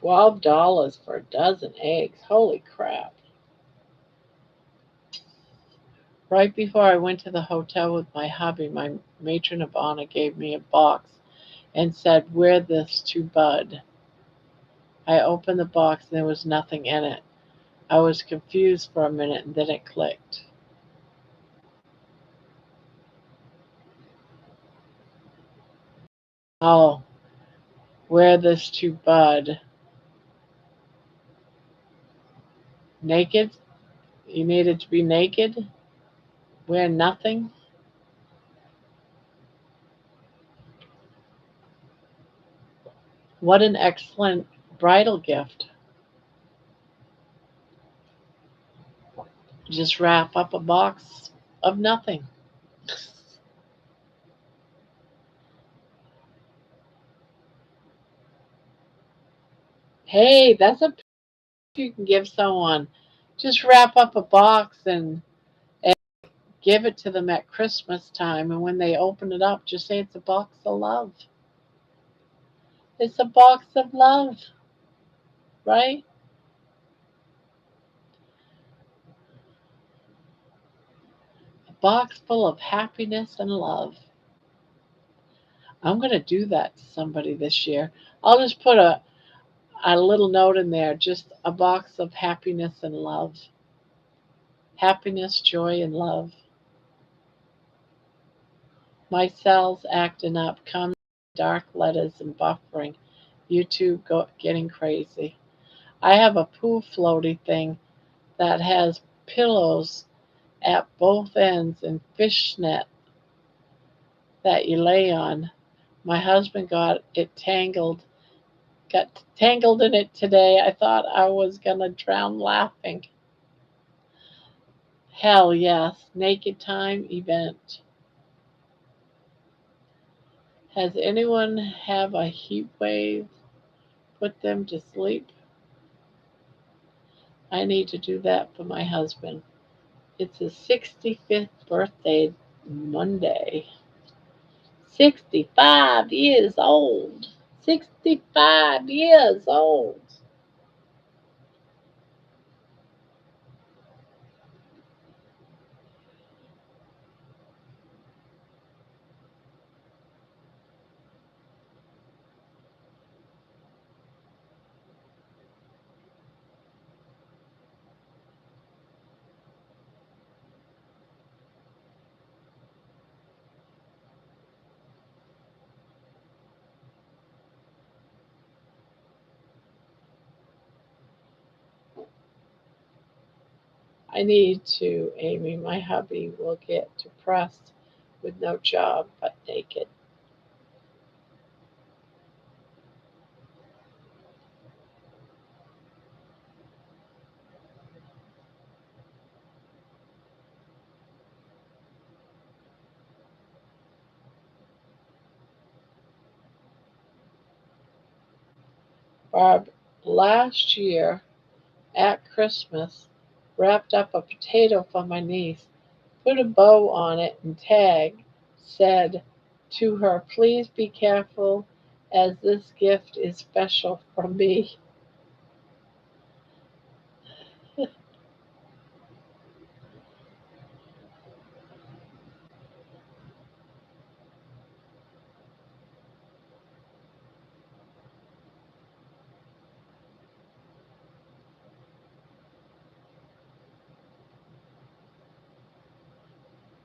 $12 for a dozen eggs. Holy crap. Right before I went to the hotel with my hubby, my matron of honor gave me a box and said, "Wear this to Bud." I opened the box and there was nothing in it. I was confused for a minute and then it clicked. Oh, wear this to Bud. Naked? You needed to be naked? Wear nothing? What an excellent bridal gift. Just wrap up a box of nothing. Hey, that's a you can give someone. Just wrap up a box and give it to them at Christmas time. And when they open it up, just say it's a box of love. It's a box of love, right? A box full of happiness and love. I'm going to do that to somebody this year. I'll just put a little note in there, just a box of happiness and love. Happiness, joy, and love. My cells acting up, come dark letters and buffering. YouTube getting crazy. I have a pool floaty thing that has pillows at both ends and fishnet that you lay on. My husband got tangled in it today. I thought I was gonna drown laughing. Hell yes, naked time event. Has anyone have a heat wave put them to sleep? I need to do that for my husband. It's his 65th birthday Monday. 65 years old. 65 years old. I need to, Amy. My hubby will get depressed with no job but naked. Barb, last year at Christmas, wrapped up a potato for my niece, put a bow on it, and said to her, "Please be careful, as this gift is special for me."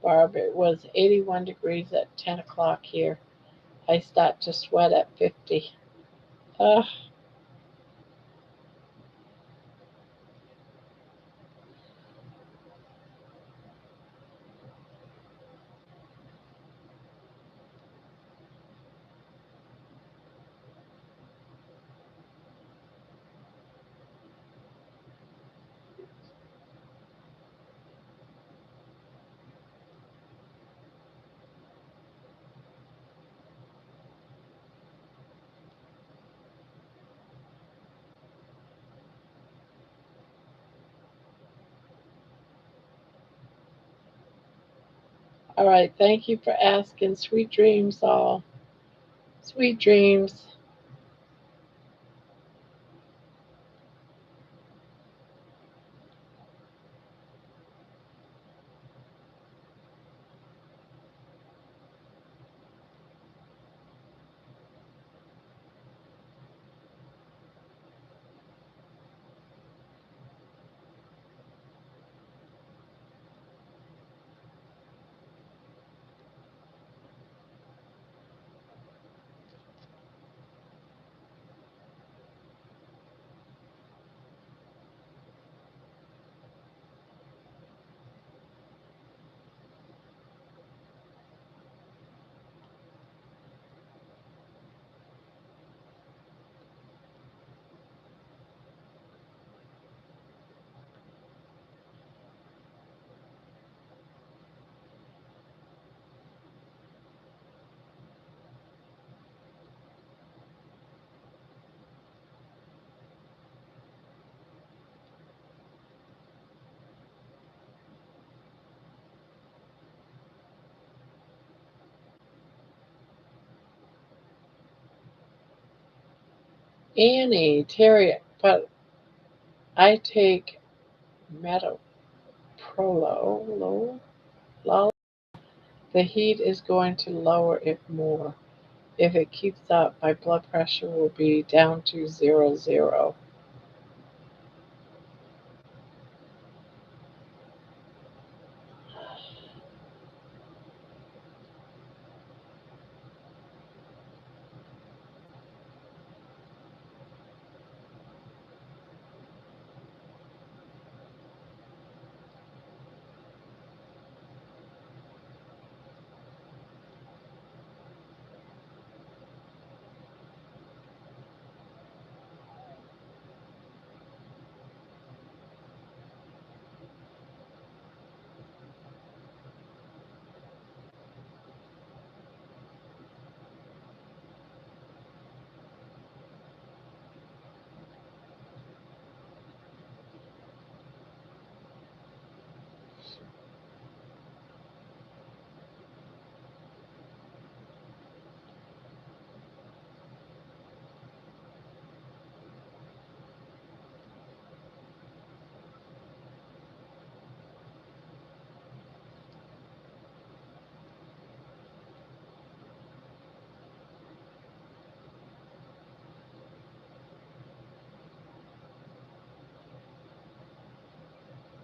Barb, it was 81 degrees at 10 o'clock here. I start to sweat at 50. Ugh. All right, thank you for asking. Sweet dreams, all. Sweet dreams. Annie, Terry, but I take metoprolol. The heat is going to lower it more. If it keeps up, my blood pressure will be down to 0, 0.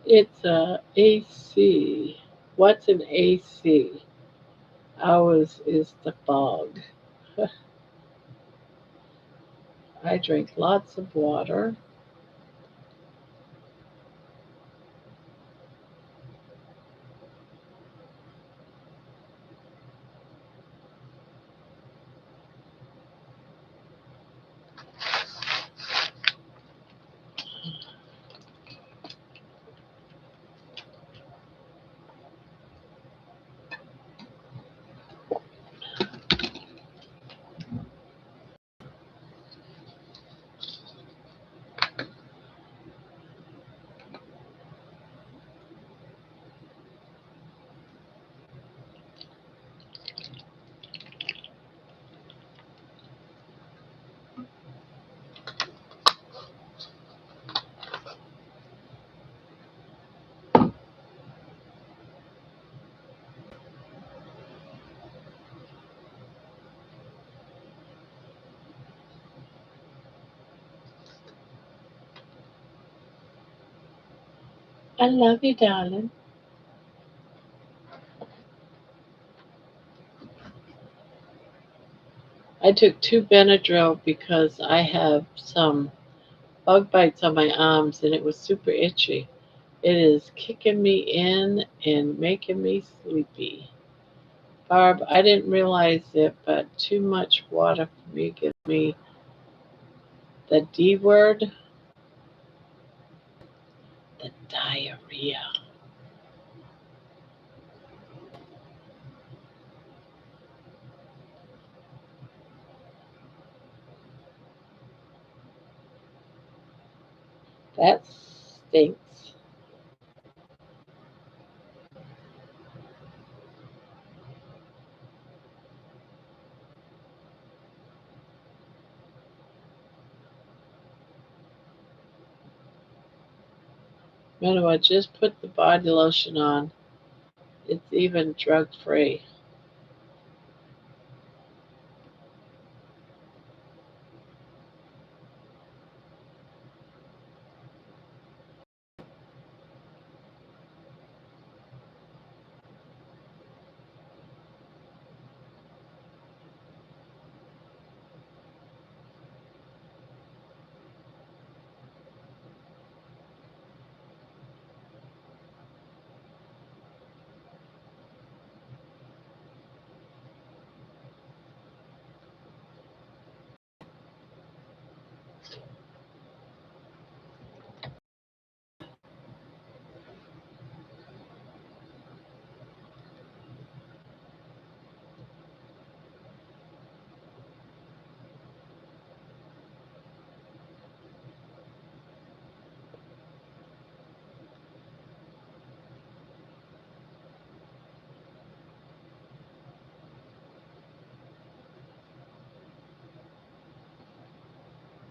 It's a AC. What's an AC? Ours is the fog. I drink lots of water. I love you, darling. I took 2 Benadryl because I have some bug bites on my arms and it was super itchy. It is kicking me in and making me sleepy. Barb, I didn't realize it, but too much water for me gives me the D word, the diarrhea. That stinks. Anyway, just put the body lotion on. It's even drug free.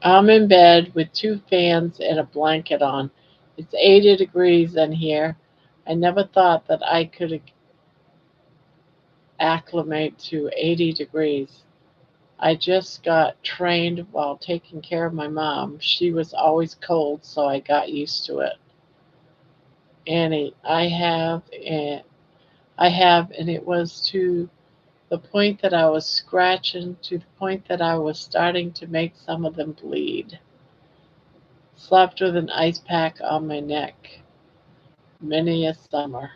I'm in bed with 2 fans and a blanket on. It's 80 degrees in here. I never thought that I could acclimate to 80 degrees. I just got trained while taking care of my mom. She was always cold, so I got used to it. Annie, and it was to the point that I was scratching, to the point that I was starting to make some of them bleed. Slept with an ice pack on my neck many a summer.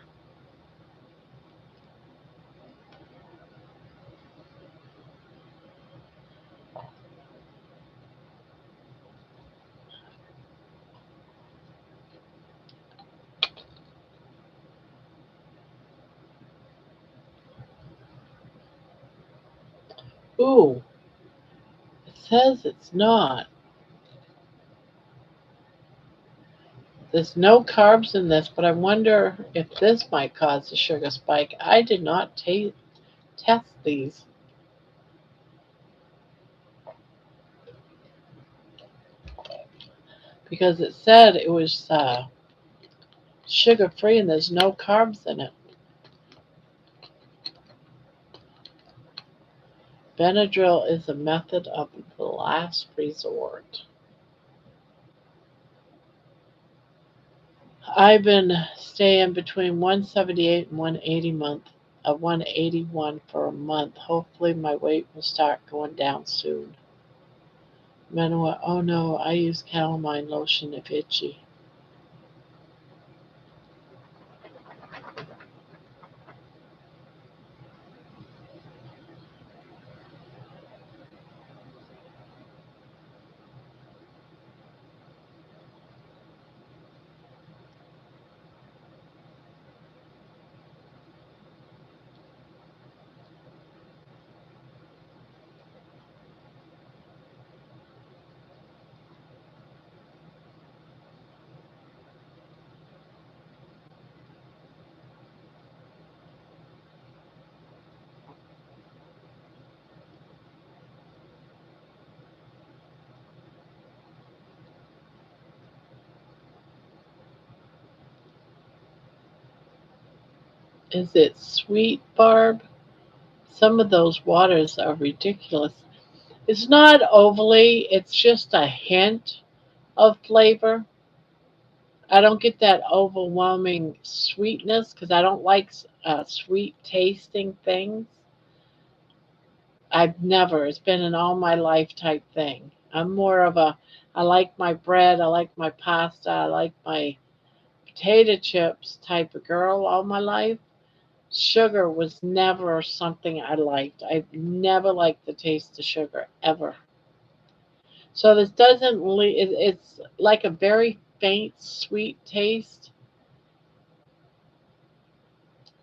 Ooh, it says it's not. There's no carbs in this, but I wonder if this might cause a sugar spike. I did not test these because it said it was sugar free and there's no carbs in it. Benadryl is a method of the last resort. I've been staying between 178 and 180 month, 181 for a month. Hopefully my weight will start going down soon. Manuel, oh no, I use calamine lotion if itchy. Is it sweet, Barb? Some of those waters are ridiculous. It's not overly, it's just a hint of flavor. I don't get that overwhelming sweetness because I don't like sweet tasting things. I've never. It's been an all my life type thing. I'm more of a. I like my bread. I like my pasta. I like my potato chips type of girl all my life. Sugar was never something I liked. I never liked the taste of sugar ever. So this doesn't. It's like a very faint sweet taste,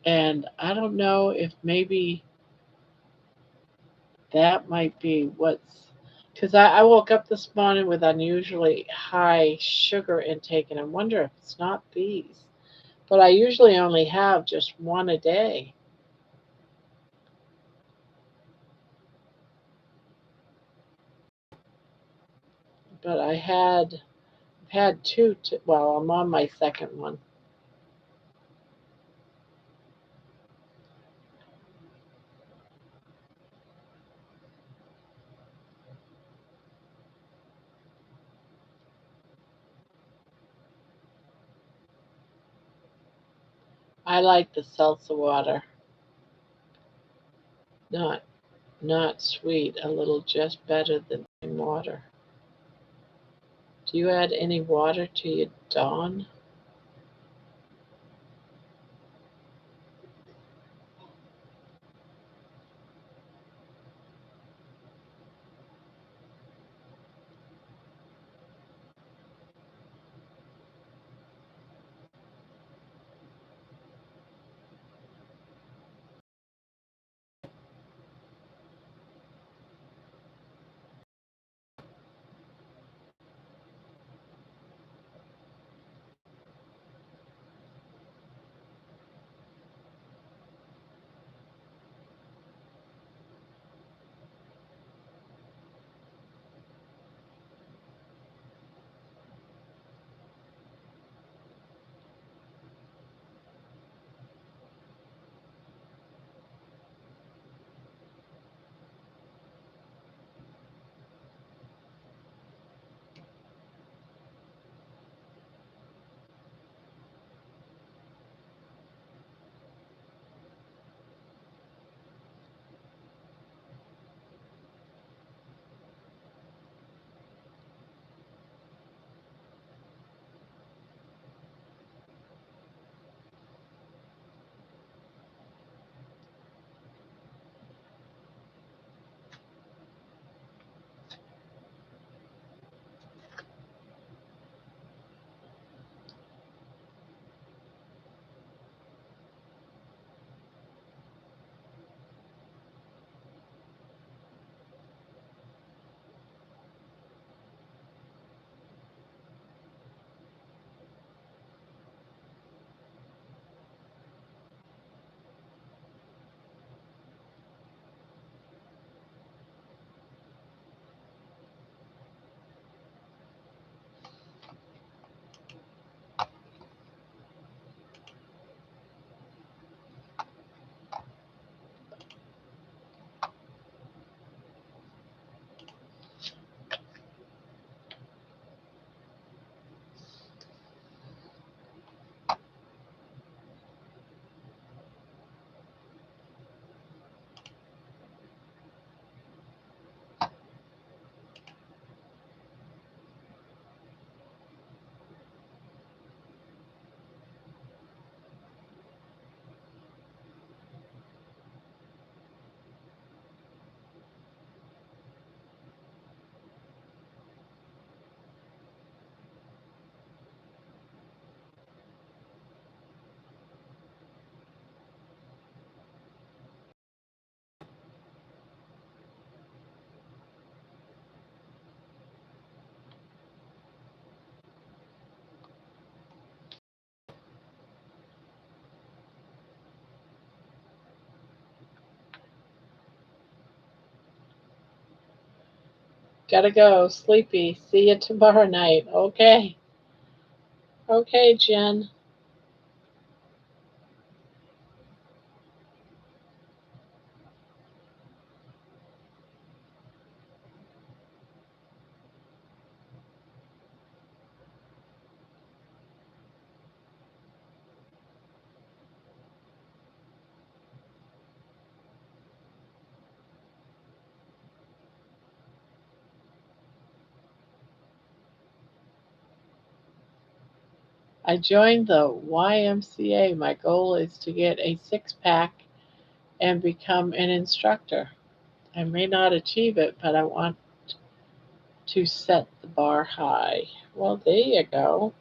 and I don't know if maybe that might be what's. Because I woke up this morning with unusually high sugar intake, and I wonder if it's not these. But I usually only have just one a day. But had two. Well, I'm on my second one. I like the seltzer water, not not sweet, a little just better than plain water. Do you add any water to your Dawn? Gotta go. Sleepy. See you tomorrow night. Okay. Okay, Jen. I joined the YMCA. My goal is to get a six pack and become an instructor. I may not achieve it, but I want to set the bar high. Well, there you go.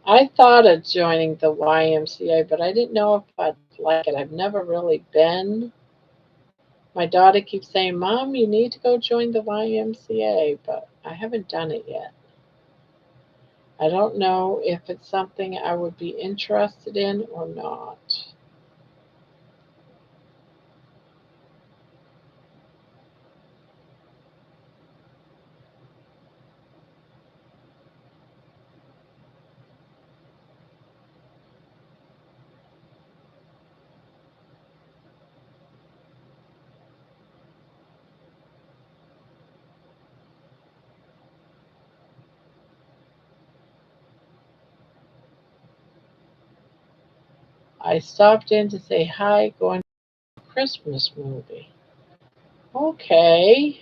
I thought of joining the YMCA, but I didn't know if I'd like it. I've never really been. My daughter keeps saying, Mom, you need to go join the YMCA, but I haven't done it yet. I don't know if it's something I would be interested in or not. I stopped in to say hi, going to a Christmas movie. Okay.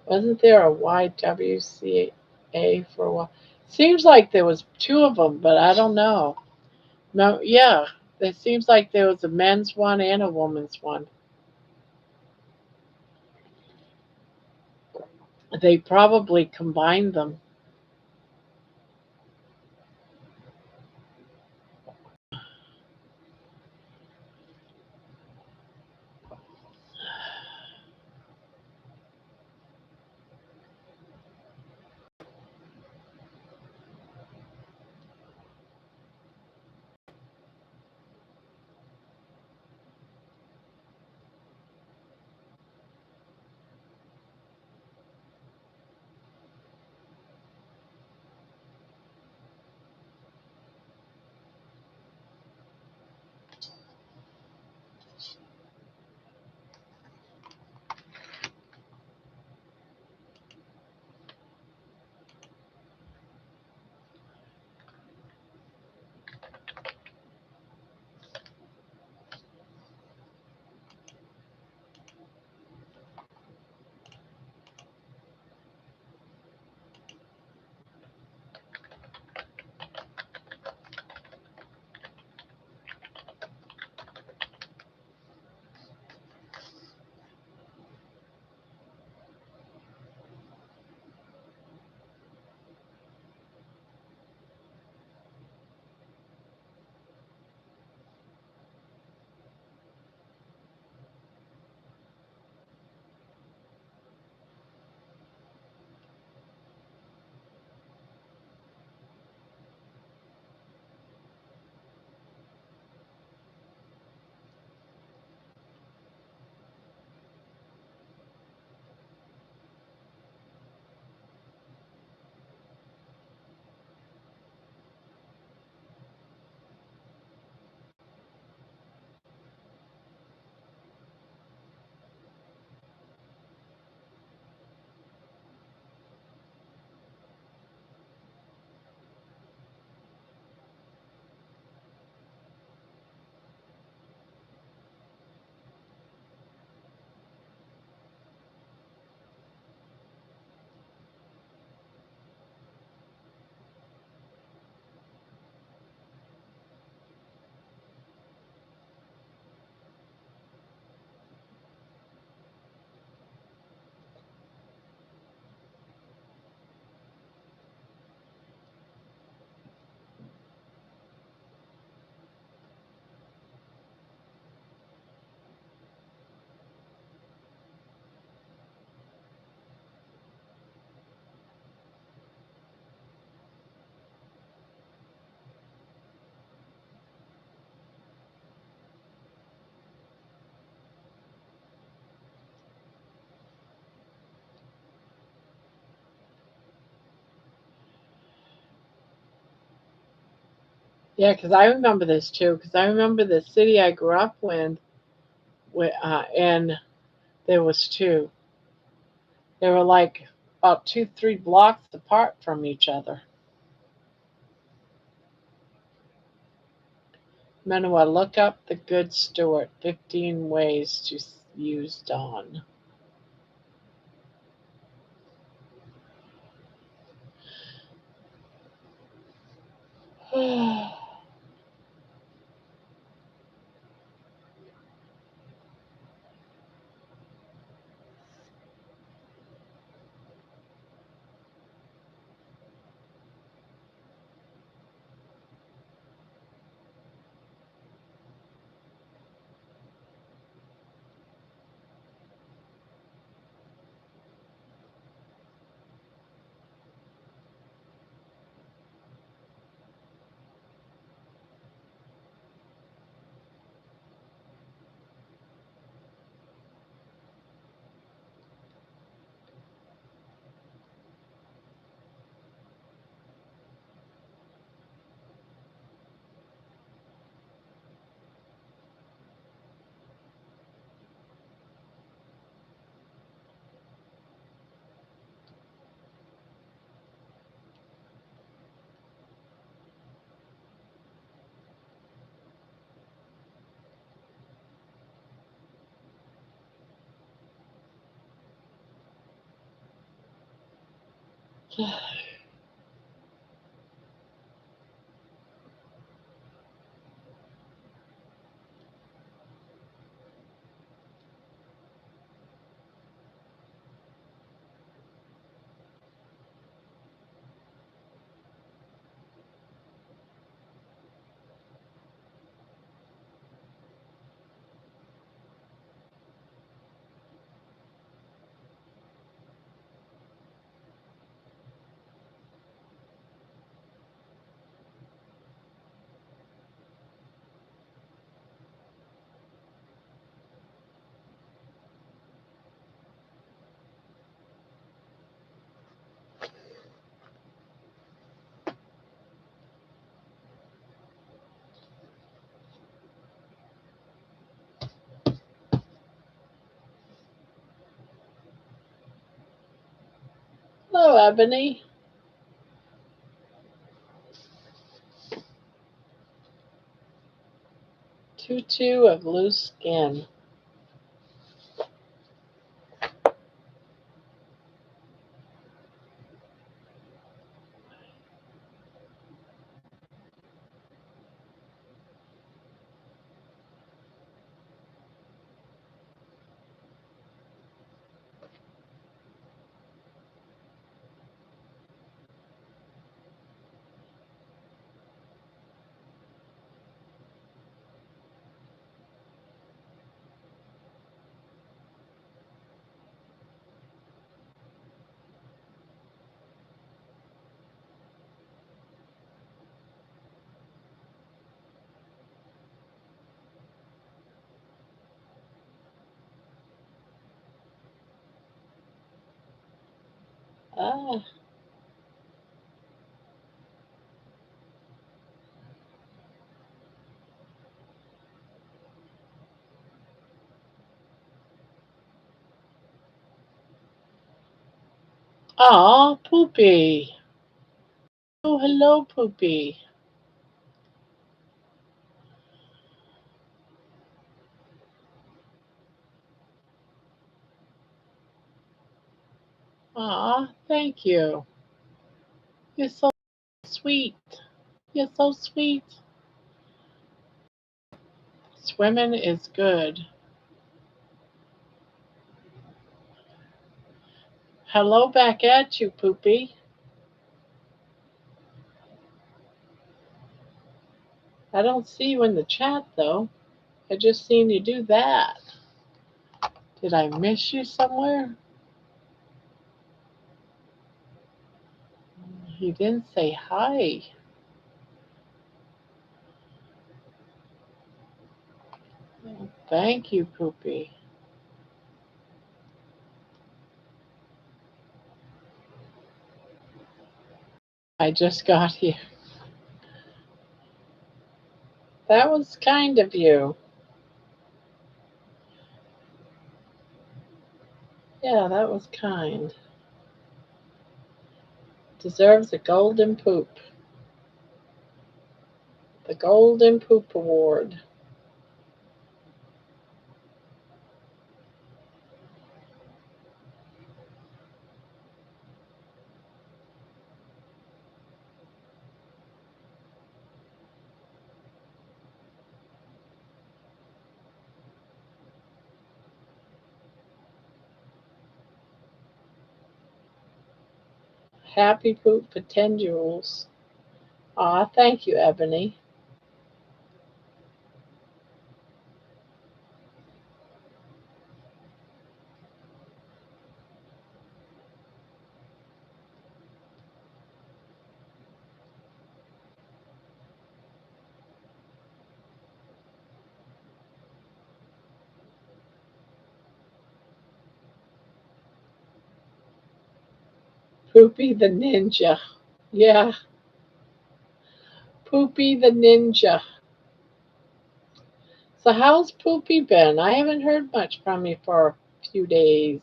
Wasn't there a YWCA for a while? Seems like there was two of them, but I don't know. No, yeah, it seems like there was a men's one and a woman's one. They probably combined them. Yeah, because I remember this too. Because I remember the city I grew up in, and there was two. They were like about 2, 3 blocks apart from each other. Manoa, look up the Good Stewart 15 ways to use Dawn. Hello, Ebony. Tutu of loose skin. Ah, aw, Poopy. Oh, hello, Poopy. Aw, thank you. You're so sweet. You're so sweet. Swimming is good. Hello back at you, Poopy. I don't see you in the chat, though. I just seen you do that. Did I miss you somewhere? You didn't say hi. Thank you, Poopy. I just got here. That was kind of you. Yeah, that was kind. Deserves a golden poop. The Golden Poop Award. Happy poop for 10 jewels. Aw, thank you, Ebony. Poopy the Ninja. Yeah, Poopy the Ninja. So, how's Poopy been? I haven't heard much from you for a few days.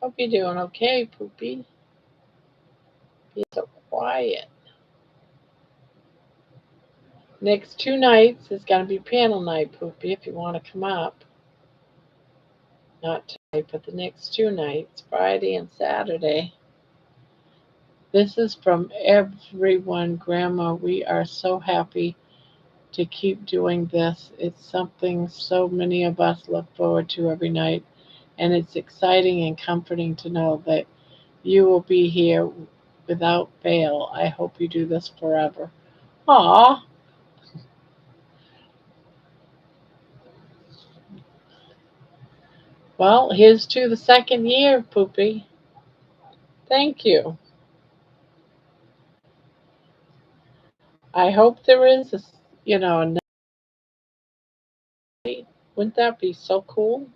Hope you're doing okay, Poopy. Be so quiet. Next 2 nights is going to be panel night, Poopy, if you want to come up. Not tonight, but the next 2 nights, Friday and Saturday. This is from everyone, Gramma. We are so happy to keep doing this. It's something so many of us look forward to every night, and it's exciting and comforting to know that you will be here without fail. I hope you do this forever. Aw, well, here's to the second year, Poopy. Thank you. I hope there is, a night. Wouldn't that be so cool?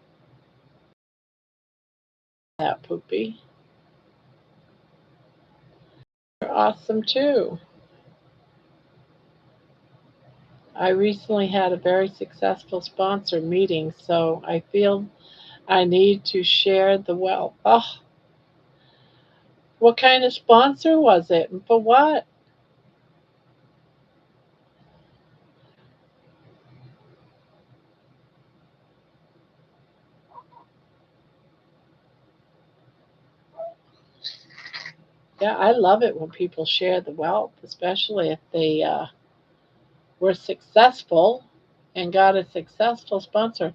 That Poopy. You're awesome too. I recently had a very successful sponsor meeting, so I feel I need to share the wealth. Oh, what kind of sponsor was it and for what? Yeah, I love it when people share the wealth, especially if they were successful and got a successful sponsor.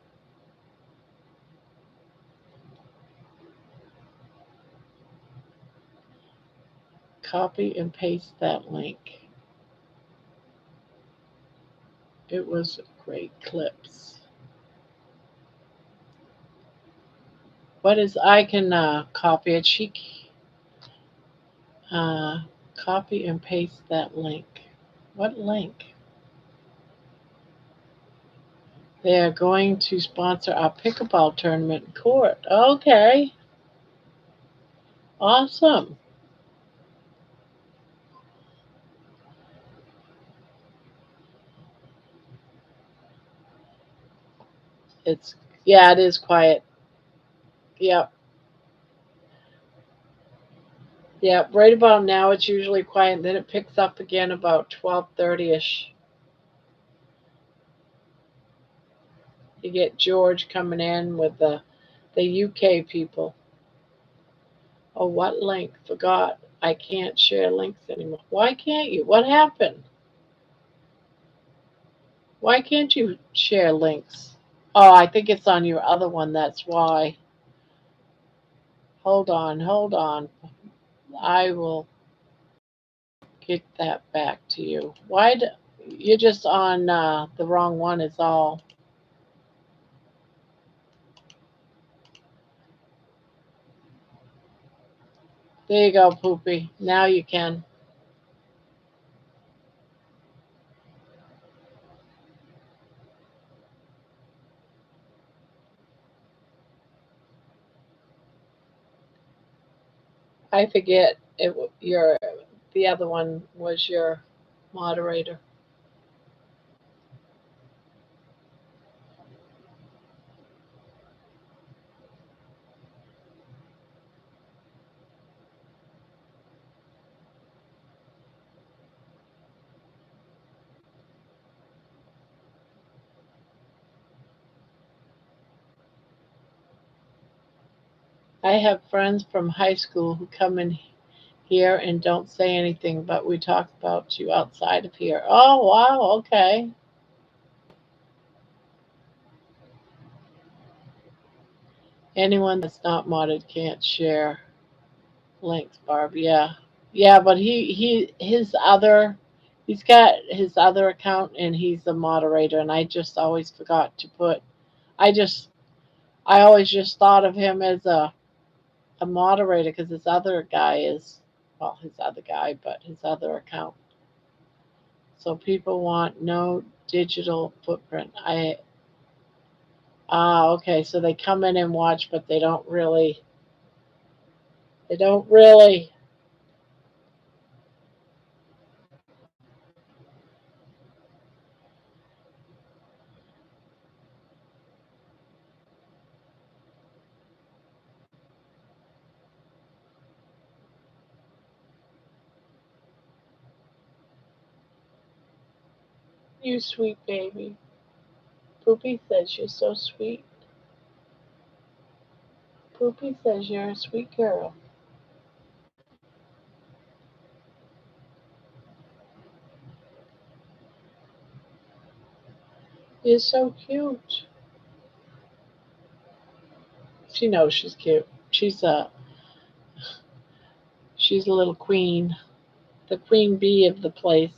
Copy and paste that link. It was great clips. What is I can copy it? Uh, copy and paste that link. What link? They are going to sponsor our pickleball tournament in court. Okay, awesome. It's yeah, it is quiet. Yep, yep. Right about now, it's usually quiet, and then it picks up again about 12:30 ish. You get George coming in with the UK people. Oh, what link? Forgot. I can't share links anymore. Why can't you? What happened? Why can't you share links? Oh, I think it's on your other one. That's why. Hold on, hold on. I will get that back to you. Why? You're just on the wrong one is all. There you go, Poopy. Now you can. I forget your the other one was your moderator. I have friends from high school who come in here and don't say anything, but we talk about you outside of here. Oh, wow, okay. Anyone that's not modded can't share links, Barb. Yeah. Yeah, but he's got his other account and he's a moderator and I just always forgot to put I just I always just thought of him as a moderator because his other guy is well, his other guy, but his other account. So people want no digital footprint. Okay, so they come in and watch, but they don't really you sweet baby. Poopy says you're so sweet. Poopy says you're a sweet girl. You're so cute. She knows she's cute. She's a little queen, the queen bee of the place.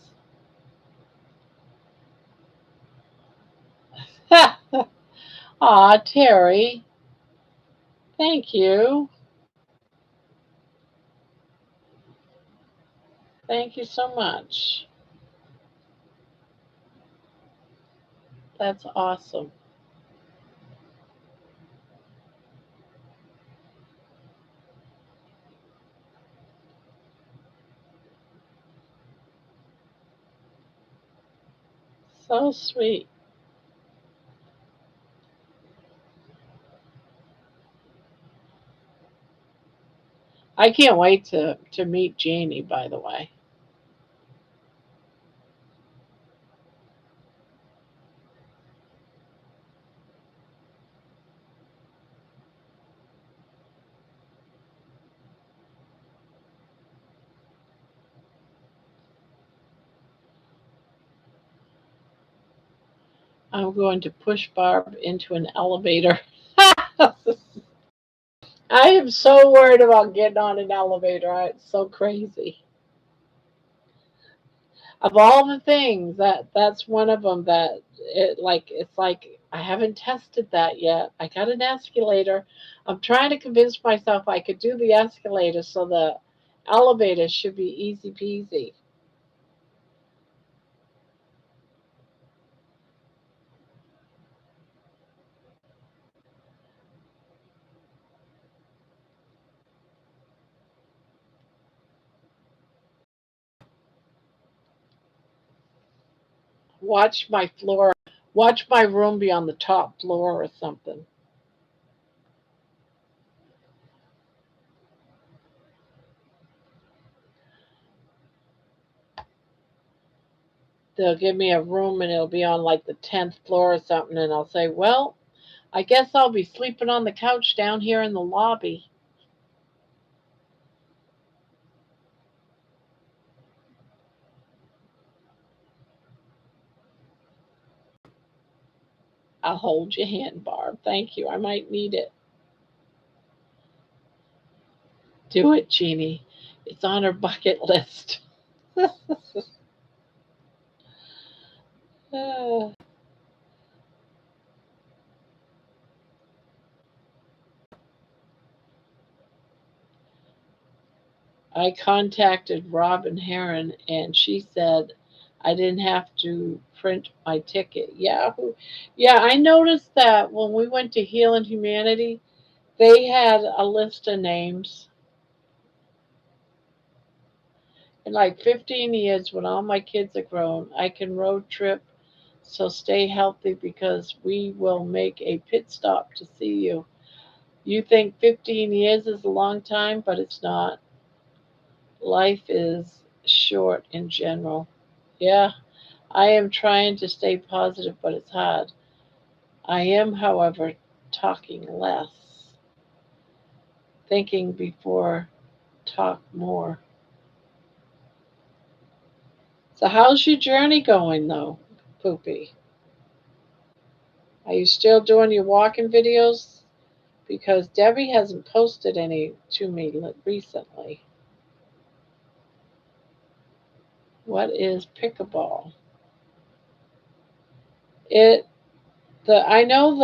Aw, Terry, thank you. Thank you so much. That's awesome. So sweet. I can't wait to meet Janie, by the way. I'm going to push Barb into an elevator. I am so worried about getting on an elevator. It's so crazy. Of all the things, that's one of them that it's like I haven't tested that yet. I got an escalator. I'm trying to convince myself I could do the escalator, so the elevator should be easy peasy. Watch my floor. Watch my room be on the top floor or something. They'll give me a room and it'll be on like the 10th floor or something, and I'll say, well, I guess I'll be sleeping on the couch down here in the lobby. I'll hold your hand, Barb. Thank you. I might need it. Do it, Jeannie. It's on her bucket list. Uh, I contacted Robin Heron and she said I didn't have to print my ticket. Yeah, I noticed that when we went to Heal and Humanity, they had a list of names. In like 15 years, when all my kids are grown, I can road trip. So stay healthy because we will make a pit stop to see you. You think 15 years is a long time, but it's not. Life is short in general. Yeah, I am trying to stay positive, but it's hard. I am, however, talking less, thinking before talk more. So, how's your journey going, though, Poopy? Are you still doing your walking videos? Because Debbie hasn't posted any to me recently. What is pickleball? It the I know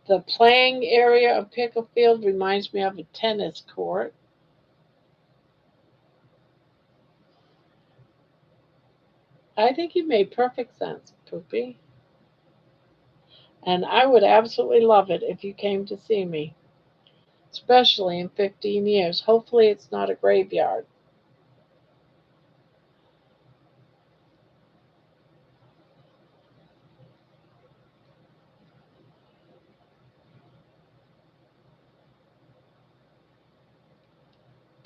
the playing area of picklefield reminds me of a tennis court. I think you made perfect sense, Poopy. And I would absolutely love it if you came to see me, especially in 15 years. Hopefully, it's not a graveyard.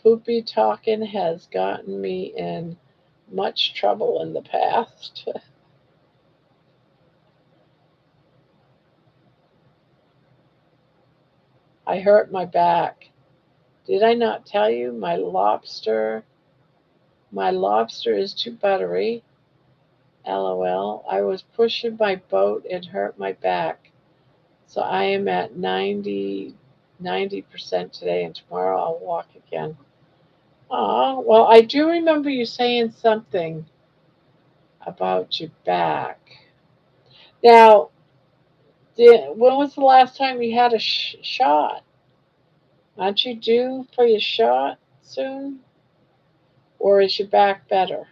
Poopy talking has gotten me in much trouble in the past. I hurt my back. Did I not tell you my lobster is too buttery? LOL. I was pushing my boat and hurt my back. So I am at 90% today, and tomorrow I'll walk again. Oh, well, I do remember you saying something about your back. Now, when was the last time you had a shot? Aren't you due for your shot soon? Or is your back better?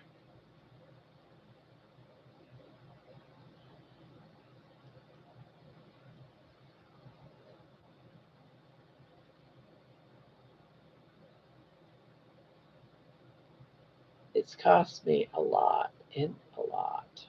It's cost me a lot and a lot.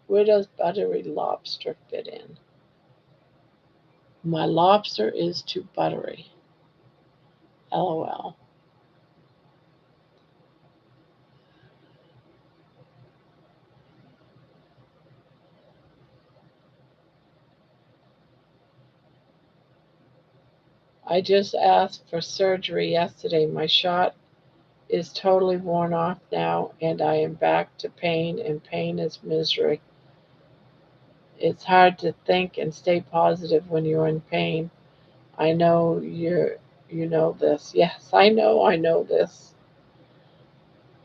Where does buttery lobster fit in? My lobster is too buttery. LOL. I just asked for surgery yesterday. My shot is totally worn off now, and I am back to pain, and pain is misery. It's hard to think and stay positive when you're in pain. I know you know this. Yes, I know this.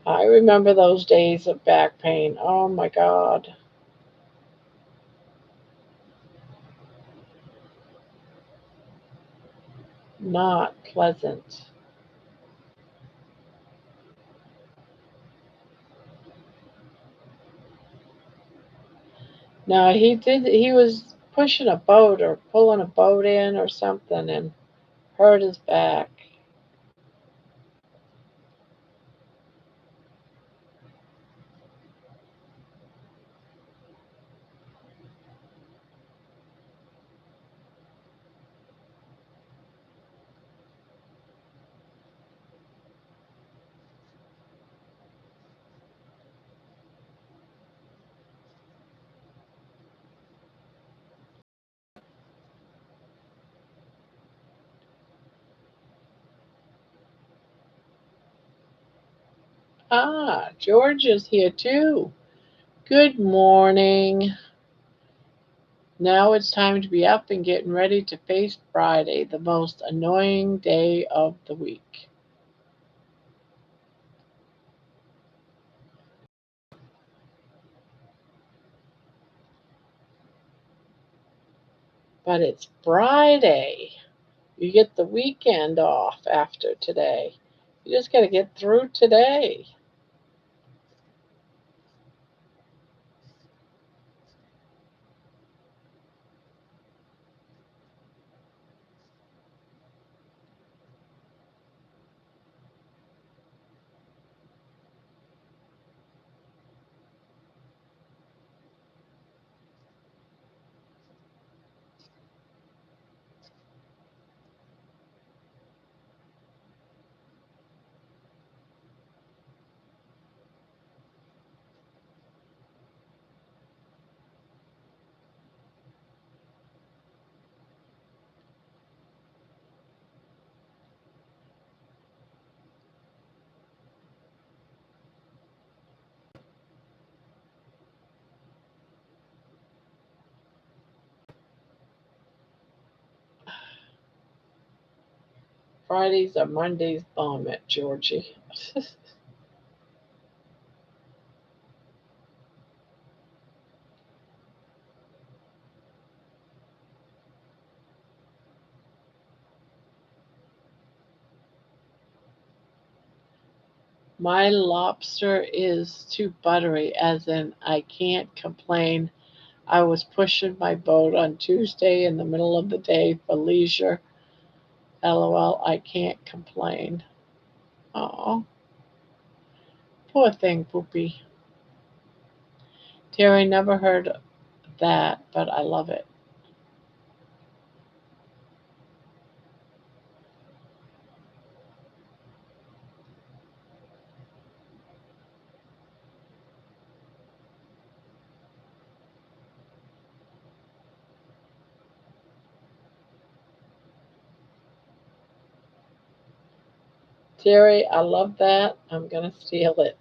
I remember those days of back pain. Oh my God, not pleasant. No, he was pushing a boat or pulling a boat in or something and hurt his back. Ah, George is here too. Good morning. Now it's time to be up and getting ready to face Friday, the most annoying day of the week. But it's Friday. You get the weekend off after today. You just got to get through today. Fridays are Monday's vomit, Georgie. My lobster is too buttery, as in I can't complain. I was pushing my boat on Tuesday in the middle of the day for leisure. LOL, I can't complain. Oh, poor thing, Poopy. Terry never heard that, but I love it. Terry, I love that. I'm going to steal it.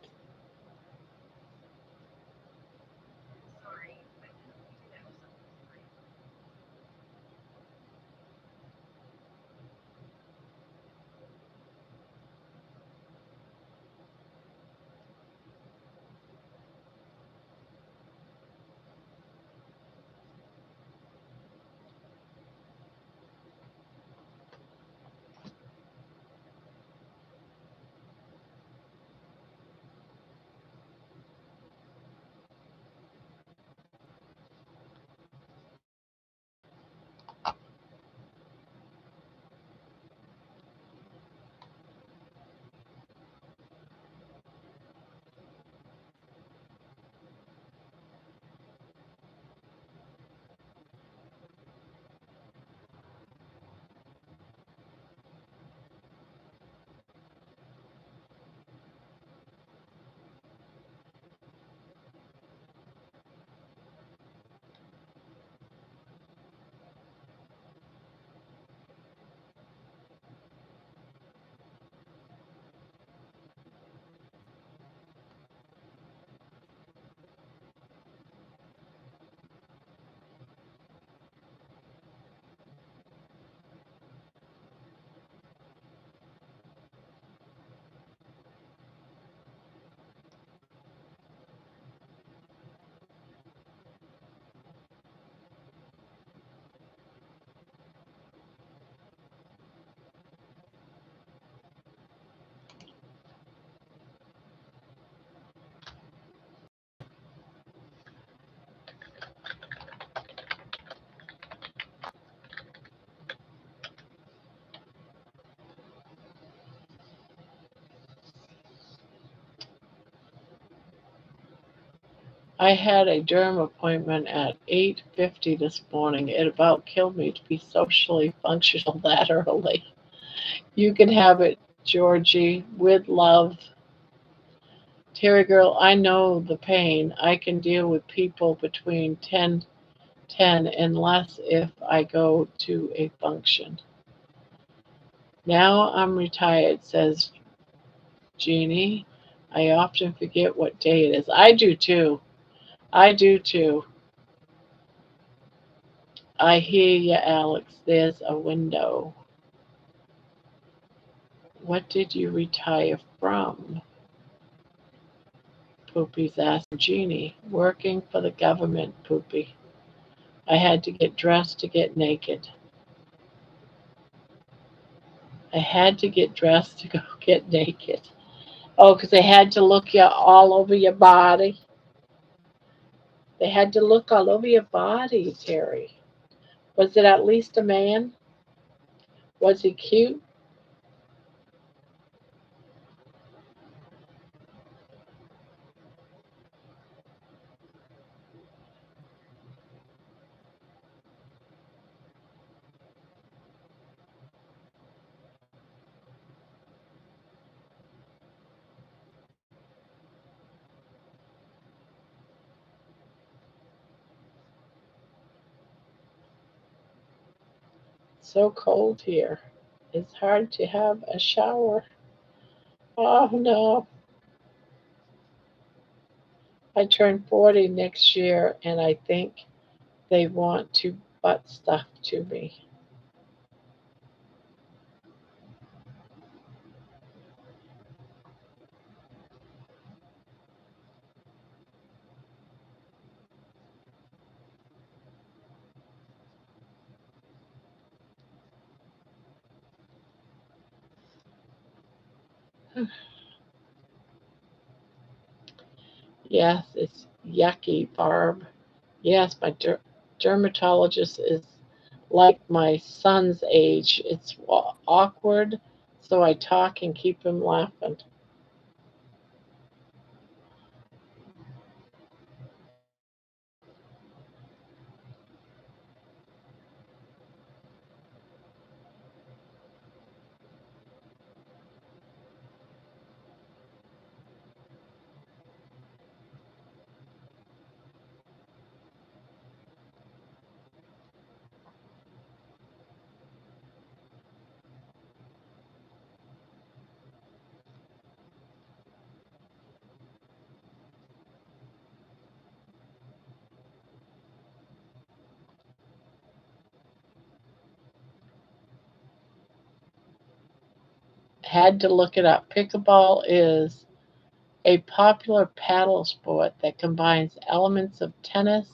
I had a derm appointment at 8:50 this morning. It about killed me to be socially functional that early. You can have it, Georgie, with love. Terry girl, I know the pain. I can deal with people between 10 and less if I go to a function. Now I'm retired, says Jeannie. I often forget what day it is. I do too. I do too. I hear you, Alex. There's a window. What did you retire from? Poopy's asking Jeannie. Working for the government, Poopy. I had to get dressed to get naked. I had to get dressed to go get naked. Oh, because they had to look you all over your body. They had to look all over your body, Terry. Was it at least a man? Was he cute? So cold here. It's hard to have a shower. Oh no. I turn 40 next year and I think they want to butt stuff to me. Yes, it's yucky, Barb. Yes, my dermatologist is like my son's age. It's awkward, so I talk and keep him laughing. Had to look it up. Pickleball is a popular paddle sport that combines elements of tennis,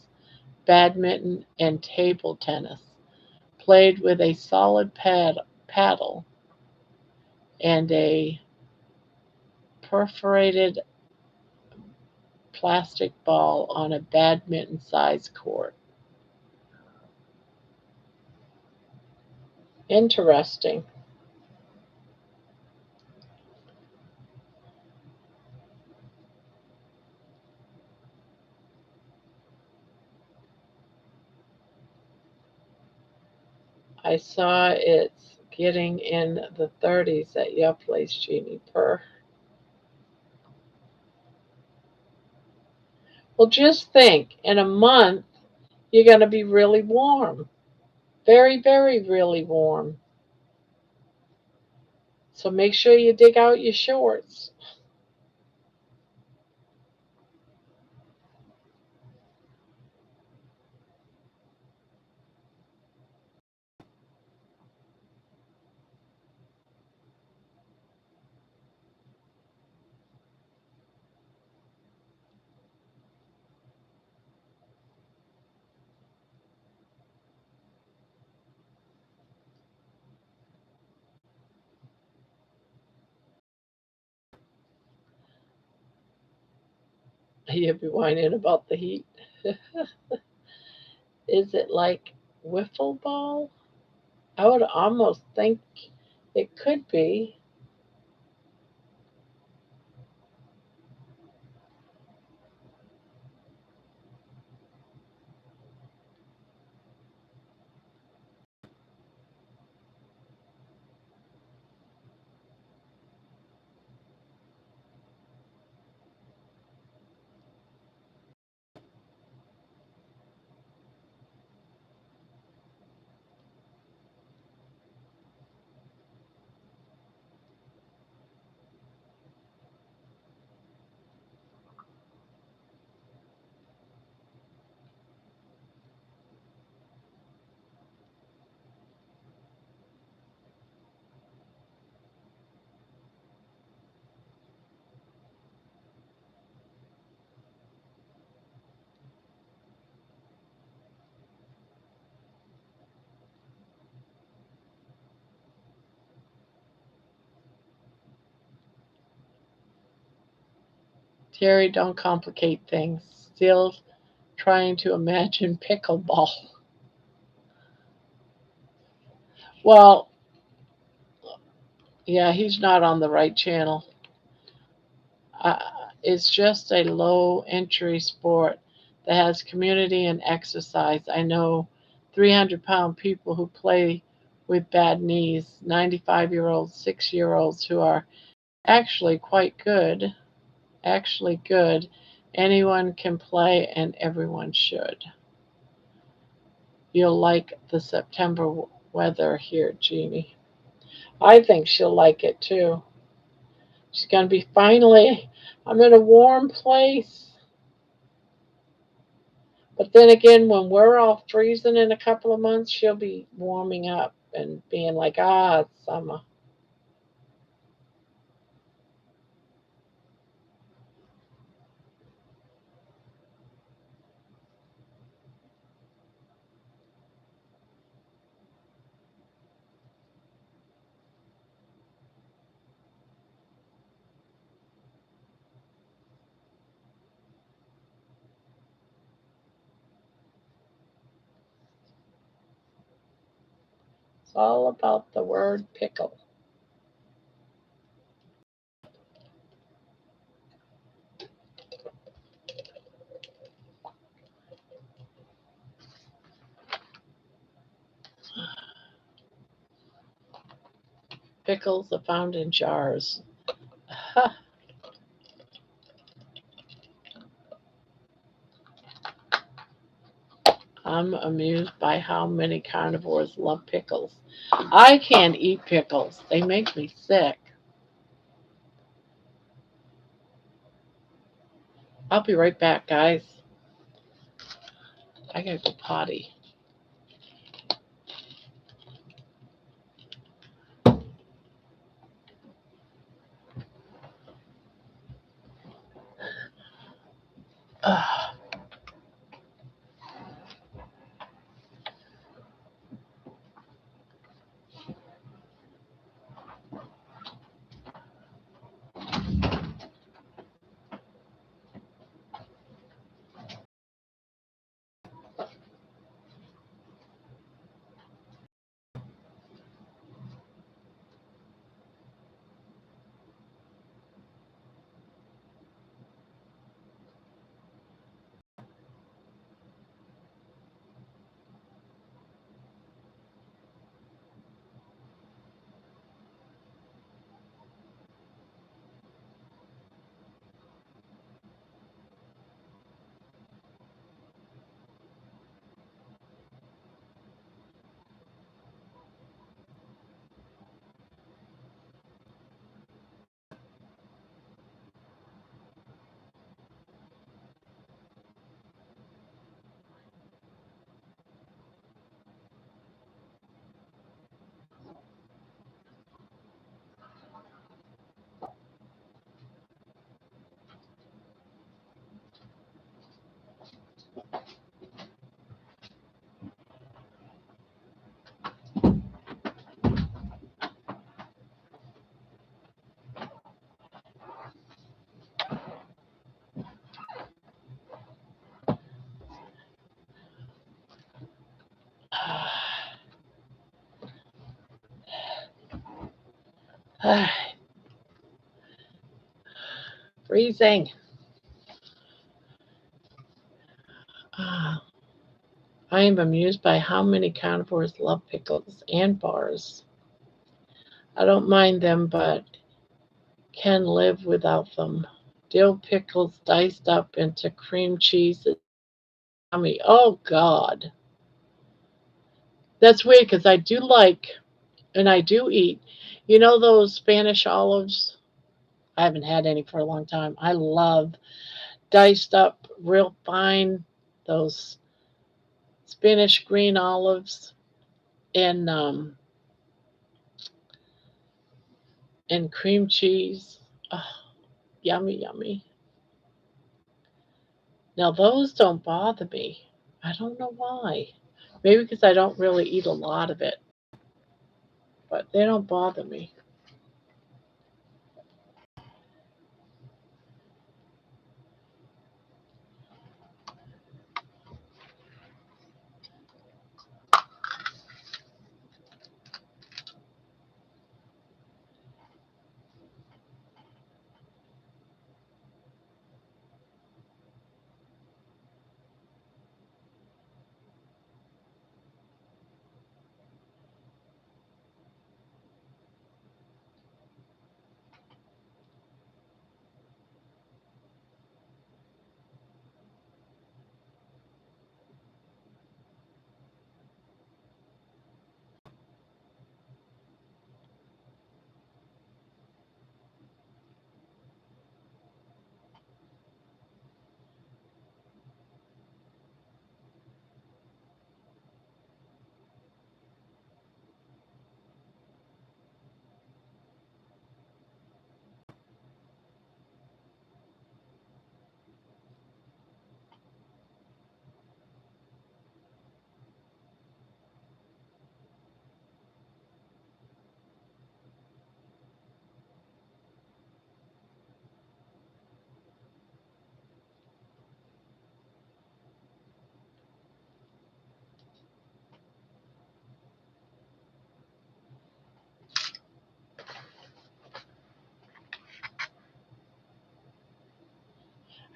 badminton, and table tennis, played with a solid paddle and a perforated plastic ball on a badminton sized court. Interesting. I saw it's getting in the 30s at your place, Jeannie. Well, just think in a month, you're going to be really warm. Very, very, really warm. So make sure you dig out your shorts. You'll be whining about the heat. Is it like wiffle ball? I would almost think it could be. Terry, don't complicate things. Still trying to imagine pickleball. Well, yeah, he's not on the right channel. Uh, it's just a low entry sport that has community and exercise. I know 300-pound people who play with bad knees, 95-year-olds, 6-year-olds who are actually quite good. Actually, good. Anyone can play and everyone should. You'll like the September weather here, Jeannie. I think she'll like it too. She's going to be finally, I'm in a warm place. But then again, when we're all freezing in a couple of months, she'll be warming up and being like, ah, it's summer. It's all about the word pickle. Pickles are found in jars. I'm amused by how many carnivores love pickles. I can't eat pickles, they make me sick. I'll be right back, guys. I gotta go potty. Ugh. Freezing. Ah, I am amused by how many carnivores love pickles and bars. I don't mind them, but can live without them. Dill pickles diced up into cream cheese. It's yummy. Oh, God. That's weird because I do like and I do eat. You know those Spanish olives? I haven't had any for a long time. I love diced up real fine those Spanish green olives and cream cheese. Oh, yummy, yummy. Now those don't bother me. I don't know why. Maybe because I don't really eat a lot of it, but they don't bother me.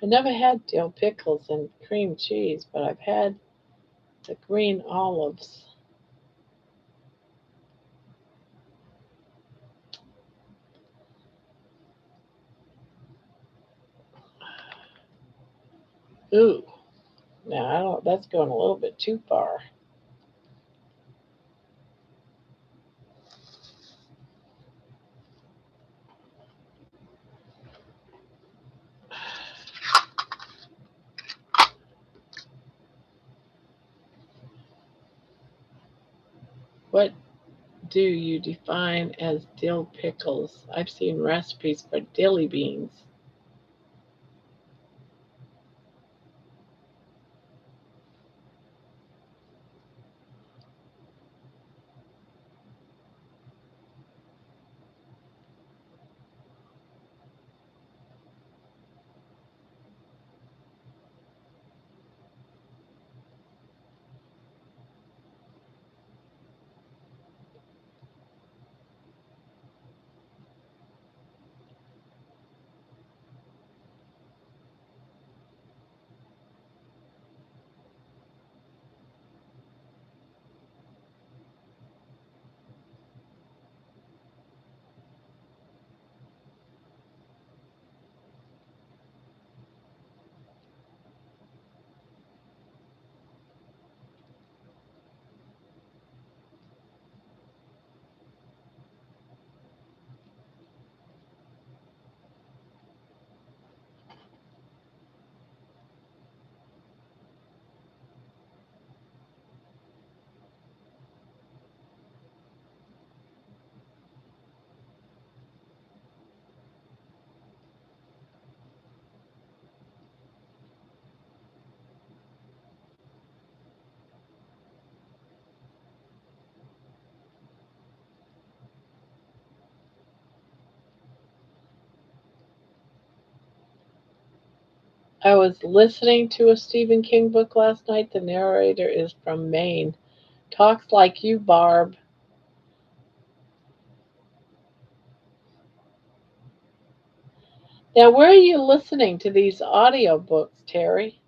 I never had dill pickles and cream cheese, but I've had the green olives. Ooh, now I don't. That's going a little bit too far. What do you define as dill pickles? I've seen recipes for dilly beans. I was listening to a Stephen King book last night. The narrator is from Maine. Talks like you, Barb. Now, where are you listening to these audio books, Terry?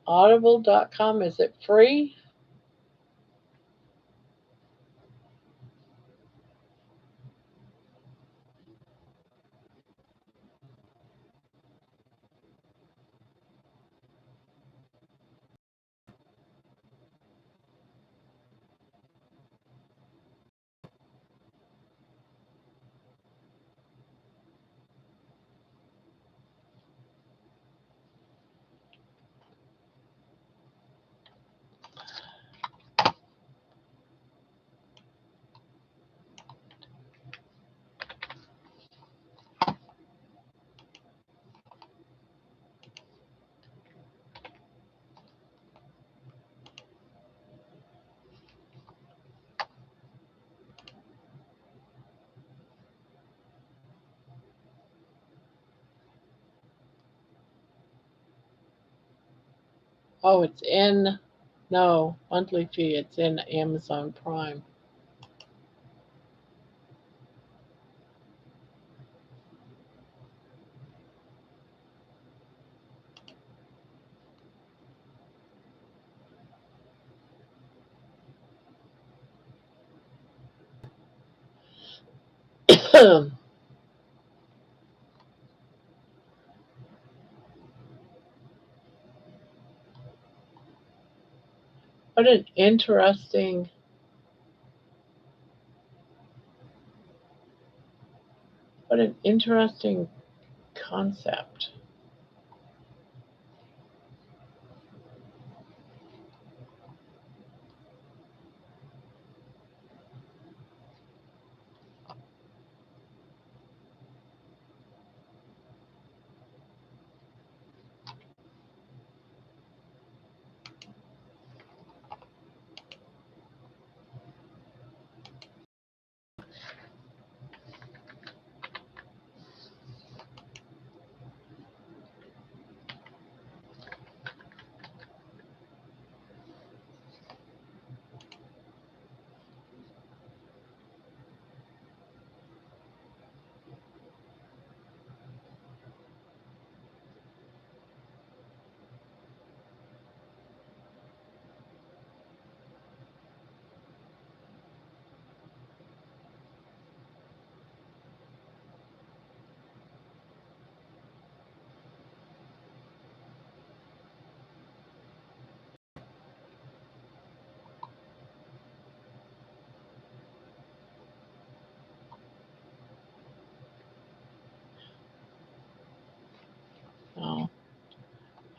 Audible.com. Is it free? Oh, it's in. No, monthly fee. It's in Amazon Prime. What an interesting. What an interesting concept.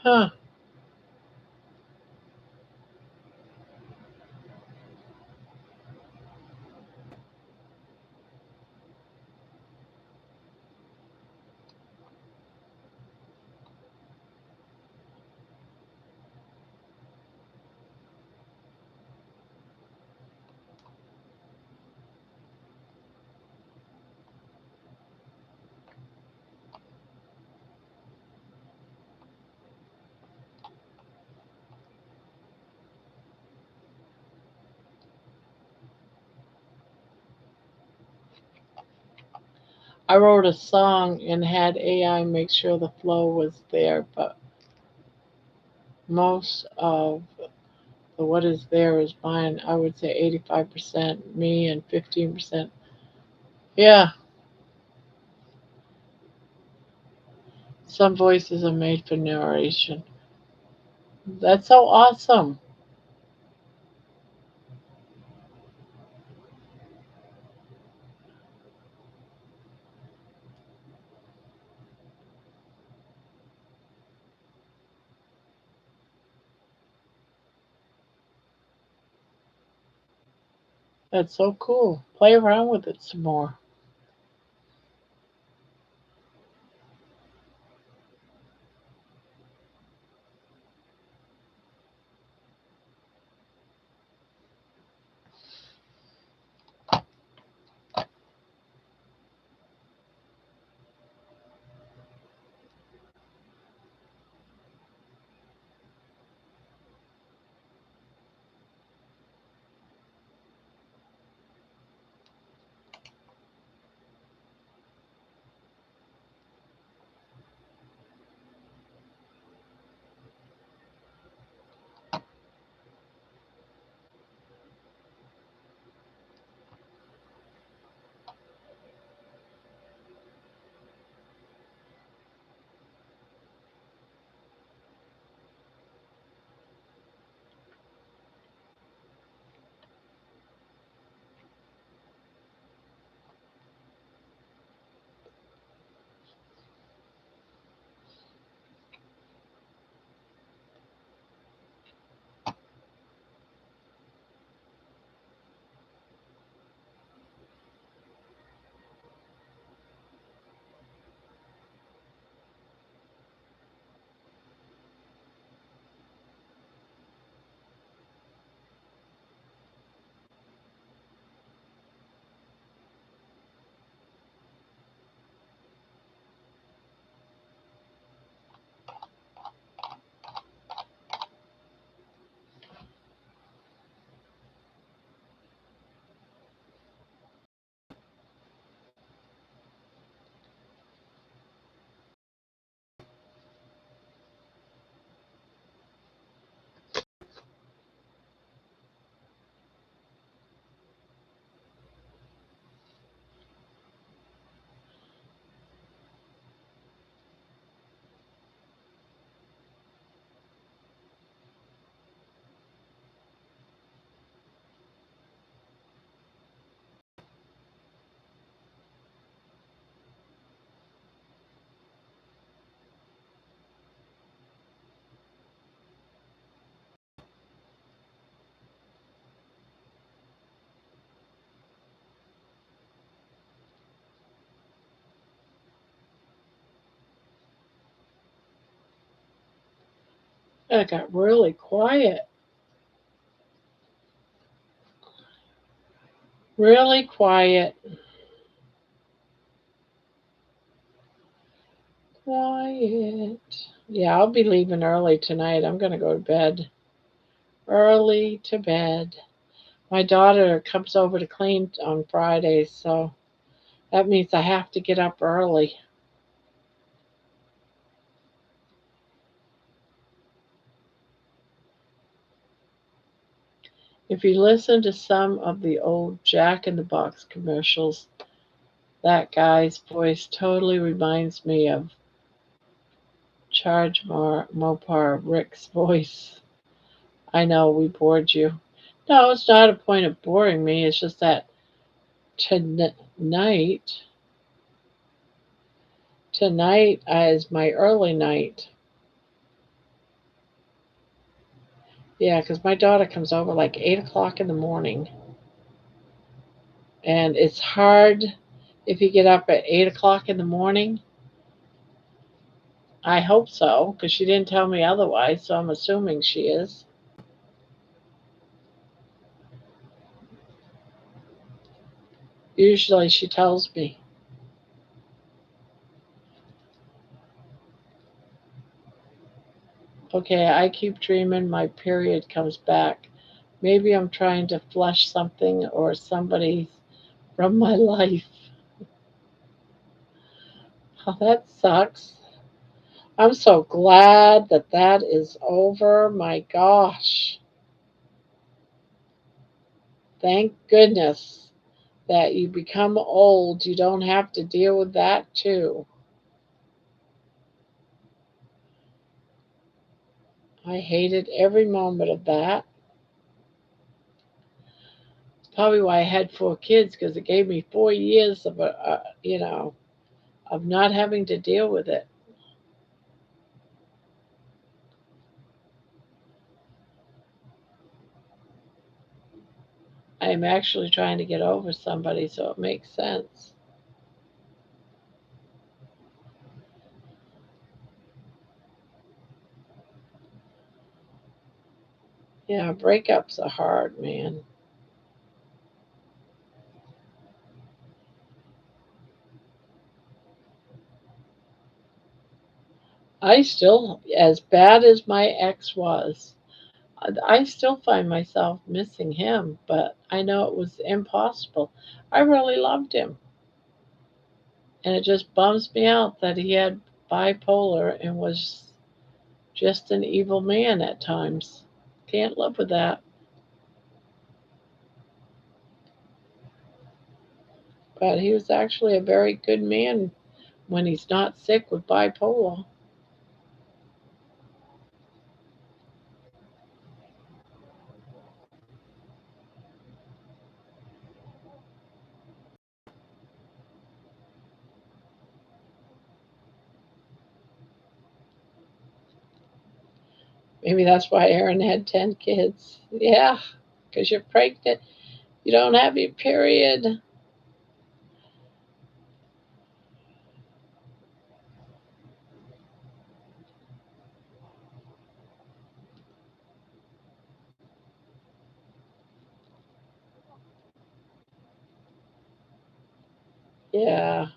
Huh. I wrote a song and had AI make sure the flow was there, but most of the what is there is mine. I would say 85% me and 15%. Yeah, some voices are made for narration. That's so awesome. That's so cool. Play around with it some more. It got really quiet. Really quiet. Quiet. Yeah, I'll be leaving early tonight. I'm going to go to bed. Early to bed. My daughter comes over to clean on Fridays, so that means I have to get up early. If you listen to some of the old Jack in the Box commercials, that guy's voice totally reminds me of Charge Mopar Rick's voice. I know we bored you. No, it's not a point of boring me. It's just that tonight, tonight is my early night. Yeah, because my daughter comes over like 8 o'clock in the morning. And it's hard if you get up at 8 o'clock in the morning. I hope so, because she didn't tell me otherwise, so I'm assuming she is. Usually she tells me. Okay, I keep dreaming my period comes back. Maybe I'm trying to flush something or somebody from my life. Oh, that sucks. I'm so glad that that is over. My gosh. Thank goodness that you become old. You don't have to deal with that too. I hated every moment of that. Probably why I had 4 kids because it gave me 4 years of of not having to deal with it. I am actually trying to get over somebody, so it makes sense. Yeah, breakups are hard, man. I still, as bad as my ex was, I still find myself missing him, but I know it was impossible. I really loved him, and it just bums me out that he had bipolar and was just an evil man at times. Can't live with that. But he was actually a very good man when he's not sick with bipolar. Maybe that's why Aaron had 10 kids. Yeah, because you're pregnant. You don't have your period. Yeah,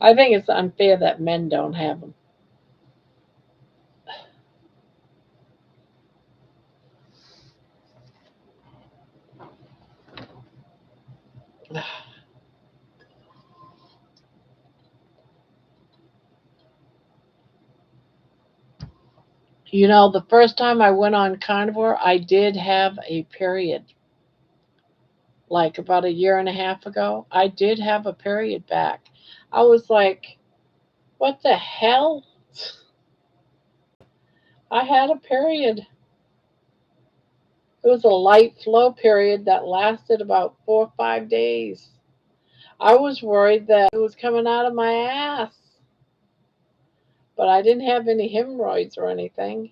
I think it's unfair that men don't have them. You know, the first time I went on carnivore, I did have a period. Like about a year and a half ago, I did have a period back. I was like, what the hell? I had a period. It was a light flow period that lasted about 4 or 5 days. I was worried that it was coming out of my ass, but I didn't have any hemorrhoids or anything.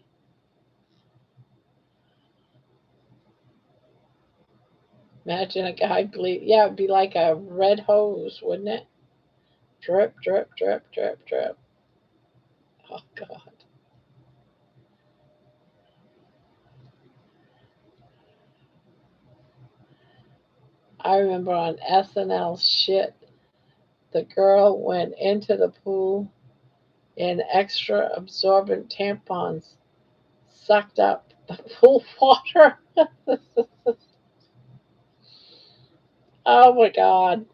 Imagine a guy bleed. Yeah, it'd be like a red hose, wouldn't it? Drip, drip, drip, drip, drip. Oh, God. I remember on SNL shit, the girl went into the pool in extra absorbent tampons, sucked up the pool water. Oh my God.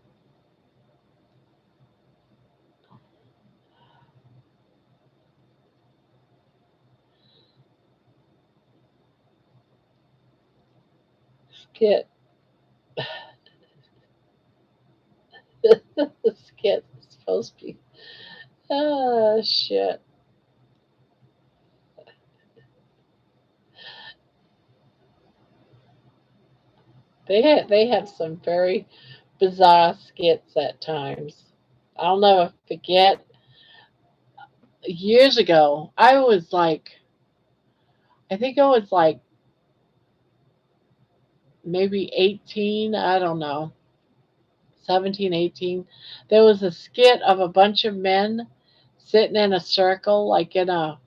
Skit. Skit is supposed to be. Oh, shit. They have some very bizarre skits at times. I'll never forget years ago. I think I was like maybe 18, I don't know, 17, 18. There was a skit of a bunch of men sitting in a circle, like a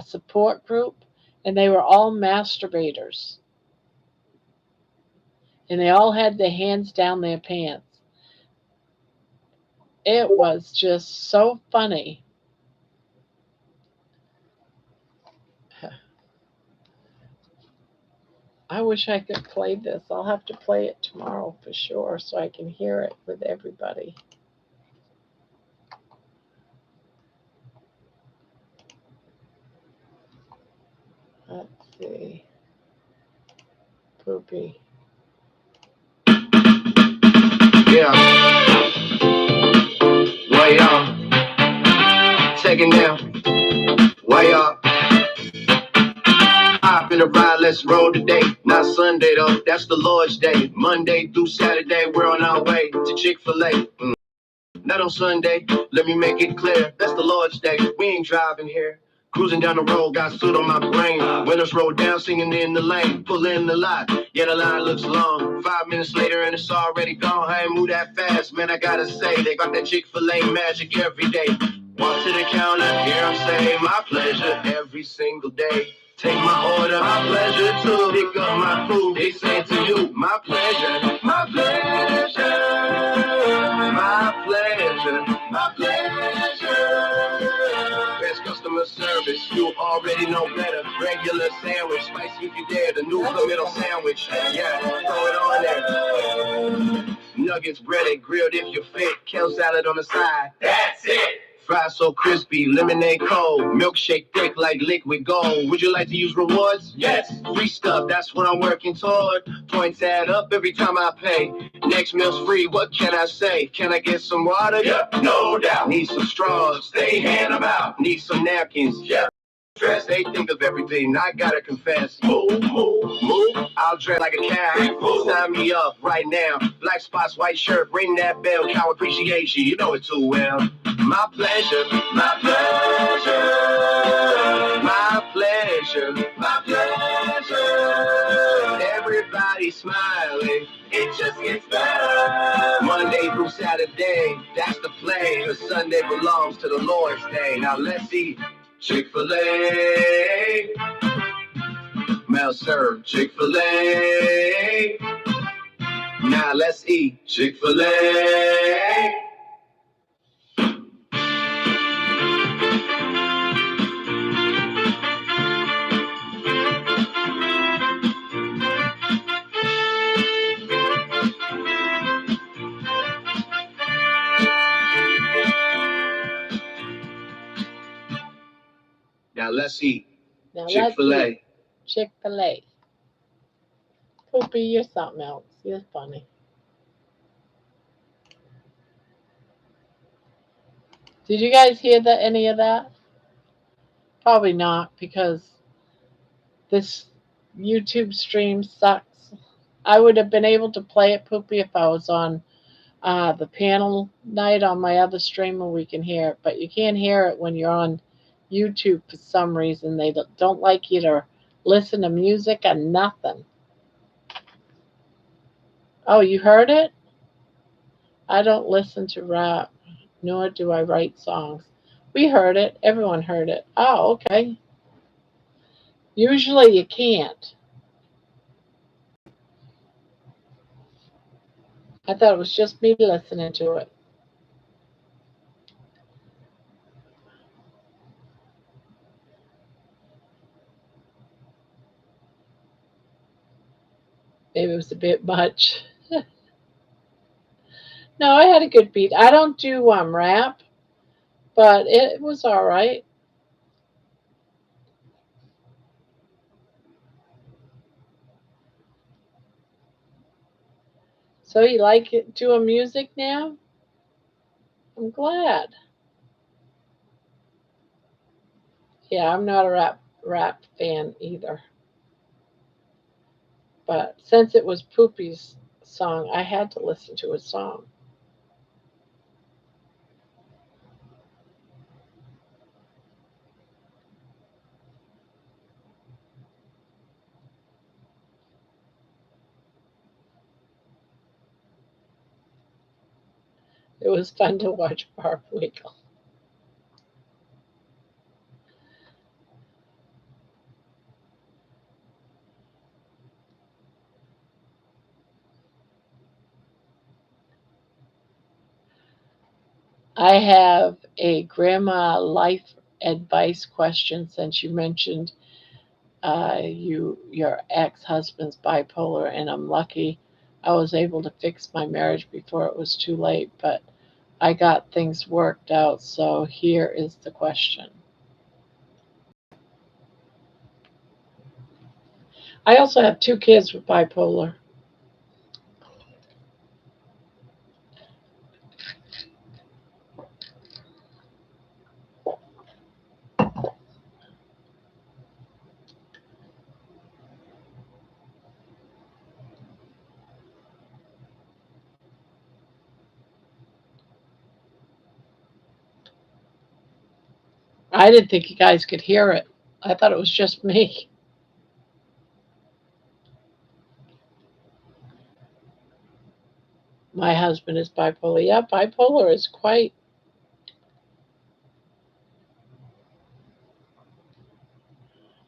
support group, and they were all masturbators, and they all had their hands down their pants. It was just so funny. I wish I could play this. I'll have to play it tomorrow for sure so I can hear it with everybody. Let's see. Poopy.
Yeah, why y'all taking down? Why y'all hop in a ride? Let's roll today. Not Sunday though, that's the Lord's day. Monday through Saturday, we're on our way to Chick-fil-A. Not on Sunday, let me make it clear. That's the Lord's day. We ain't driving here. Cruising down the road, got soot on my brain. Windows roll down, singing in the lane. Pull in the lot, yeah, the line looks long. 5 minutes later and it's already gone. I ain't move that fast, man, I gotta say. They got that Chick-fil-A magic every day. Walk to the counter, hear them say, my pleasure, every single day. Take my order, my pleasure too. Pick up my food, they say to you, my pleasure, my pleasure, my pleasure, my pleasure. Best customer service, you already know better. Regular sandwich, spicy if you dare. The new tomato sandwich, yeah, throw it on there. Nuggets, breaded, grilled if you fit. Kale salad on the side. That's it. Fries so crispy, lemonade cold, milkshake thick like liquid gold. Would you like to use rewards? Yes. Free stuff, that's what I'm working toward. Points add up every time I pay. Next meal's free, what can I say? Can I get some water? Yep, no doubt. Need some straws, they hand them out. Need some napkins, yep. Dress, they think of everything, I gotta confess. Move, move, move. I'll dress like a cow. Sign me up right now. Black spots, white shirt, ring that bell. Cow appreciation, you know it too well. My pleasure, my pleasure, my pleasure, my pleasure. Everybody smiling, it just gets better. Monday through Saturday, that's the play. The Sunday belongs to the Lord's day. Now let's eat Chick-fil-A. Mel served Chick-fil-A. Now let's eat Chick-fil-A. Now let's eat Chick-fil-A.
Chick-fil-A. Poopy, you're something else. You're funny. Did you guys hear any of that? Probably not, because this YouTube stream sucks. I would have been able to play it, Poopy, if I was on the panel night on my other stream where we can hear it, but you can't hear it when you're on YouTube for some reason. They don't like you to listen to music or nothing. Oh, you heard it? I don't listen to rap, nor do I write songs. We heard it. Everyone heard it. Oh, okay. Usually you can't. I thought it was just me listening to it. Maybe it was a bit much. No, I had a good beat. I don't do rap, but it was all right. So you like it doing music now? I'm glad. Yeah, I'm not a rap fan either. But since it was Poopy's song, I had to listen to his song. It was fun to watch Barb wiggle. I have a grandma life advice question since you mentioned your ex-husband's bipolar, and I'm lucky I was able to fix my marriage before it was too late, but I got things worked out. So here is the question. I also have two kids with bipolar. I didn't think you guys could hear it. I thought it was just me. My husband is bipolar. Yeah, bipolar is quite,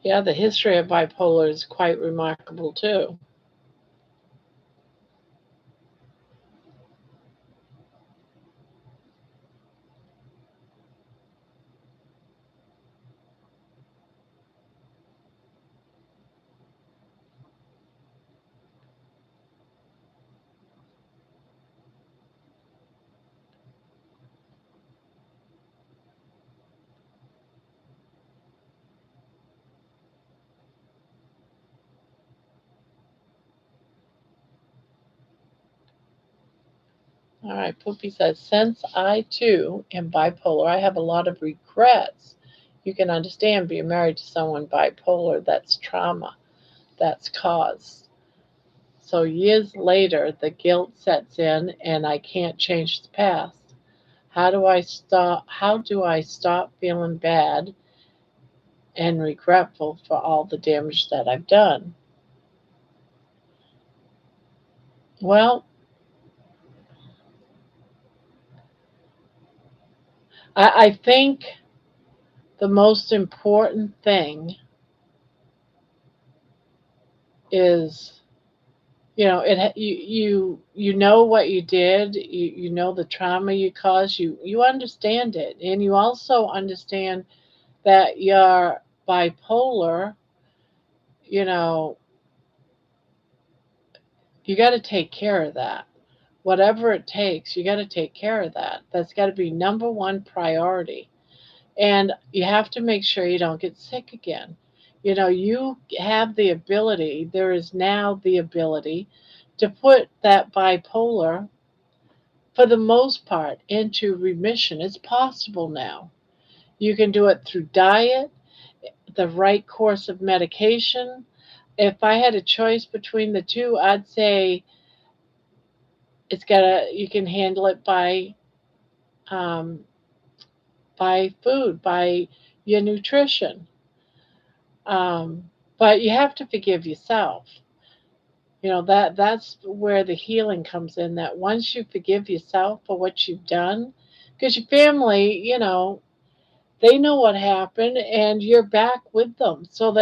yeah, the history of bipolar is quite remarkable too. All right, Poopy says, since I too am bipolar, I have a lot of regrets. You can understand being married to someone bipolar, that's trauma, that's caused. So years later, the guilt sets in and I can't change the past. How do I stop feeling bad and regretful for all the damage that I've done? Well, I think the most important thing is, you know what you did, you know the trauma you caused, you understand it, and you also understand that you're bipolar. you know you got to take care of that. Whatever it takes, you got to take care of that. That's got to be number one priority. And you have to make sure you don't get sick again. You have the ability, there is now the ability to put that bipolar, for the most part, into remission. It's possible now. You can do it through diet, the right course of medication. If I had a choice between the two, I'd say you can handle it um, by food, by your nutrition. But you have to forgive yourself. That's where the healing comes in. That once you forgive yourself for what you've done, because your family, they know what happened, and you're back with them. So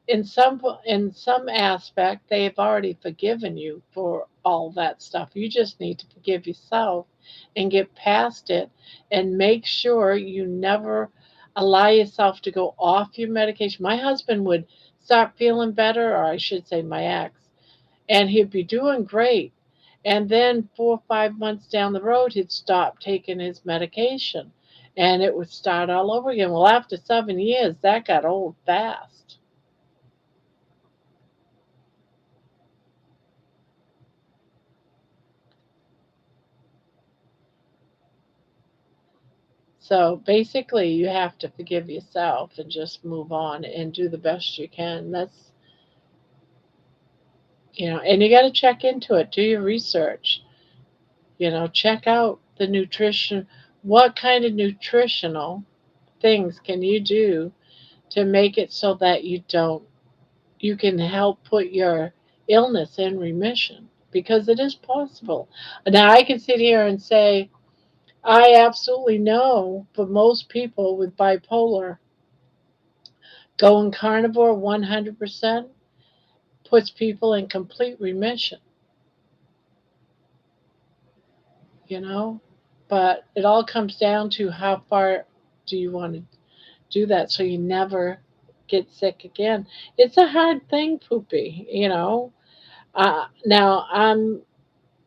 in some aspect, they've already forgiven you for all that stuff. You just need to forgive yourself and get past it, and make sure you never allow yourself to go off your medication. My husband would start feeling better, or I should say my ex, and he'd be doing great. And then 4 or 5 months down the road, he'd stop taking his medication, and it would start all over again. Well, after 7 years, that got old fast. So basically, you have to forgive yourself and just move on and do the best you can. And you got to check into it, do your research, check out the nutrition. What kind of nutritional things can you do to make it so that you can help put your illness in remission, because it is possible. Now I can sit here and say I absolutely know, but most people with bipolar going carnivore 100% puts people in complete remission, you know? But it all comes down to how far do you want to do that so you never get sick again. It's a hard thing, Poopy. Now, I'm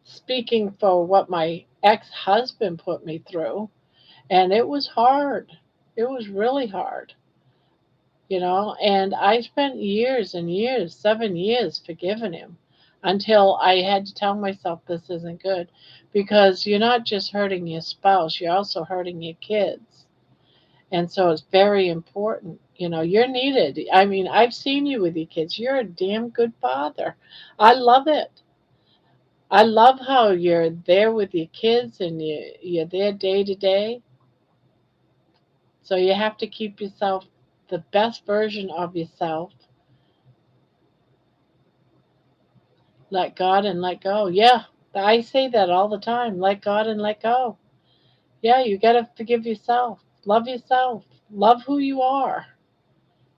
speaking for what my ex husband put me through, and it was hard. It was really hard. And I spent years and years, 7 years, forgiving him until I had to tell myself this isn't good, because you're not just hurting your spouse, you're also hurting your kids. And so it's very important. You're needed. I mean, I've seen you with your kids. You're a damn good father. I love it. I love how you're there with your kids and you're there day to day. So you have to keep yourself the best version of yourself. Let God and let go. Yeah, I say that all the time. Let God and let go. Yeah, you got to forgive yourself. Love yourself. Love who you are.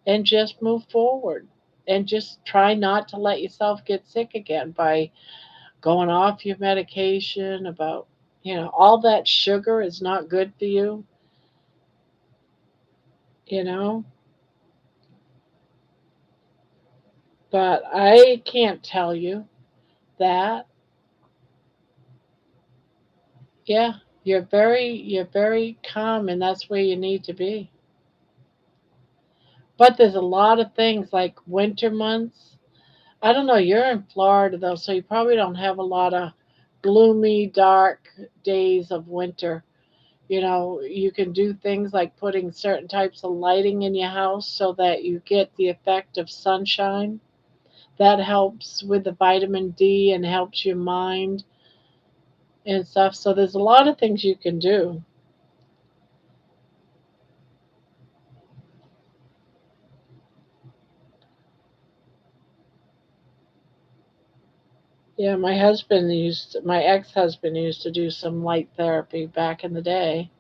And just move forward. And just try not to let yourself get sick again by going off your medication, all that sugar is not good for you, you know. But I can't tell you that. Yeah, you're very calm, and that's where you need to be. But there's a lot of things like winter months. I don't know, you're in Florida though, so you probably don't have a lot of gloomy, dark days of winter. You can do things like putting certain types of lighting in your house so that you get the effect of sunshine. That helps with the vitamin D and helps your mind and stuff. So there's a lot of things you can do. Yeah, my ex-husband used to do some light therapy back in the day.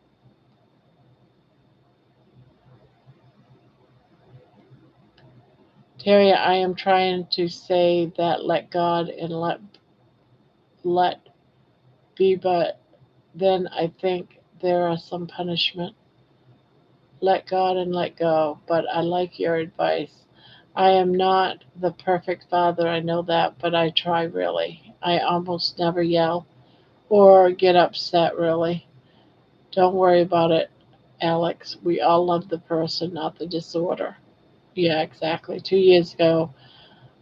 Terry, I am trying to say that let God and let be, but then I think there are some punishment. Let God and let go. But I like your advice. I am not the perfect father, I know that, but I try really. I almost never yell or get upset really. Don't worry about it, Alex. We all love the person, not the disorder. Yeah, exactly. 2 years ago,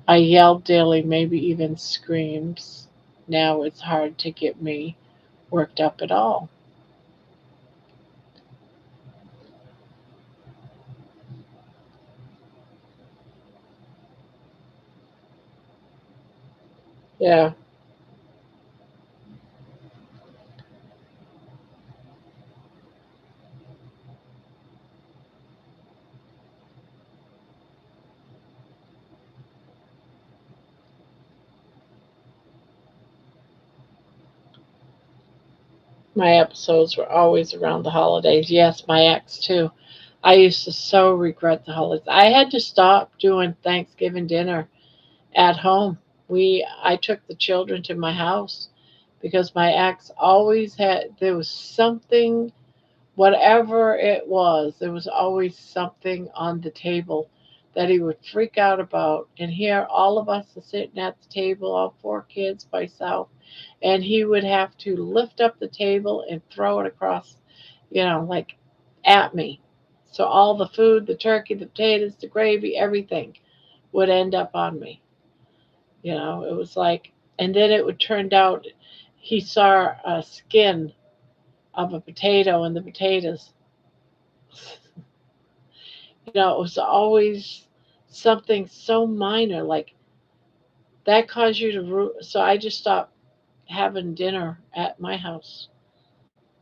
I yelled daily, maybe even screams. Now it's hard to get me worked up at all. Yeah, my episodes were always around the holidays. Yes, my ex too. I used to so regret the holidays. I had to stop doing Thanksgiving dinner at home. I took the children to my house because my ex always had there was something, whatever it was, there was always something on the table that he would freak out about. And here all of us are sitting at the table, all four kids, myself, and he would have to lift up the table and throw it across, like at me. So all the food, the turkey, the potatoes, the gravy, everything would end up on me. It was like, and then it would turn out he saw a skin of a potato and the potatoes. It was always something so minor, like that caused you to so I just stopped having dinner at my house.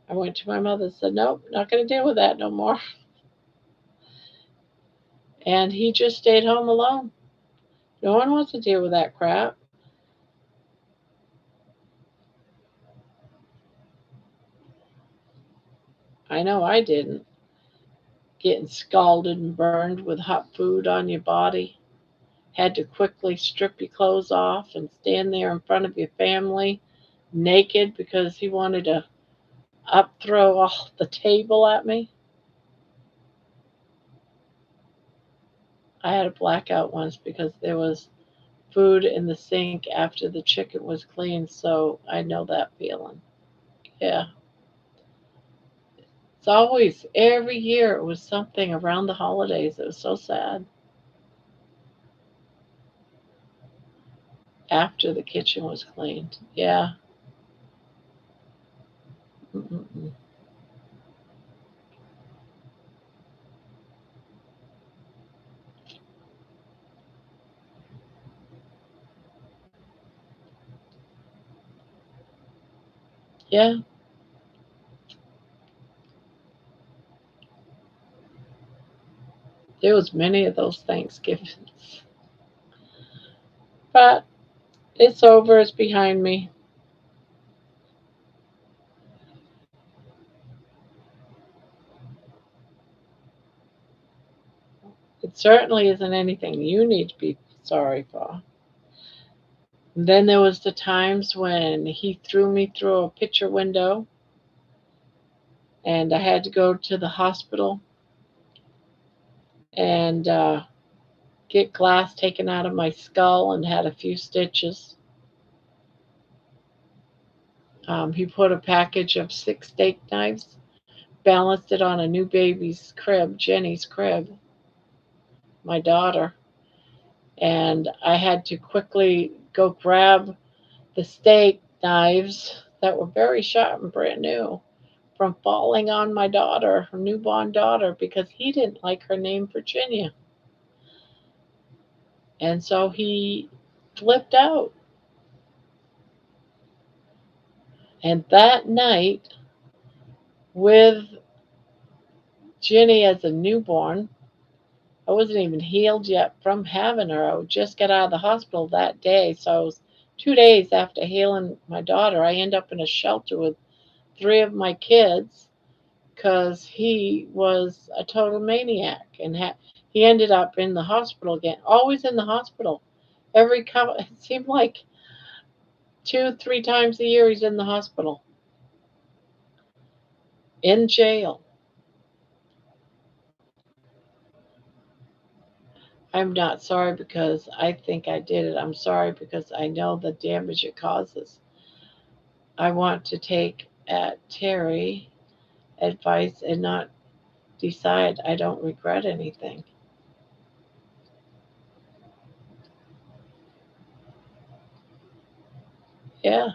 I went to my mother and said, nope, not going to deal with that no more. And he just stayed home alone. No one wants to deal with that crap. I know I didn't. Getting scalded and burned with hot food on your body. Had to quickly strip your clothes off and stand there in front of your family naked because he wanted to up throw off the table at me. I had a blackout once because there was food in the sink after the chicken was cleaned, so I know that feeling. Yeah. It's always, every year, it was something around the holidays. It was so sad after the kitchen was cleaned. Yeah. Mm-mm-mm. Yeah. There was many of those Thanksgivings. But it's over. It's behind me. It certainly isn't anything you need to be sorry for. And then there was the times when he threw me through a picture window and I had to go to the hospital and get glass taken out of my skull and had a few stitches. He put a package of 6 steak knives, balanced it on a new baby's crib, Jenny's crib, my daughter, and I had to quickly go grab the steak knives that were very sharp and brand new from falling on my daughter, her newborn daughter, because he didn't like her name Virginia. And so he flipped out. And that night, with Jenny as a newborn, I wasn't even healed yet from having her. I would just get out of the hospital that day. So it was 2 days after healing my daughter. I end up in a shelter with 3 of my kids because he was a total maniac and he ended up in the hospital again. Always in the hospital. It seemed like 2, 3 times a year he's in the hospital, in jail. I'm not sorry because I think I did it. I'm sorry because I know the damage it causes. I want to take at Terry advice and not decide I don't regret anything. Yeah.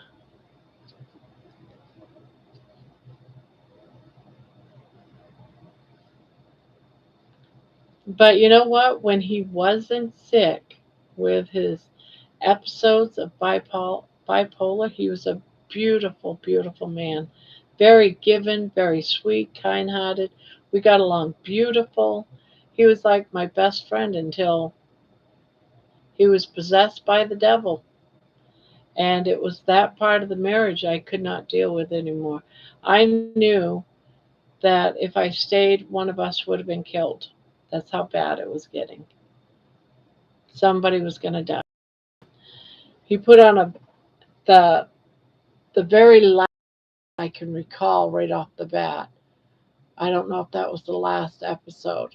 But you know what? When he wasn't sick with his episodes of bipolar, he was a beautiful, beautiful man. Very given, very sweet, kind hearted. We got along beautiful. He was like my best friend until he was possessed by the devil. And it was that part of the marriage I could not deal with anymore. I knew that if I stayed, one of us would have been killed. That's how bad it was getting. Somebody was going to die. He put on the the very last I can recall right off the bat. I don't know if that was the last episode,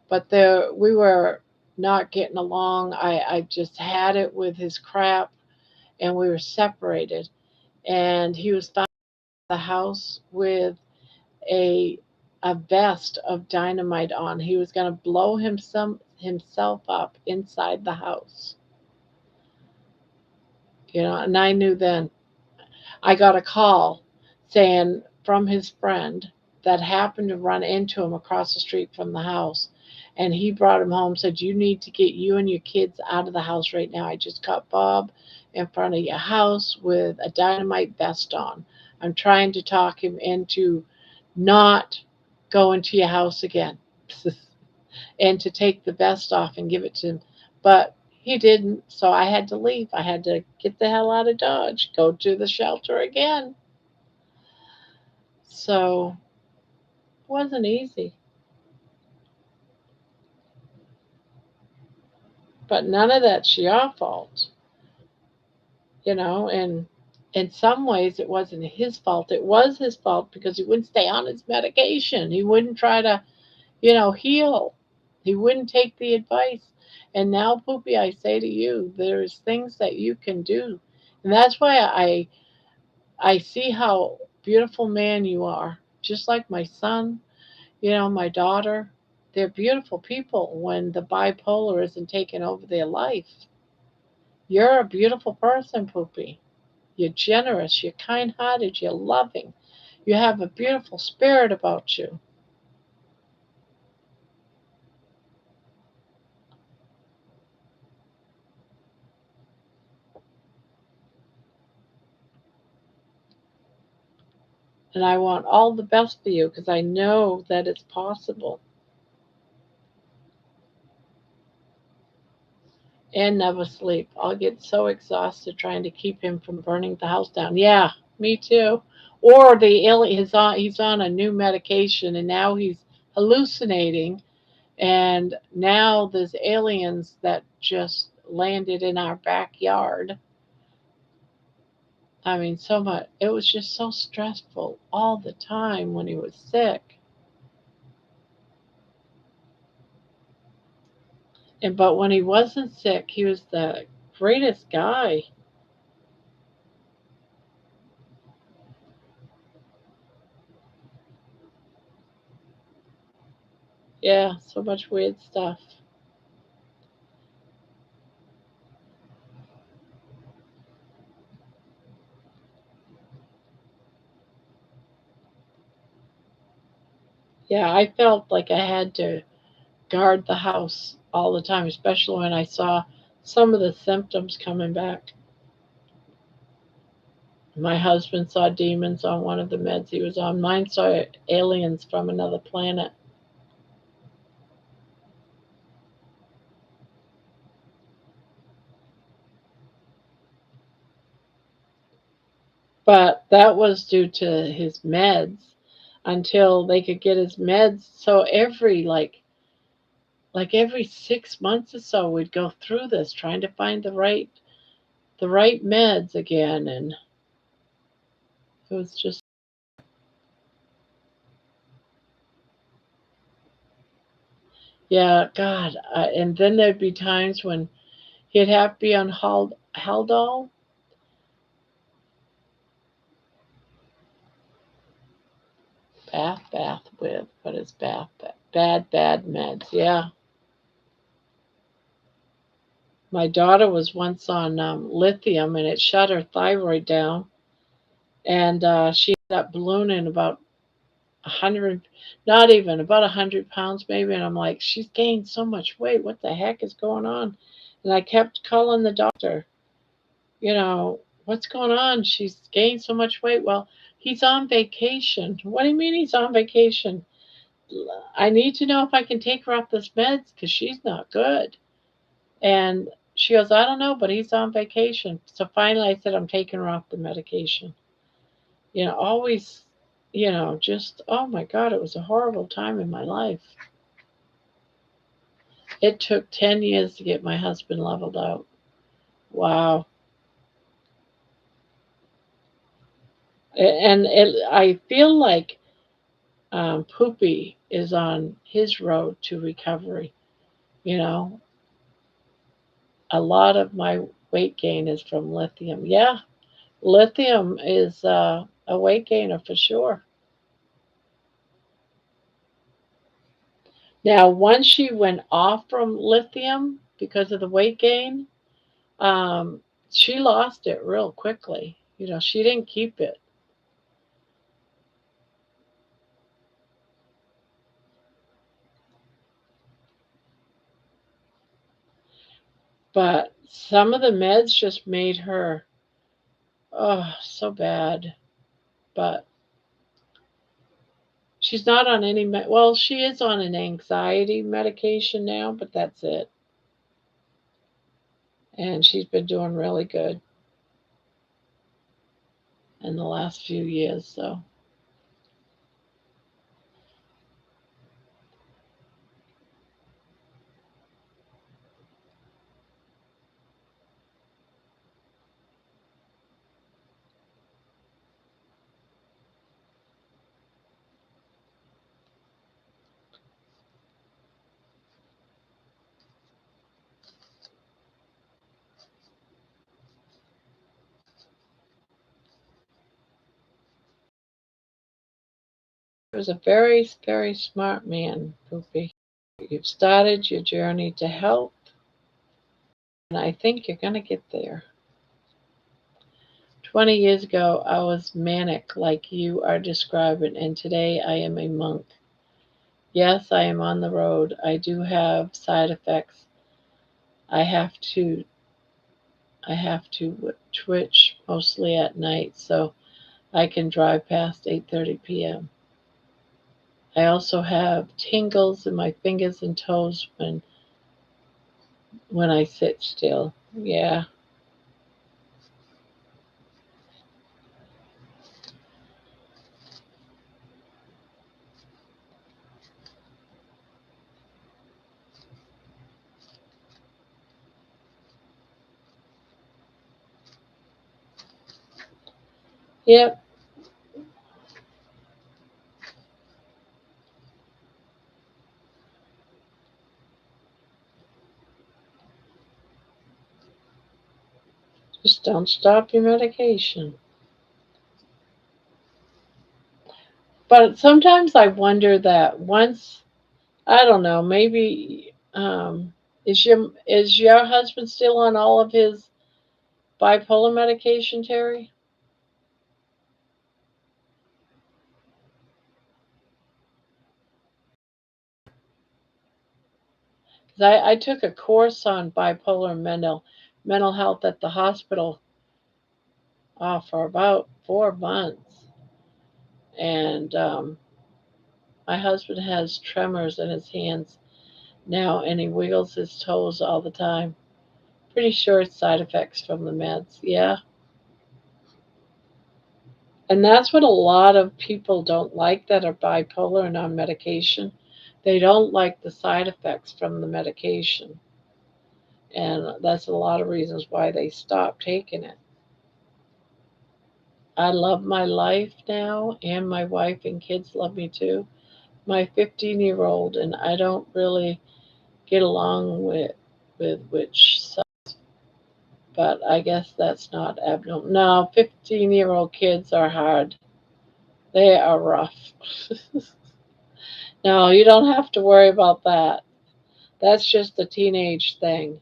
but there we were not getting along. I just had it with his crap, and we were separated. And he was found in the house with a a vest of dynamite on. He was going to blow himself up inside the house. And I knew then. I got a call saying from his friend that happened to run into him across the street from the house. And he brought him home, said, "You need to get you and your kids out of the house right now. I just caught Bob in front of your house with a dynamite vest on. I'm trying to talk him into not going to your house again and to take the vest off and give it to him." But he didn't, so I had to leave. I had to get the hell out of Dodge, go to the shelter again. So it wasn't easy. But none of that's your fault, and in some ways it wasn't his fault. It was his fault because he wouldn't stay on his medication. He wouldn't try to, heal. He wouldn't take the advice. And now, Poopy, I say to you, there's things that you can do. And that's why I see how beautiful man you are. Just like my son, my daughter. They're beautiful people when the bipolar isn't taking over their life. You're a beautiful person, Poopy. You're generous, you're kind hearted, you're loving. You have a beautiful spirit about you. And I want all the best for you because I know that it's possible. And never sleep. I'll get so exhausted trying to keep him from burning the house down. Yeah, me too. Or the alien he's on a new medication and now he's hallucinating, and now there's aliens that just landed in our backyard. I mean, so much. It was just so stressful all the time when he was sick. And but when he wasn't sick, he was the greatest guy. Yeah, so much weird stuff. Yeah, I felt like I had to guard the house all the time, especially when I saw some of the symptoms coming back. My husband saw demons on one of the meds he was on. Mine saw aliens from another planet. But that was due to his meds until they could get his meds. So every 6 months or so we'd go through this trying to find the right meds again, and it was just, yeah, God. And then there'd be times when he'd have to be on Haldol. Bath with, what is bad meds, yeah. My daughter was once on lithium and it shut her thyroid down, and she ended up ballooning about 100, not even, about 100 pounds maybe. And I'm like, she's gained so much weight. What the heck is going on? And I kept calling the doctor, you know, what's going on? She's gained so much weight. Well, he's on vacation. What do you mean he's on vacation? I need to know if I can take her off this meds because she's not good. And she goes, I don't know, but he's on vacation. So finally I said, I'm taking her off the medication. Always, just, oh my God, it was a horrible time in my life. It took 10 years to get my husband leveled out. Wow. And I feel like Poopy is on his road to recovery. You know, a lot of my weight gain is from lithium. Yeah, lithium is a weight gainer for sure. Now, once she went off from lithium because of the weight gain, um, she lost it real quickly. She didn't keep it. But some of the meds just made her, oh, so bad. But she's not on any well, she is on an anxiety medication now, but that's it. And she's been doing really good in the last few years. So he was a very, very smart man, Poopy. You've started your journey to health, and I think you're going to get there. 20 years ago, I was manic like you are describing, and today I am a monk. Yes, I am on the road. I do have side effects. I have to I have to twitch mostly at night so I can drive past 8:30 p.m. I also have tingles in my fingers and toes when I sit still. Yeah. Yep. Just don't stop your medication. But sometimes I wonder that once I don't know, maybe is your husband still on all of his bipolar medication, Terry? 'Cause I took a course on bipolar and mental health at the hospital for about 4 months, and my husband has tremors in his hands now, and he wiggles his toes all the time. Pretty sure it's side effects from the meds. Yeah, and that's what a lot of people don't like that are bipolar and on medication. They don't like the side effects from the medication, and that's a lot of reasons why they stop taking it. I love my life now, and my wife and kids love me too. My 15-year-old and I don't really get along with which side, but I guess that's not abnormal. No, 15-year-old kids are hard. They are rough. No, you don't have to worry about that. That's just a teenage thing.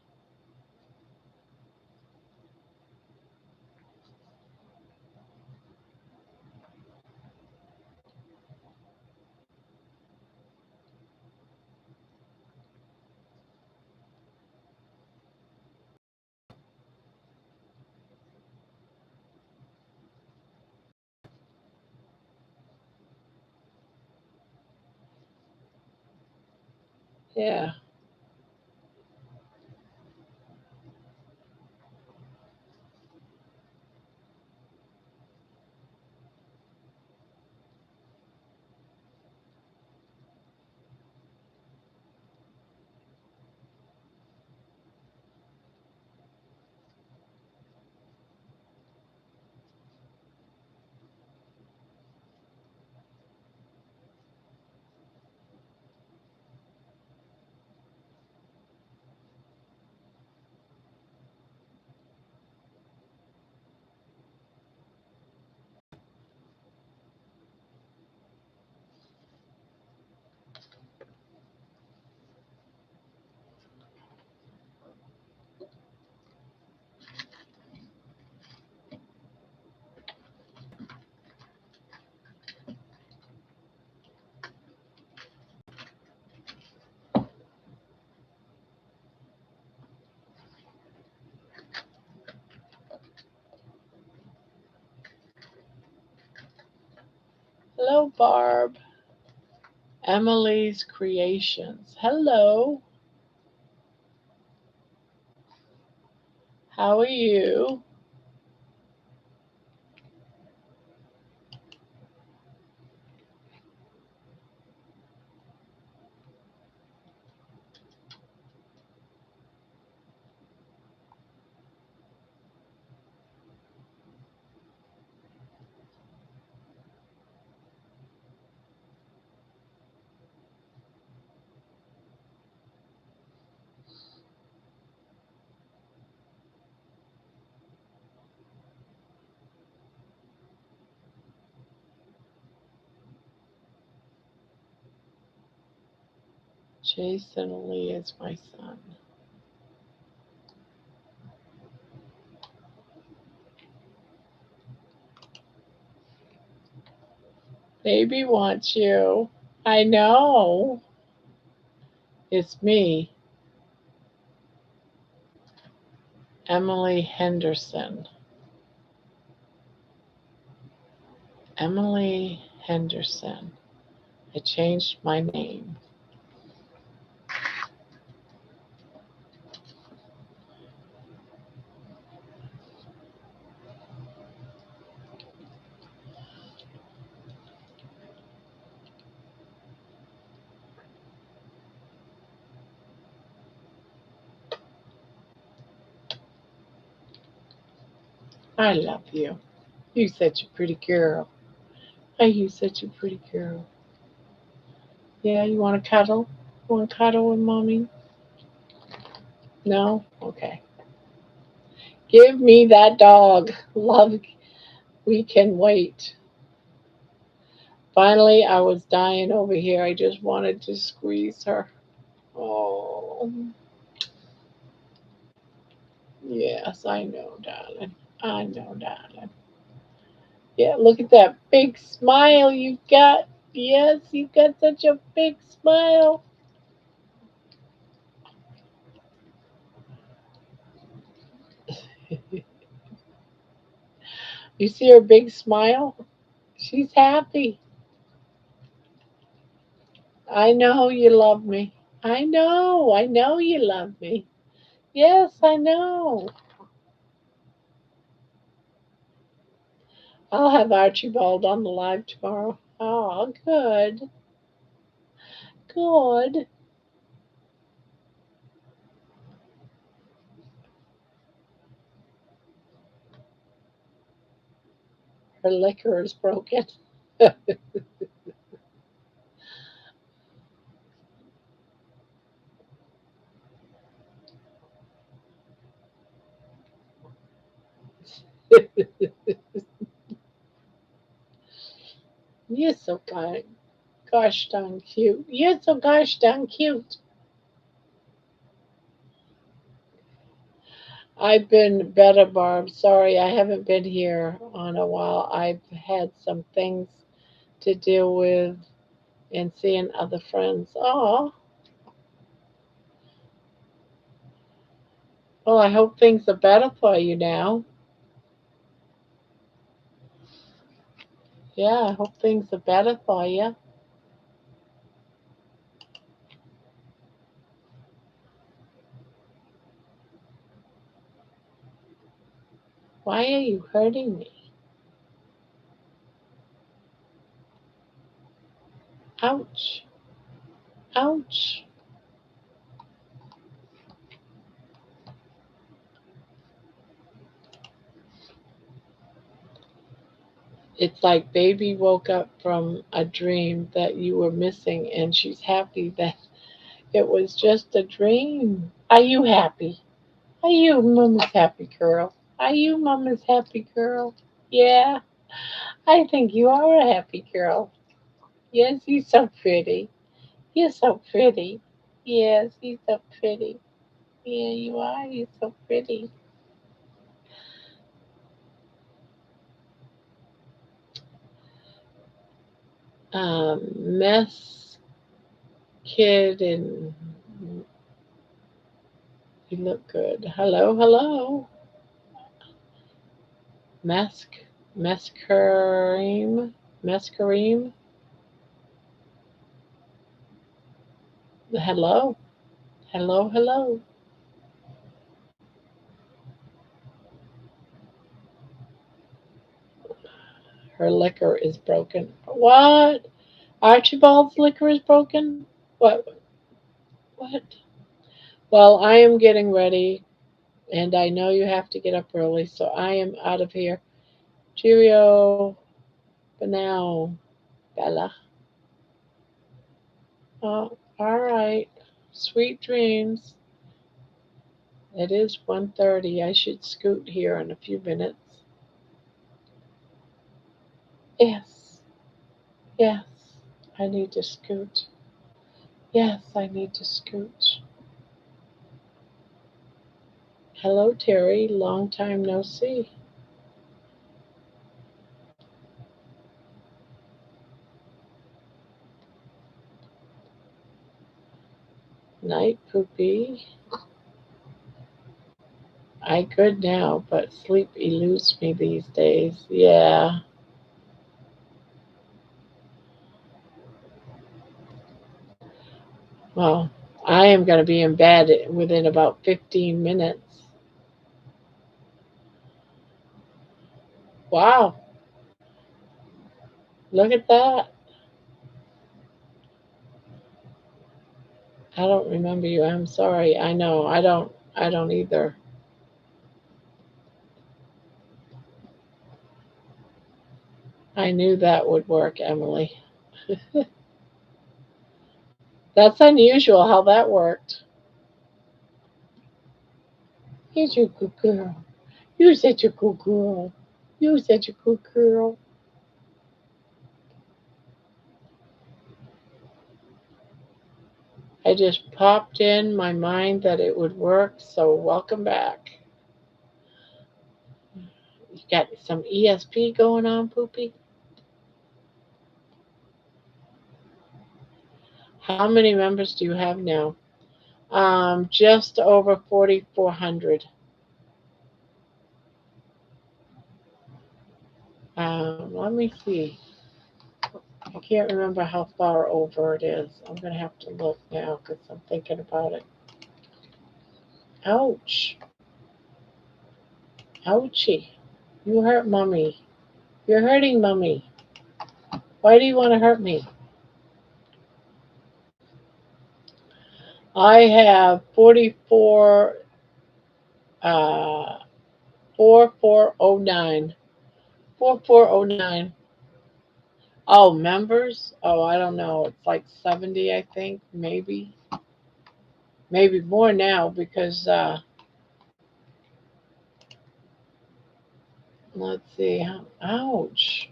Yeah, Hello, Barb. Emily's Creations. Hello. How are you? Jason Lee is my son. Baby wants you. I know. It's me, Emily Henderson. Emily Henderson. I changed my name. I love you. You're such a pretty girl. Are you such a pretty girl? Yeah, you want to cuddle? You want to cuddle with mommy? No? Okay. Give me that dog. Love, we can wait. Finally, I was dying over here. I just wanted to squeeze her. Oh, yes, I know, darling. I know, darling. Yeah, look at that big smile you got. Yes, you got such a big smile. You see her big smile? She's happy. I know you love me. I know you love me. Yes, I know. I'll have Archibald on the live tomorrow. Oh, good. Good. Her liquor is broken. You're so gosh darn cute. You're so gosh darn cute. I've been better, Barb. Sorry, I haven't been here on a while. I've had some things to deal with and seeing other friends. Oh, well, I hope things are better for you now. Yeah, I hope things are better for you. Why are you hurting me? Ouch. Ouch. It's like baby woke up from a dream that you were missing, and she's happy that it was just a dream. Are you happy? Are you mama's happy girl? Are you mama's happy girl? Yeah, I think you are a happy girl. Yes, you're so pretty. You're so pretty. Yes, you're so pretty. Yeah, you are. You're so pretty. Mess kid, and you look good. Hello, hello. Mask, mascareem, mascareem. Hello, hello, hello. Her liquor is broken. What? Archibald's liquor is broken? What? What? Well, I am getting ready, and I know you have to get up early, so I am out of here. Cheerio for now, Bella. All right. Sweet dreams. It is 1:30. I should scoot here in a few minutes. Yes, yes, I need to scoot. Yes, I need to scoot. Hello, Terry. Long time no see. Night, Poopy. I could now, but sleep eludes me these days. Yeah. Well, I am going to be in bed within about 15 minutes. Wow. Look at that. I don't remember you. I'm sorry. I know. I don't either. I knew that would work, Emily. That's unusual how that worked. You're a good girl. You're such a good girl. You're such a good girl. I just popped in my mind that it would work, so welcome back. You got some ESP going on, Poopy? How many members do you have now? Just over 4,400. Let me see. I can't remember how far over it is. I'm going to have to look now because I'm thinking about it. Ouch. Ouchie. You hurt Mummy. You're hurting Mummy. Why do you want to hurt me? I have 44, 4409. 4409. Oh, members? Oh, I don't know. It's like 70, I think. Maybe. Maybe more now because, let's see. Ouch.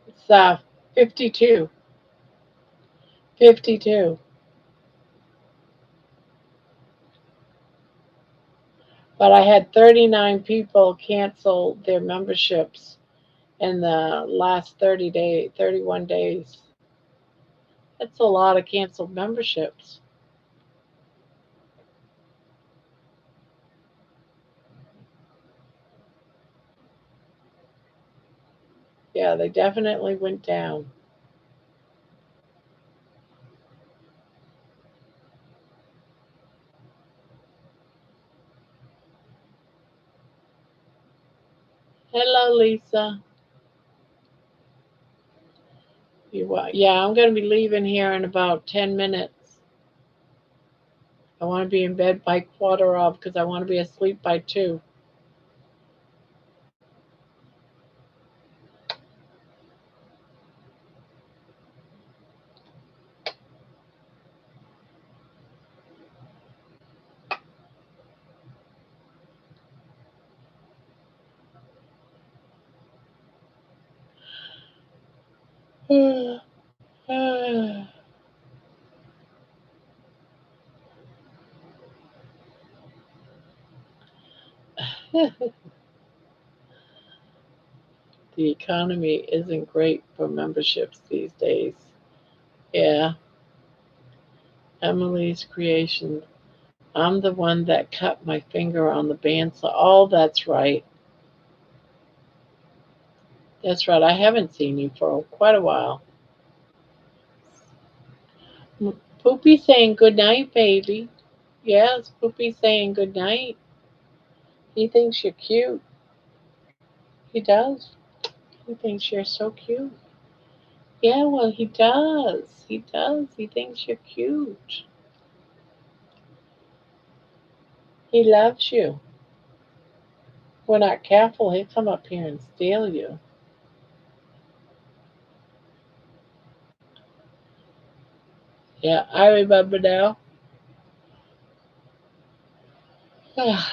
It's 52. 52. But I had 39 people cancel their memberships in the last 30 days, 31 days. That's a lot of canceled memberships. Yeah, they definitely went down. Hello, Lisa. Yeah, I'm going to be leaving here in about 10 minutes. I want to be in bed by quarter of because I want to be asleep by 2. The economy isn't great for memberships these days. Yeah, Emily's creation. I'm the one that cut my finger on the bandsaw. Oh, that's right. That's right. I haven't seen you for quite a while. Poopy saying good night, baby. Yes, Poopy saying good night. He thinks you're cute. He does. He thinks you're so cute. Yeah, well, he does. He does. He thinks you're cute. He loves you. If we're not careful, he'll come up here and steal you. Yeah, I remember now. I love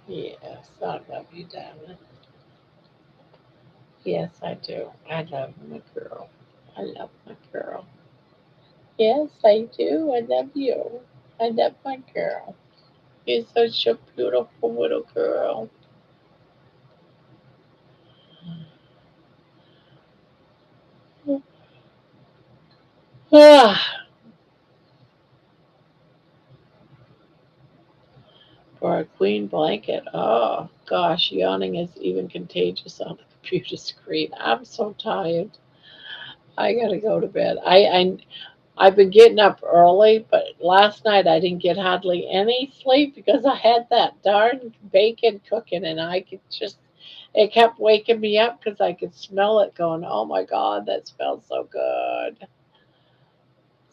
you. Yes, I love you, darling. Yes, I do. I love my girl. I love my girl. Yes, I do. I love you. I love my girl. You're such a beautiful little girl. Ah, for a queen blanket. Oh, gosh, yawning is even contagious on the computer screen. I'm so tired. I gotta go to bed. I've been getting up early, but last night I didn't get hardly any sleep because I had that darn bacon cooking, and I could just it kept waking me up because I could smell it going, oh my God, that smells so good.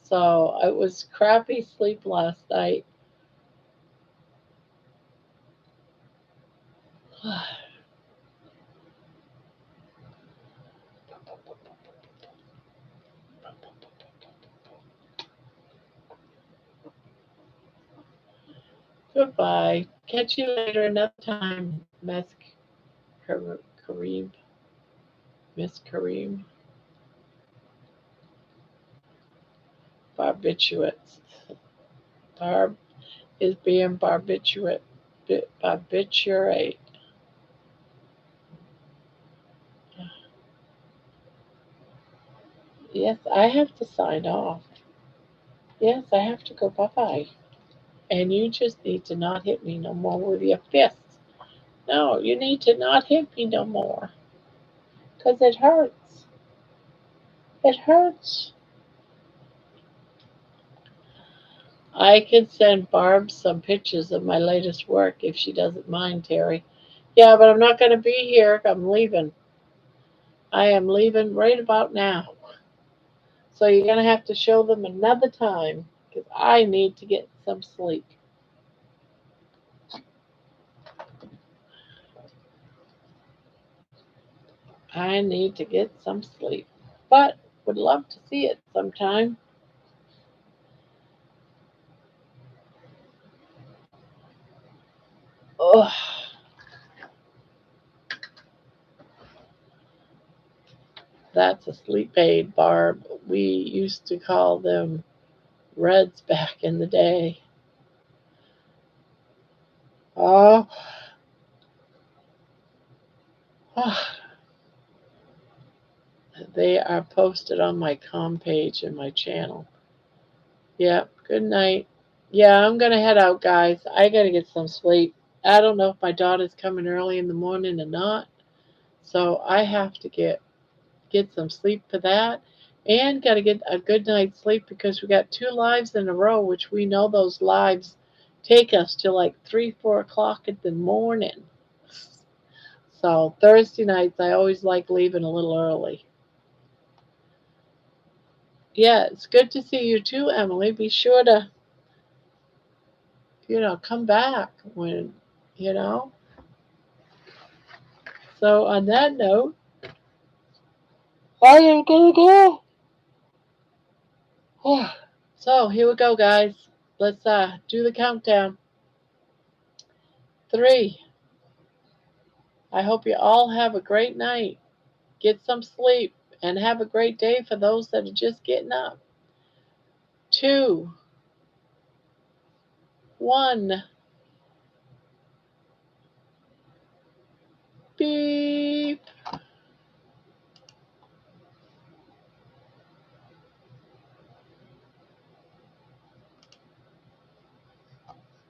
So it was crappy sleep last night. Goodbye. Catch you later another time, Kareem. Miss Kareem. Barbiturates. Barb is being barbiturate. Yes, I have to sign off. Yes, I have to go bye bye. And you just need to not hit me no more with your fists. No, you need to not hit me no more. Because it hurts. It hurts. I can send Barb some pictures of my latest work if she doesn't mind, Terry. Yeah, but I'm not going to be here. I'm leaving. I am leaving right about now. So you're going to have to show them another time because I need to get some sleep. I need to get some sleep. But would love to see it sometime. Oh, that's a sleep aid, Barb. We used to call them Reds back in the day. Oh, oh, they are posted on my com page in my channel. Yep, good night. Yeah, I'm going to head out, guys. I got to get some sleep. I don't know if my daughter's coming early in the morning or not. So I have to get some sleep for that and got to get a good night's sleep because we got 2 lives in a row, which we know those lives take us to like 3 4 o'clock in the morning. So Thursday nights I always like leaving a little early. Yeah, it's good to see you too, Emily. Be sure to come back when you know so on that note, I am gonna go. So here we go, guys. Let's do the countdown. 3. I hope you all have a great night. Get some sleep and have a great day for those that are just getting up. 2, 1, beep.